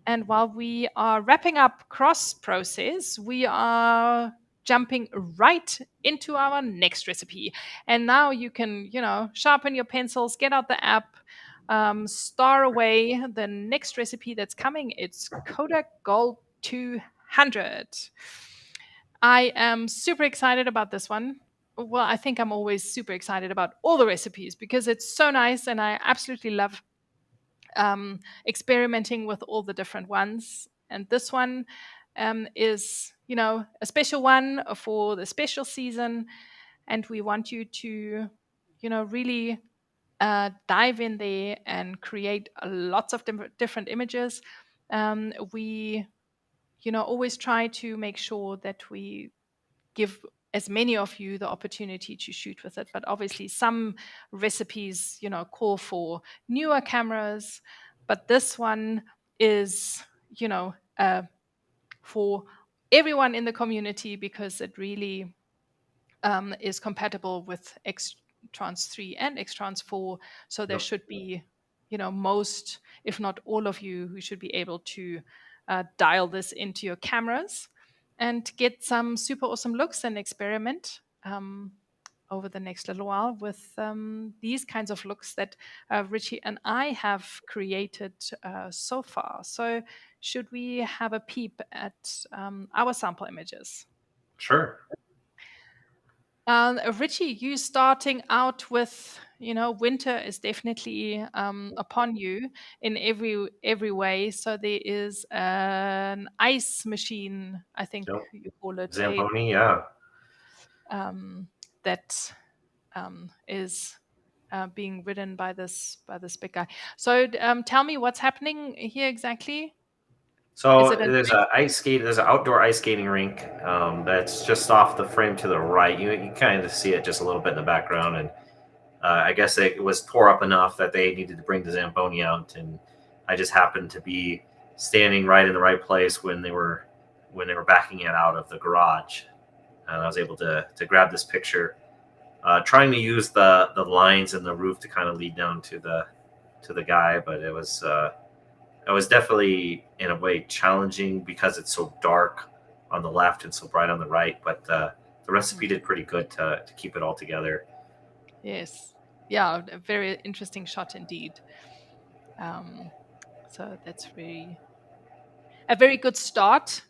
and while we are wrapping up cross process, we are jumping right into our next recipe. And now you can, sharpen your pencils, get out the app, star away the next recipe that's coming. It's Kodak Gold 200. I am super excited about this one. Well, I think I'm always super excited about all the recipes because it's so nice, and I absolutely love experimenting with all the different ones. And this one is, a special one for the special season. And we want you to, really dive in there and create lots of different images. We, always try to make sure that we give as many of you the opportunity to shoot with it. But obviously some recipes, call for newer cameras. But this one is, for everyone in the community, because it really is compatible with X Trans 3 and X Trans 4. So there should be, most, if not all of you, who should be able to dial this into your cameras and get some super awesome looks and experiment over the next little while with these kinds of looks that Ritchie and I have created so far. So should we have a peep at our sample images? Sure. Ritchie, you starting out with, winter is definitely upon you in every way. So there is an ice machine, I think you call it, Zamboni, yeah. That is being ridden by this big guy. So tell me what's happening here exactly. So there's an outdoor ice skating rink that's just off the frame to the right. You kind of see it just a little bit in the background, and I guess it was tore up enough that they needed to bring the Zamboni out, and I just happened to be standing right in the right place when they were backing it out of the garage, and I was able to grab this picture, trying to use the lines in the roof to kind of lead down to the guy, but it was definitely in a way challenging because it's so dark on the left and so bright on the right. But the recipe did pretty good to keep it all together. Yes. Yeah, a very interesting shot indeed. So that's a very good start.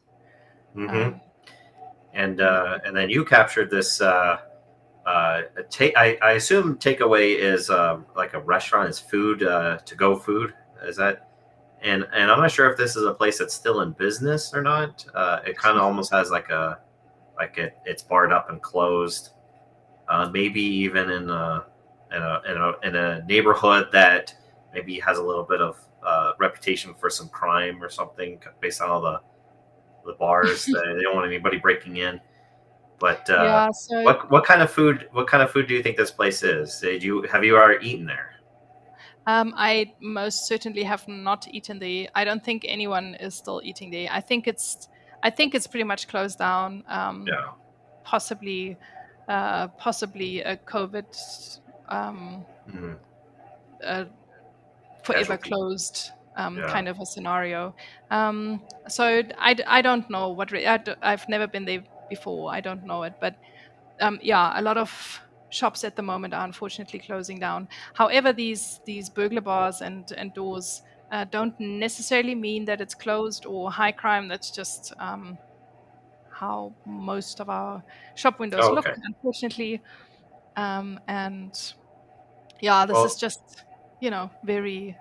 Mm-hmm. And then you captured this. I assume takeaway is like a restaurant, is food, to go food. Is that? And I'm not sure if this is a place that's still in business or not. It kind of almost has it's barred up and closed. Maybe even in a neighborhood that maybe has a little bit of reputation for some crime or something, based on all the bars that they don't want anybody breaking in. But what kind of food do you think this place is? Have you already eaten there? I most certainly have not eaten there. I don't think anyone is still eating there. I think it's pretty much closed down. Possibly a COVID forever closed kind of a scenario. So I don't know what I've never been there before. I don't know it, but a lot of shops at the moment are unfortunately closing down. However, these burglar bars and doors don't necessarily mean that it's closed or high crime. That's just how most of our shop windows look, unfortunately. This is just, very,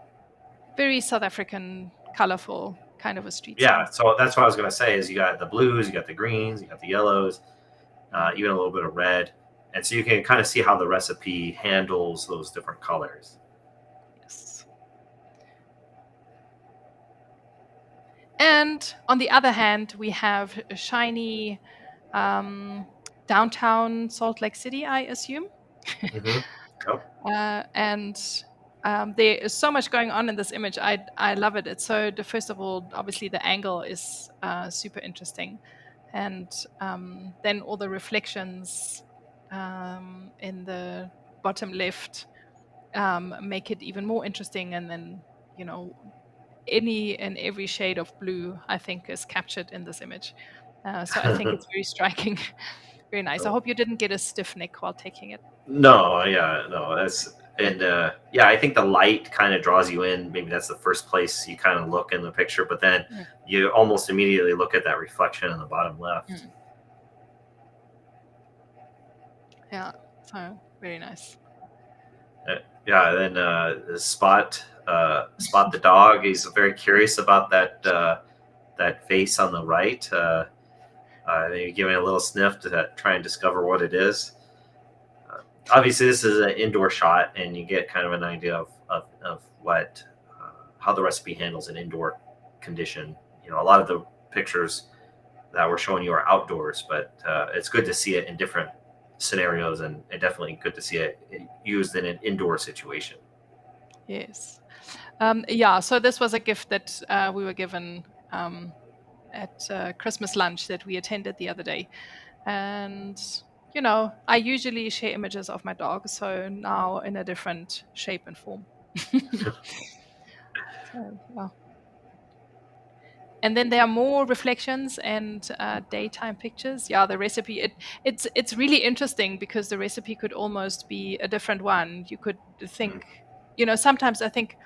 very South African, colorful kind of a street. Yeah, so that's what I was going to say, is you got the blues, you got the greens, you got the yellows, even a little bit of red. And so you can kind of see how the recipe handles those different colors. Yes. And on the other hand, we have a shiny downtown Salt Lake City, I assume. Mm-hmm. There is so much going on in this image. I love it. It's so, first of all, obviously the angle is super interesting. And then all the reflections in the bottom left make it even more interesting. And then, any and every shade of blue, I think, is captured in this image. So I think it's very striking. Very nice. I hope you didn't get a stiff neck while taking it. No, that's, and I think the light kind of draws you in. Maybe that's the first place you kind of look in the picture, but then you almost immediately look at that reflection in the bottom left. Yeah, so very nice. Then Spot the dog. He's very curious about that face on the right. Maybe giving a little sniff to try and discover what it is. Obviously, this is an indoor shot, and you get kind of an idea of what how the recipe handles an indoor condition. A lot of the pictures that we're showing you are outdoors, but it's good to see it in different scenarios, and definitely good to see it used in an indoor situation. Yes. Yeah, so this was a gift that we were given at Christmas lunch that we attended the other day. And, I usually share images of my dog, so now in a different shape and form. So, yeah. And then there are more reflections and daytime pictures. Yeah, the recipe, it's really interesting because the recipe could almost be a different one. You could think, sometimes I think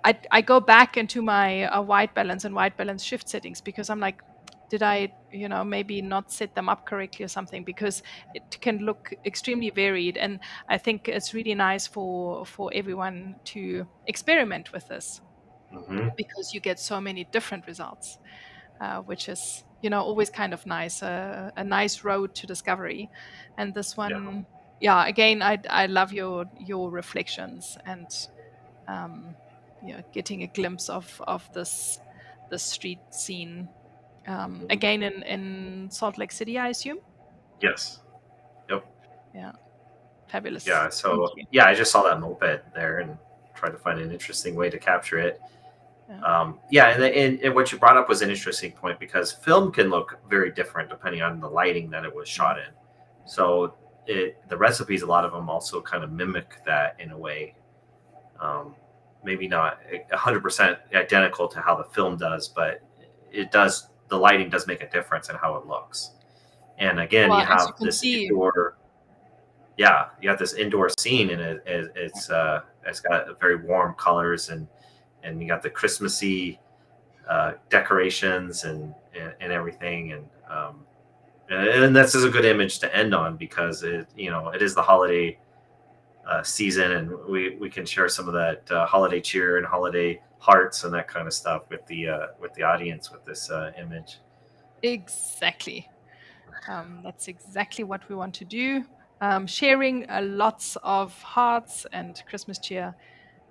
I go back into my white balance and white balance shift settings because I'm like, did I, maybe not set them up correctly or something, because it can look extremely varied. And I think it's really nice for everyone to experiment with this Hmm. because you get so many different results, which is, always kind of nice, a nice road to discovery. And this Yeah. one, yeah, again, I love your reflections and getting a glimpse of this street scene. Again, in Salt Lake City, I assume. Yes. Yep. Yeah, fabulous. Yeah. Thank So you. yeah, I just saw that moped there and tried to find an interesting way to capture it. Yeah. Yeah, and what you brought up was an interesting point because film can look very different depending on the lighting that it was shot in. So the recipes, a lot of them also kind of mimic that in a way. Maybe not 100% identical to how the film does, but it does. The lighting does make a difference in how it looks. And again, Well, you as you have can this see, indoor. Yeah, you have this indoor scene, and it's got very warm colors, and you got the Christmassy decorations and everything, and this is a good image to end on because it is the holiday season, and we can share some of that holiday cheer and holiday hearts and that kind of stuff with the audience with this image. exactly. That's exactly what we want to do. Sharing lots of hearts and Christmas cheer,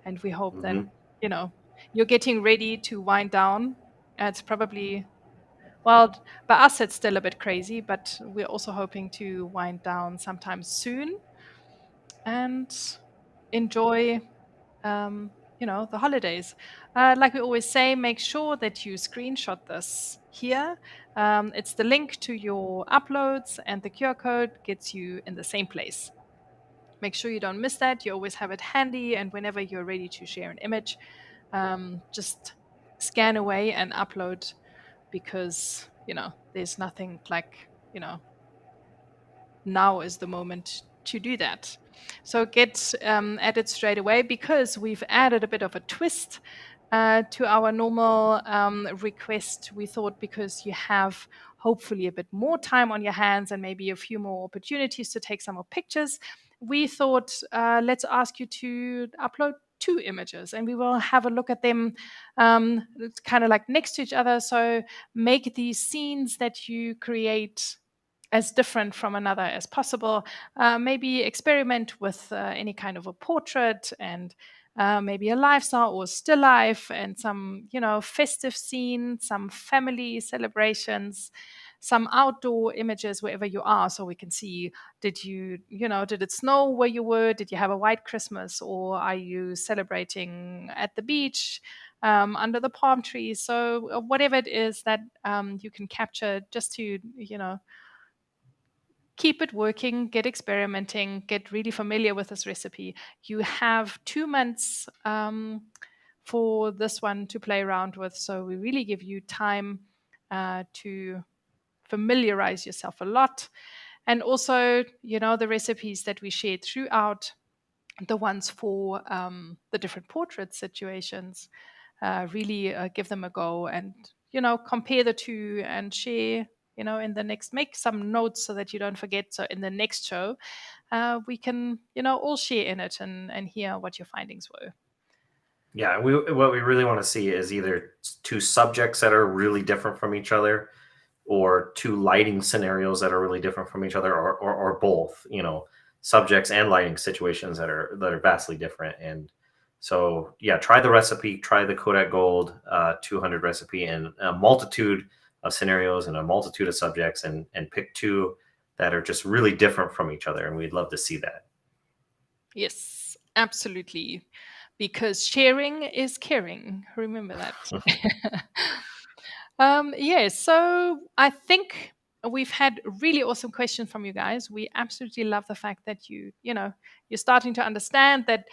and we hope that Hmm. you're getting ready to wind down. It's probably, well, by us it's still a bit crazy, but we're also hoping to wind down sometime soon and enjoy the holidays. Like we always say, make sure that you screenshot this here. It's the link to your uploads, and the QR code gets you in the same place. Make sure you don't miss that. You always have it handy, and whenever you're ready to share an image, just scan away and upload, because there's nothing like now is the moment to do that. So get at it straight away, because we've added a bit of a twist to our normal request. We thought, because you have hopefully a bit more time on your hands and maybe a few more opportunities to take some more pictures, we thought, let's ask you to upload 2 images, and we will have a look at them kind of like next to each other. So make these scenes that you create as different from another as possible. Maybe experiment with any kind of a portrait, and maybe a lifestyle or still life, and some festive scene, some family celebrations, some outdoor images wherever you are, so we can see, did it snow where you were, did you have a white Christmas, or are you celebrating at the beach under the palm trees? So whatever it is that you can capture, just to keep it working, get experimenting, get really familiar with this recipe. You have 2 months for this one to play around with. So we really give you time to familiarize yourself a lot. And also, the recipes that we shared throughout, the ones for the different portrait situations, really give them a go, and compare the two, and share in the next, make some notes so that you don't forget, so in the next show we can all share in it, and hear what your findings were. Yeah, what we really want to see is either 2 subjects that are really different from each other, or 2 lighting scenarios that are really different from each other, or both, subjects and lighting situations that are vastly different. And so, yeah, try the recipe, try the Kodak Gold 200 recipe, and a multitude of scenarios and a multitude of subjects, and pick 2 that are just really different from each other. And we'd love to see that. Yes, absolutely. because sharing is caring. Remember that. Yes, so I think we've had really awesome questions from you guys. We absolutely love the fact that you're starting to understand that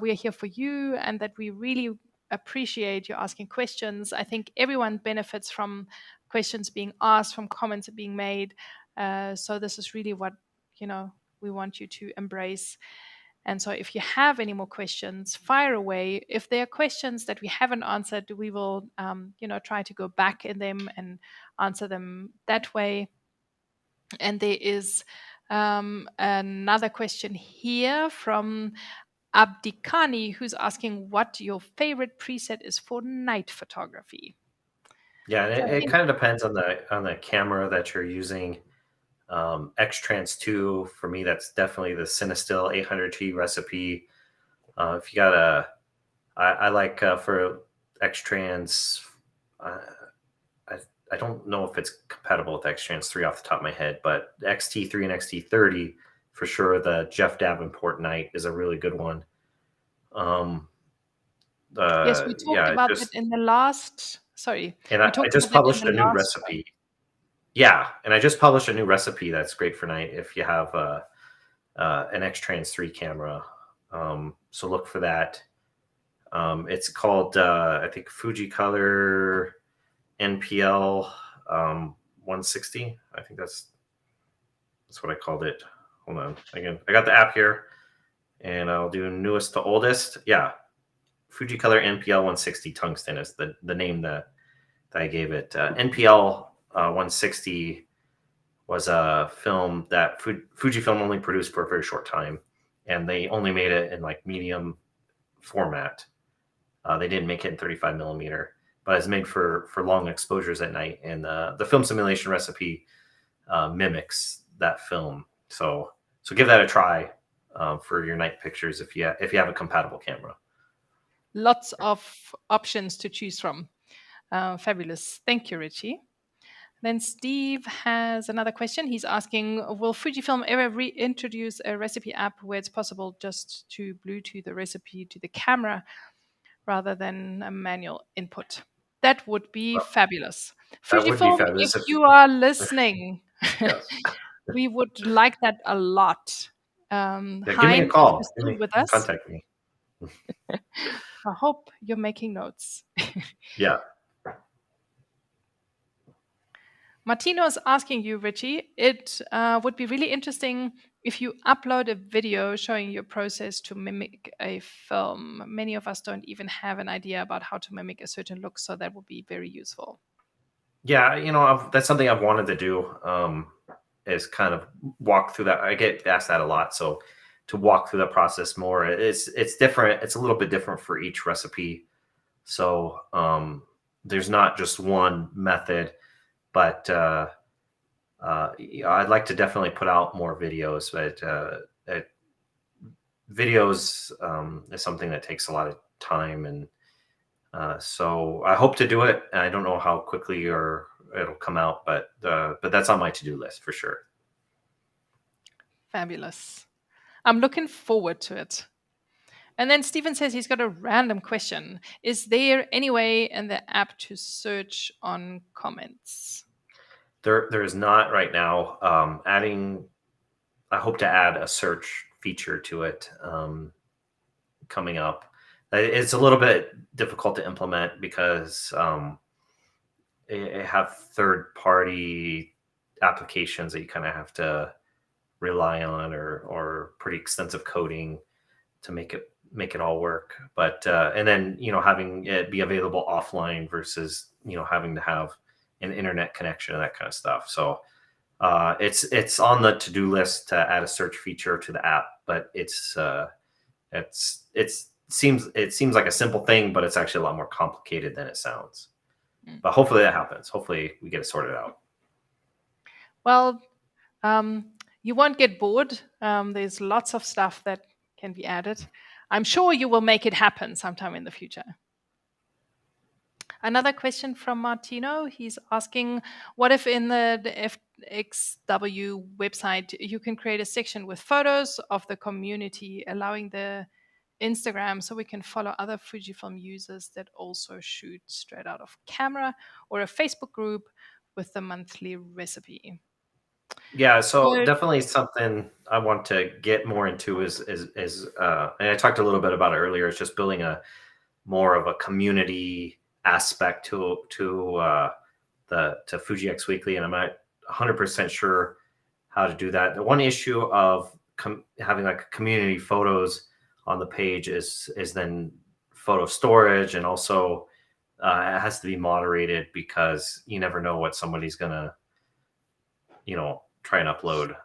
we are here for you and that we really appreciate you asking questions. I think everyone benefits from questions being asked, from comments being made. So this is really what we want you to embrace. And so if you have any more questions, fire away. If there are questions that we haven't answered, we will, try to go back in them and answer them that way. And there is another question here from Abdikani, who's asking what your favorite preset is for night photography. Yeah, it kind of depends on the camera that you're using. X-Trans 2, for me, that's definitely the Cinestill 800T recipe. If you got I like for X-Trans, I don't know if it's compatible with X-Trans 3 off the top of my head, but XT3 and XT30, for sure, the Jeff Davenport night is a really good one. Yes, we talked about it in the last. Sorry, and I just published a new recipe. Yeah, and I just published a new recipe that's great for night if you have an X-Trans 3 camera. So look for that. It's called, I think, Fuji Color NPL 160. I think that's what I called it. Hold on. Again, I got the app here, and I'll do newest to oldest. Yeah, Fuji Color NPL 160 tungsten is the name that I gave it. NPL 160 was a film that Fujifilm only produced for a very short time, and they only made it in like medium format. They didn't make it in 35 millimeter, but it's made for long exposures at night. And the film simulation recipe mimics that film. So give that a try for your night pictures if you have a compatible camera. Lots of options to choose from. Fabulous. Thank you, Ritchie. Then Steve has another question. He's asking, will Fujifilm ever reintroduce a recipe app where it's possible just to Bluetooth the recipe to the camera rather than a manual input? That would be fabulous. Fujifilm, if you are listening, we would like that a lot. Give me a call. With us. Contact me. I hope you're making notes. Yeah. Martino is asking you, Ritchie, it would be really interesting if you upload a video showing your process to mimic a film. Many of us don't even have an idea about how to mimic a certain look, so that would be very useful. Yeah, that's something I've wanted to do, is kind of walk through that. I get asked that a lot, so to walk through the process more. It's different. It's a little bit different for each recipe. So there's not just one method. But I'd like to definitely put out more videos. But videos is something that takes a lot of time, and so I hope to do it. I don't know how quickly or it'll come out, but that's on my to-do list for sure. Fabulous. I'm looking forward to it. And then Stephen says he's got a random question. Is there any way in the app to search on comments? There is not right now. I hope to add a search feature to it coming up. It's a little bit difficult to implement because it have third-party applications that you kind of have to rely on, or pretty extensive coding to make it all work. But and then having it be available offline versus having to have an internet connection and that kind of stuff. So it's on the to-do list to add a search feature to the app, but it seems like a simple thing, but it's actually a lot more complicated than it sounds. But hopefully that happens. Hopefully we get it sorted out. Well, you won't get bored. There's lots of stuff that can be added. I'm sure you will make it happen sometime in the future. Another question from Martino. He's asking, what if in the FXW website you can create a section with photos of the community, allowing the Instagram so we can follow other Fujifilm users that also shoot straight out of camera, or a Facebook group with the monthly recipe. Yeah, so definitely something I want to get more into is and I talked a little bit about it earlier, is just building a more of a community aspect to Fuji X Weekly, and I'm not 100% sure how to do that. The one issue of having like community photos on the page is then photo storage, and also it has to be moderated because you never know what somebody's gonna, try and upload.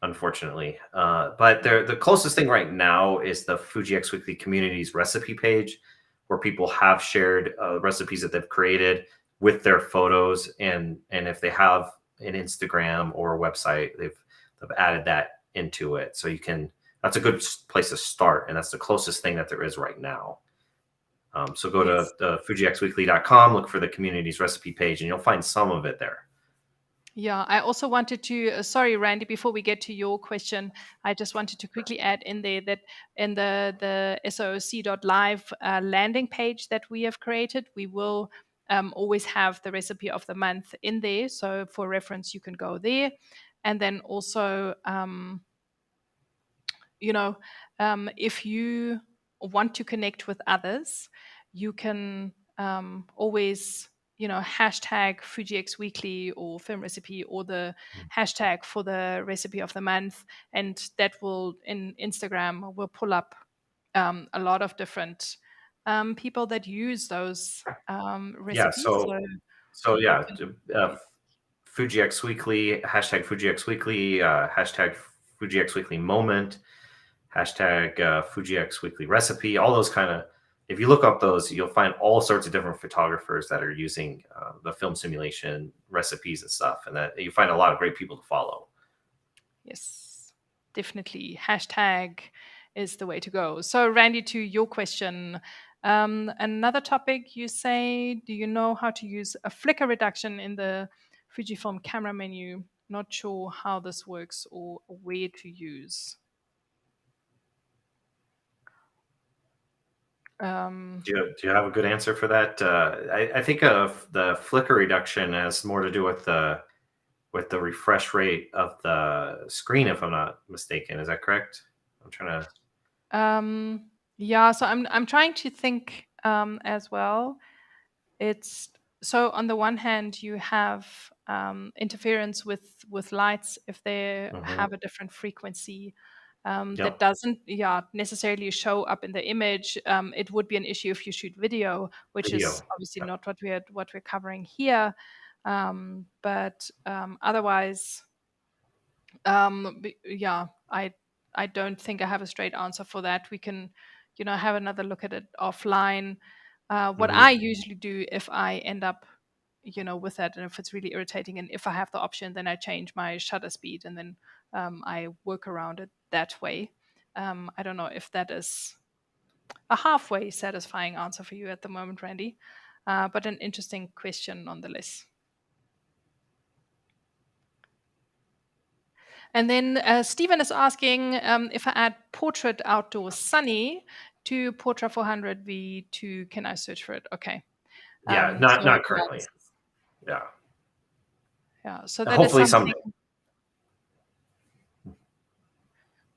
Unfortunately, but the closest thing right now is the Fuji X Weekly Communities recipe page, where people have shared recipes that they've created with their photos, and if they have an Instagram or a website, they've added that into it. So that's a good place to start, and that's the closest thing that there is right now. So go to FujiXweekly.com, look for the communities recipe page, and you'll find some of it there. Yeah, I also wanted to, sorry, Randy, before we get to your question, I just wanted to quickly add in there that in the SOOC.live landing page that we have created, we will always have the recipe of the month in there. So for reference, you can go there. And then also, if you want to connect with others, you can always hashtag Fuji X Weekly or Film Recipe, or the hashtag for the recipe of the month, and that will, in Instagram, will pull up a lot of different people that use those recipes. Fuji X Weekly, hashtag Fuji X Weekly, hashtag Fuji X Weekly moment, hashtag Fuji X Weekly recipe, all those kind of, if you look up those, you'll find all sorts of different photographers that are using the film simulation recipes and stuff, and that you find a lot of great people to follow. Yes, definitely. Hashtag is the way to go. So Randy, to your question, another topic, you say, do you know how to use a flicker reduction in the Fujifilm camera menu? Not sure how this works or where to use. Do you have a good answer for that? I think of the flicker reduction has more to do with the refresh rate of the screen, if I'm not mistaken. Is that correct? I'm trying to. Yeah. So I'm trying to think as well. It's so on the one hand you have interference with lights if they have a different frequency. That doesn't necessarily show up in the image. It would be an issue if you shoot video, which is obviously not what we're covering here. But otherwise, I don't think I have a straight answer for that. We can, have another look at it offline. What I usually do if I end up, with that, and if it's really irritating, and if I have the option, then I change my shutter speed, and then I work around it that way. I don't know if that is a halfway satisfying answer for you at the moment, Randy, but an interesting question nonetheless. And then Stephen is asking if I add portrait outdoor sunny to Portra 400 V2, can I search for it? Okay. Yeah, not currently. Yeah. Yeah. So that hopefully is something. Someday.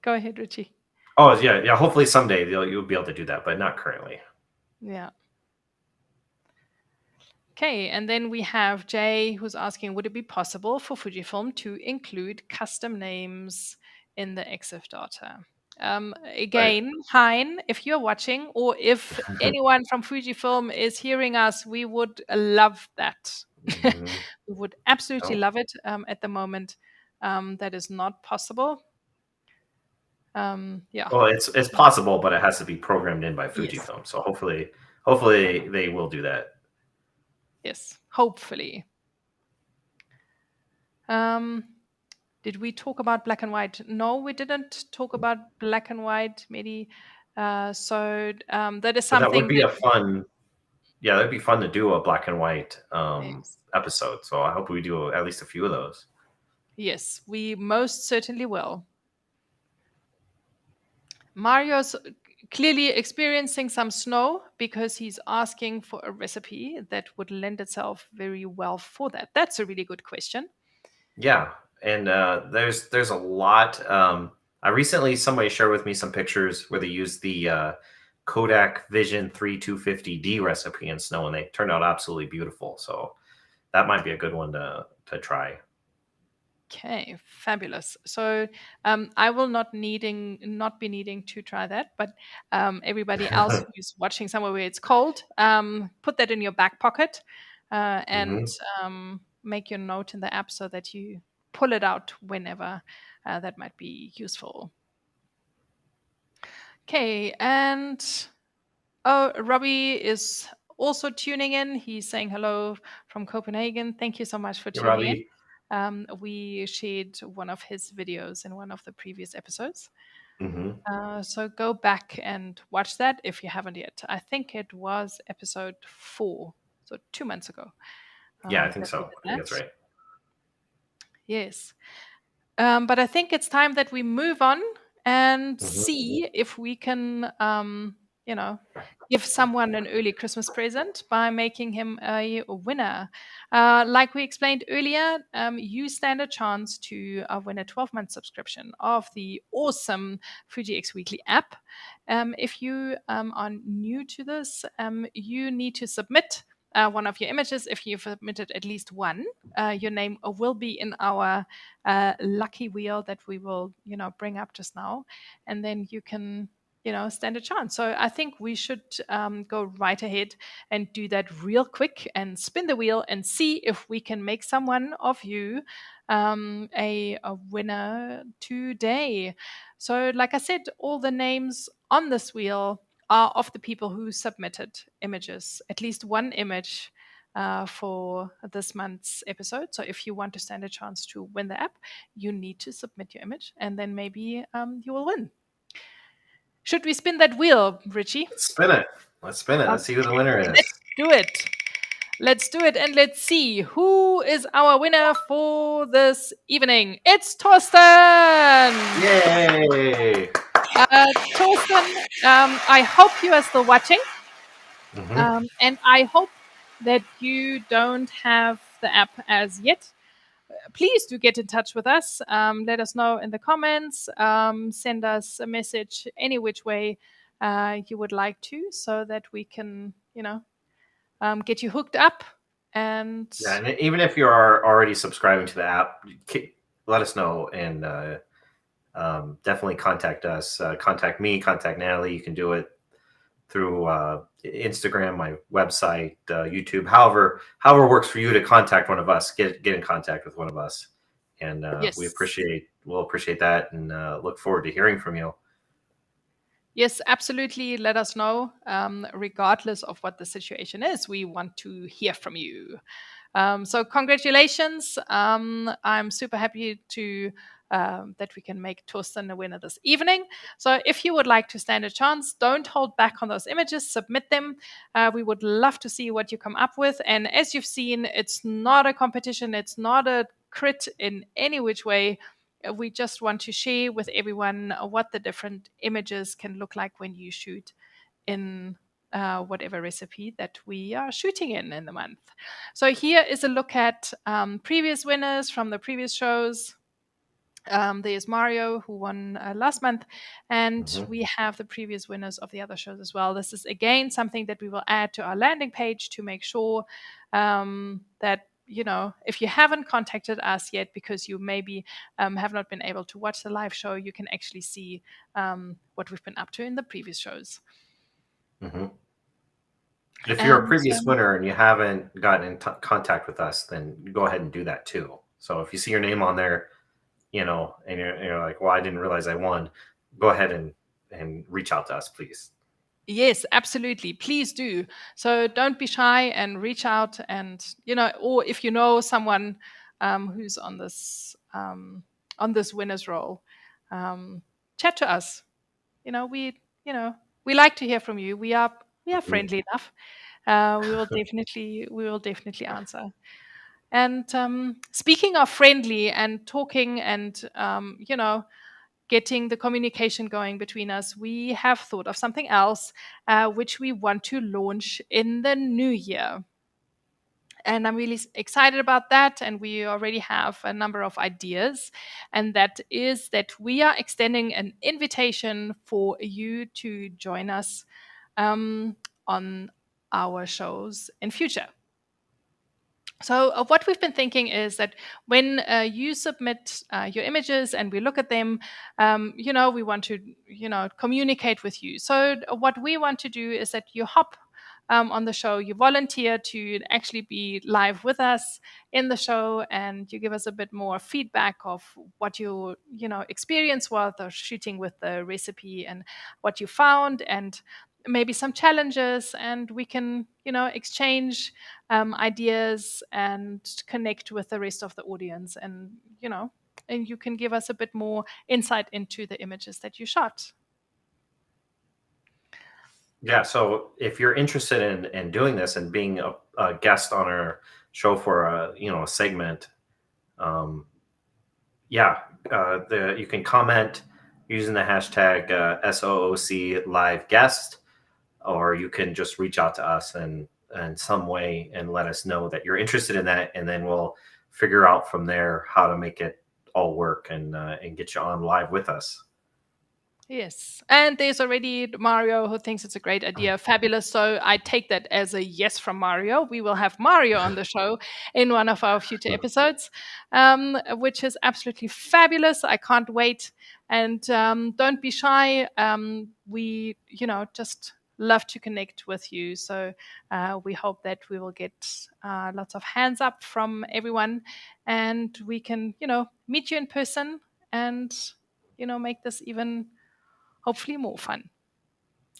Go ahead, Ritchie. Oh yeah. Hopefully someday you'll be able to do that, but not currently. Yeah. Okay, and then we have Jay who's asking, would it be possible for Fujifilm to include custom names in the EXIF data? Again, Hein, if you're watching, or if anyone from Fujifilm is hearing us, we would love that. We would absolutely love it. At the moment, that is not possible. Yeah. Well, it's possible, but it has to be programmed in by Fujifilm. Yes. So hopefully they will do that. Yes, hopefully. Did we talk about black and white? No, we didn't talk about black and white, Mehdi. So that is something. That would be that'd be fun to do a black and white episode. So I hope we do at least a few of those. Yes, we most certainly will. Mario's clearly experiencing some snow because he's asking for a recipe that would lend itself very well for that. That's a really good question. Yeah, and there's a lot. I recently somebody shared with me some pictures where they used the Kodak Vision 3250D recipe in snow, and they turned out absolutely beautiful. So that might be a good one to try. Okay, fabulous. So I will not be needing to try that, but everybody else who's watching somewhere where it's cold, put that in your back pocket and make your note in the app so that you pull it out whenever that might be useful. Okay, and Robbie is also tuning in. He's saying hello from Copenhagen. Thank you so much for Hey, tuning in. Robbie. We shared one of his videos in one of the previous episodes. Mm-hmm. So go back and watch that if you haven't yet. I think it was episode 4, so 2 months ago. Yeah, I think that we so. did I think that's that. right. Yes. But I think it's time that we move on and see if we can, give someone an early Christmas present by making him a winner. Like we explained earlier, you stand a chance to win a 12-month subscription of the awesome Fuji X Weekly app. If you are new to this, you need to submit one of your images. If you've submitted at least one, your name will be in our lucky wheel that we will, bring up just now, and then you can, stand a chance. So I think we should go right ahead and do that real quick and spin the wheel and see if we can make someone of you a winner today. So, like I said, all the names on this wheel are of the people who submitted images, at least one image for this month's episode. So if you want to stand a chance to win the app, you need to submit your image, and then maybe you will win. Should we spin that wheel, Ritchie? Let's spin it. Let's spin it. Let's see who the winner is. Let's do it. Let's do it, and let's see who is our winner for this evening. It's Torsten! Yay! Torsten, I hope you are still watching. And I hope that you don't have the app as yet. Please do get in touch with us. Let us know in the comments. Send us a message any which way you would like to, so that we can, get you hooked up. And yeah, and even if you are already subscribing to the app, let us know, and definitely contact us. Contact me, contact Natalie. You can do it through Instagram, my website, YouTube, however works for you to contact one of us. Get in contact with one of us, and yes. we'll appreciate that, and look forward to hearing from you. Yes, absolutely. Let us know, regardless of what the situation is. We want to hear from you. So congratulations. I'm super happy to that we can make Torsten a winner this evening. So if you would like to stand a chance, don't hold back on those images. Submit them. We would love to see what you come up with. And as you've seen, it's not a competition. It's not a crit in any which way. We just want to share with everyone what the different images can look like when you shoot in whatever recipe that we are shooting in the month. So here is a look at previous winners from the previous shows. There's Mario, who won last month, and we have the previous winners of the other shows as well. This is again something that we will add to our landing page to make sure that, if you haven't contacted us yet because you maybe have not been able to watch the live show, you can actually see what we've been up to in the previous shows. If you're a previous winner and you haven't gotten in contact with us, then go ahead and do that too. So if you see your name on there, and you're like, well, I didn't realize I won, go ahead and reach out to us, please. Yes, absolutely. Please do. So don't be shy and reach out, and or if you know someone who's on this winner's roll, chat to us. We like to hear from you. We are friendly enough. We will definitely answer. And speaking of friendly and talking and getting the communication going between us, we have thought of something else, which we want to launch in the new year. And I'm really excited about that. And we already have a number of ideas. And that is that we are extending an invitation for you to join us on our shows in future. So what we've been thinking is that when you submit your images and we look at them, we want to, communicate with you. So what we want to do is that you hop on the show, you volunteer to actually be live with us in the show, and you give us a bit more feedback of what your, experience was of shooting with the recipe and what you found, and maybe some challenges, and we can, exchange ideas and connect with the rest of the audience, and and you can give us a bit more insight into the images that you shot. Yeah, so if you're interested in doing this and being a guest on our show for a segment, you can comment using the hashtag SOOC live guest, or you can just reach out to us in some way and let us know that you're interested in that, and then we'll figure out from there how to make it all work and get you on live with us. Yes. And there's already Mario who thinks it's a great idea. Fabulous. So I take that as a yes from Mario. We will have Mario on the show in one of our future episodes, which is absolutely fabulous. I can't wait. And don't be shy. We, just love to connect with you. So we hope that we will get lots of hands up from everyone, and we can, meet you in person and, make this even hopefully more fun.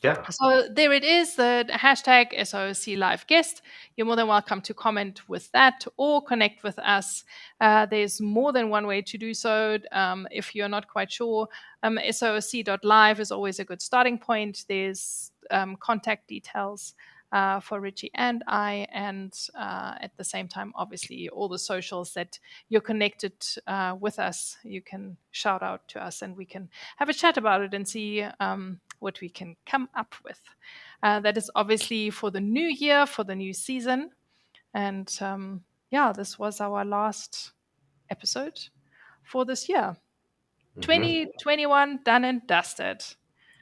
Yeah. So there it is, the hashtag SOOC live guest. You're more than welcome to comment with that or connect with us. There's more than one way to do so. If you're not quite sure, SOOC.live is always a good starting point. There's contact details for Ritchie and I, and at the same time, obviously, all the socials that you're connected with us, you can shout out to us and we can have a chat about it and see what we can come up with. That is obviously for the new year, for the new season. And this was our last episode for this year. 2021 done and dusted.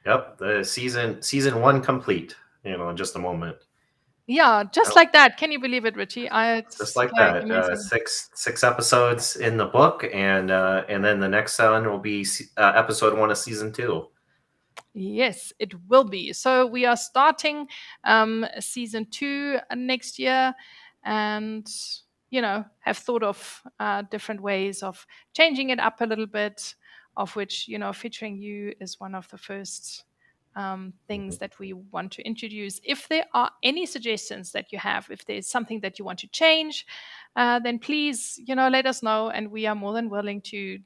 Yep, the season 1 complete. In just a moment. Yeah, just like that. Can you believe it, Ritchie? Just like that. Six episodes in the book, and then the next one will be episode 1 of season 2. Yes, it will be. So we are starting season 2 next year, and have thought of different ways of changing it up a little bit, of which featuring you is one of the first things that we want to introduce. If there are any suggestions that you have, if there's something that you want to change, then please, let us know, and we are more than willing to,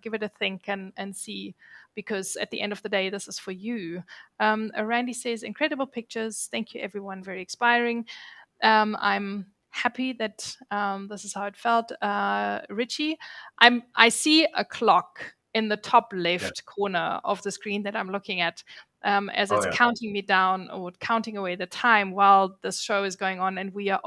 give it a think and see, because at the end of the day, this is for you. Randy says, incredible pictures. Thank you, everyone. Very inspiring. I'm happy that this is how it felt. Ritchie, I see a clock in the top left corner of the screen that I'm looking at, as it's counting me down or counting away the time while this show is going on, and we are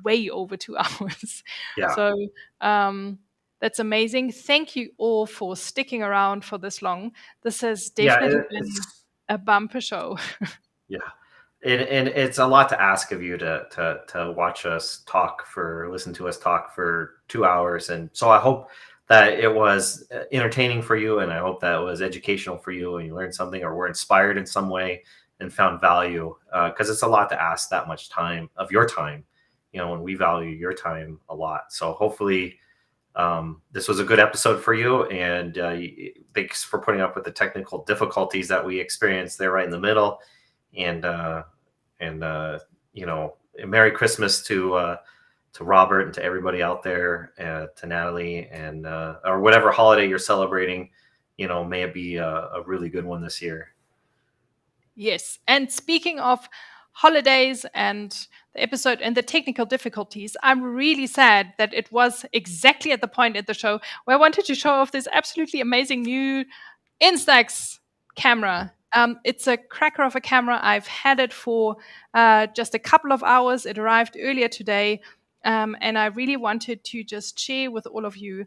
way over 2 hours. Yeah. So that's amazing. Thank you all for sticking around for this long. This has definitely been a bumper show. Yeah. And it's a lot to ask of you to watch us listen to us talk for 2 hours. And so I hope that it was entertaining for you, and I hope that it was educational for you, and you learned something or were inspired in some way and found value, because it's a lot to ask that much time of your time, when we value your time a lot. So hopefully this was a good episode for you, and thanks for putting up with the technical difficulties that we experienced there right in the middle. And Merry Christmas to Robert and to everybody out there, to Nathalie, and or whatever holiday you're celebrating. May it be a really good one this year. Yes. And speaking of holidays and the episode and the technical difficulties, I'm really sad that it was exactly at the point in the show where I wanted to show off this absolutely amazing new Instax camera. It's a cracker of a camera. I've had it for just a couple of hours. It arrived earlier today, and I really wanted to just share with all of you.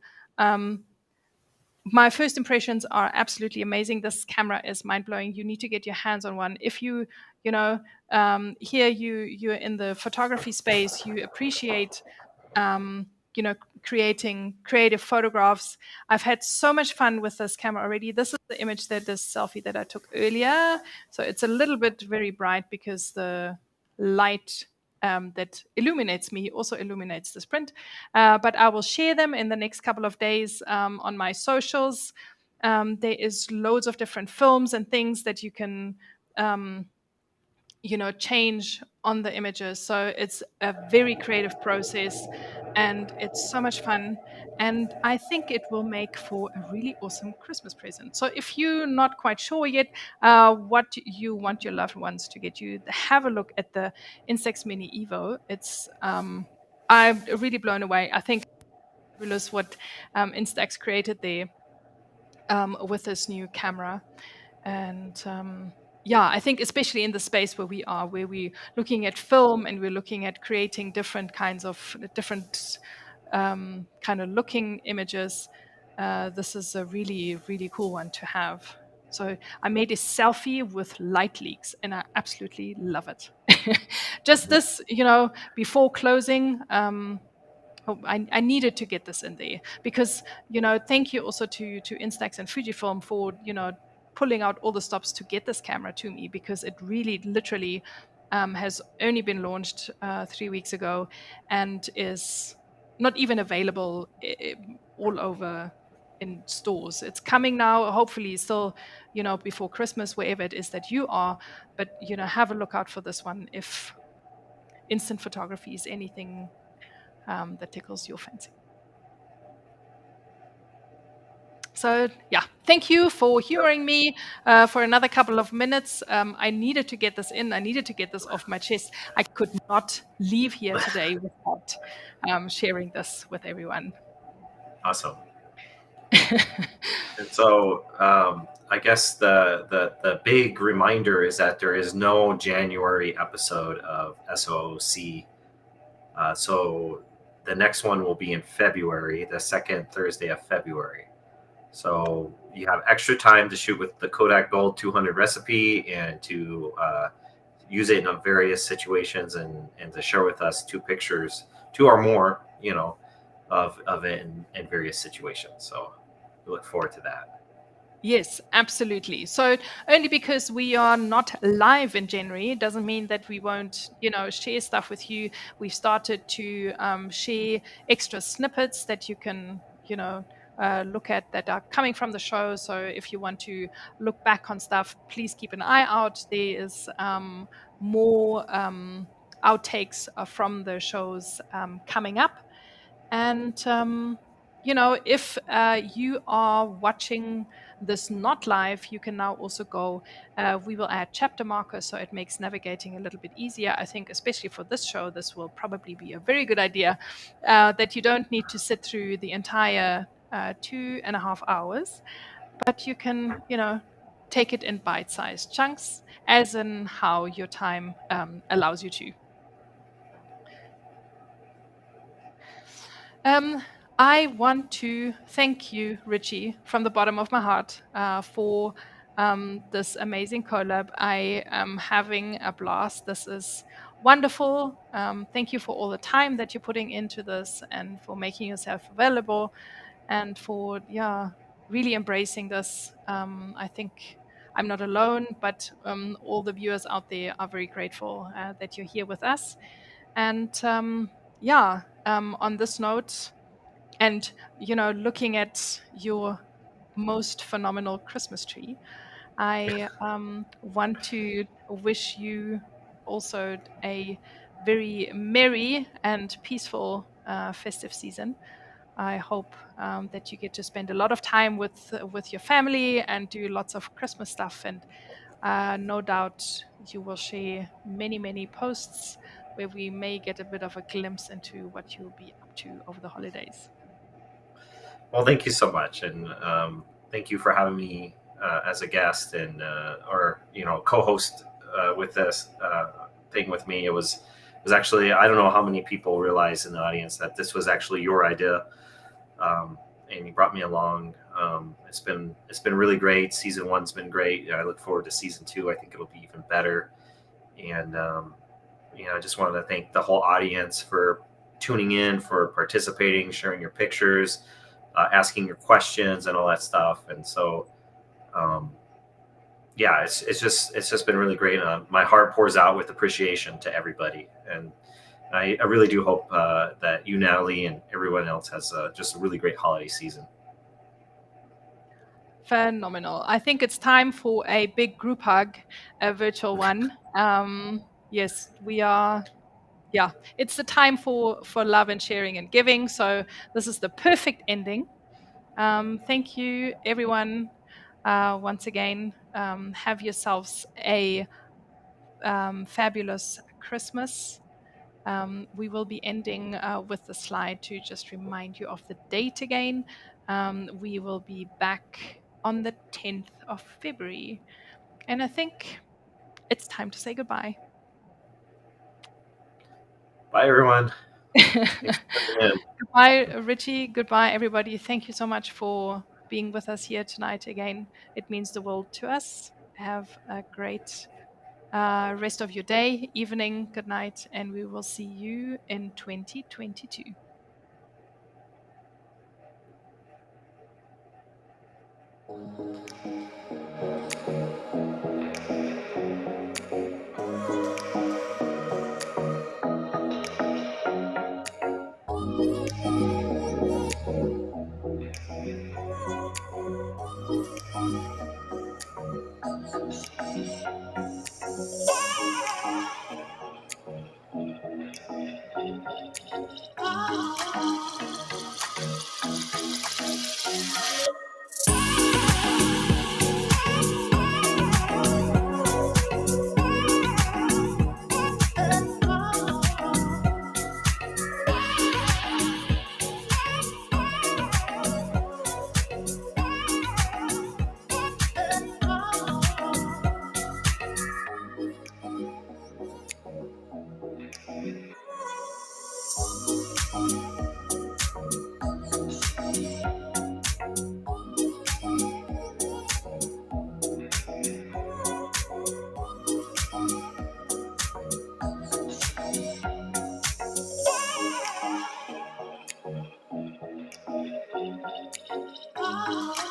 My first impressions are absolutely amazing. This camera is mind-blowing. You need to get your hands on one. If you here you're in the photography space, you appreciate creating creative photographs. I've had so much fun with this camera already. This is the image this selfie that I took earlier. So it's a little bit very bright because the light that illuminates me also illuminates this print. But I will share them in the next couple of days on my socials. There is loads of different films and things that you can change on the images. So it's a very creative process and it's so much fun. And I think it will make for a really awesome Christmas present. So if you're not quite sure yet what you want your loved ones to get you, have a look at the Instax Mini Evo. It's I'm really blown away. I think fabulous what Instax created there with this new camera. And I think especially in the space where we're looking at film and we're looking at creating different kinds of different kind of looking images, this is a really, really cool one to have. So I made a selfie with light leaks and I absolutely love it. Just this, before closing, I needed to get this in there because, thank you also to Instax and Fujifilm for, pulling out all the stops to get this camera to me, because it really literally has only been launched 3 weeks ago and is not even available all over in stores. It's coming now, hopefully still, before Christmas, wherever it is that you are. But, have a look out for this one if instant photography is anything that tickles your fancy. So thank you for humoring me for another couple of minutes. I needed to get this in. I needed to get this off my chest. I could not leave here today without sharing this with everyone. Awesome. And so I guess the big reminder is that there is no January episode of SOOC. So the next one will be in February, the second Thursday of February. So you have extra time to shoot with the Kodak Gold 200 recipe and to use it in various situations and to share with us 2 pictures, 2 or more, of it in various situations. So we look forward to that. Yes, absolutely. So only because we are not live in January doesn't mean that we won't, share stuff with you. We've started to share extra snippets that you can, look at that are coming from the show. So if you want to look back on stuff, please keep an eye out. There is more outtakes from the shows coming up. And, if you are watching this not live, you can now also go, we will add chapter markers, so it makes navigating a little bit easier. I think especially for this show, this will probably be a very good idea, that you don't need to sit through the entire 2.5 hours, but you can, take it in bite-sized chunks, as in how your time allows you to. I want to thank you, Ritchie, from the bottom of my heart for this amazing collab. I am having a blast. This is wonderful. Thank you for all the time that you're putting into this and for making yourself available and for, really embracing this. I think I'm not alone, but all the viewers out there are very grateful that you're here with us. And on this note, and looking at your most phenomenal Christmas tree, I want to wish you also a very merry and peaceful festive season. I hope that you get to spend a lot of time with your family and do lots of Christmas stuff. And no doubt you will share many, many posts where we may get a bit of a glimpse into what you'll be up to over the holidays. Well, thank you so much. And thank you for having me as a guest and or co-host with this thing with me. It was actually, I don't know how many people realize in the audience that this was actually your idea, and you brought me along. It's been really great. Season 1's been great. I look forward to season 2. I think it'll be even better. And I just wanted to thank the whole audience for tuning in, for participating, sharing your pictures, asking your questions, and all that stuff. And so, it's just been really great. My heart pours out with appreciation to everybody, and I really do hope that you, Nathalie, and everyone else has just a really great holiday season. Phenomenal. I think it's time for a big group hug, a virtual one. Yes, we are. Yeah, it's the time for love and sharing and giving. So this is the perfect ending. Thank you, everyone. Once again, have yourselves a fabulous Christmas. We will be ending with the slide to just remind you of the date again. We will be back on the 10th of February. And I think it's time to say goodbye. Bye, everyone. Goodbye, Ritchie. Goodbye, everybody. Thank you so much for being with us here tonight again. It means the world to us. Have a great rest of your day, evening, good night, and we will see you in 2022. Oh.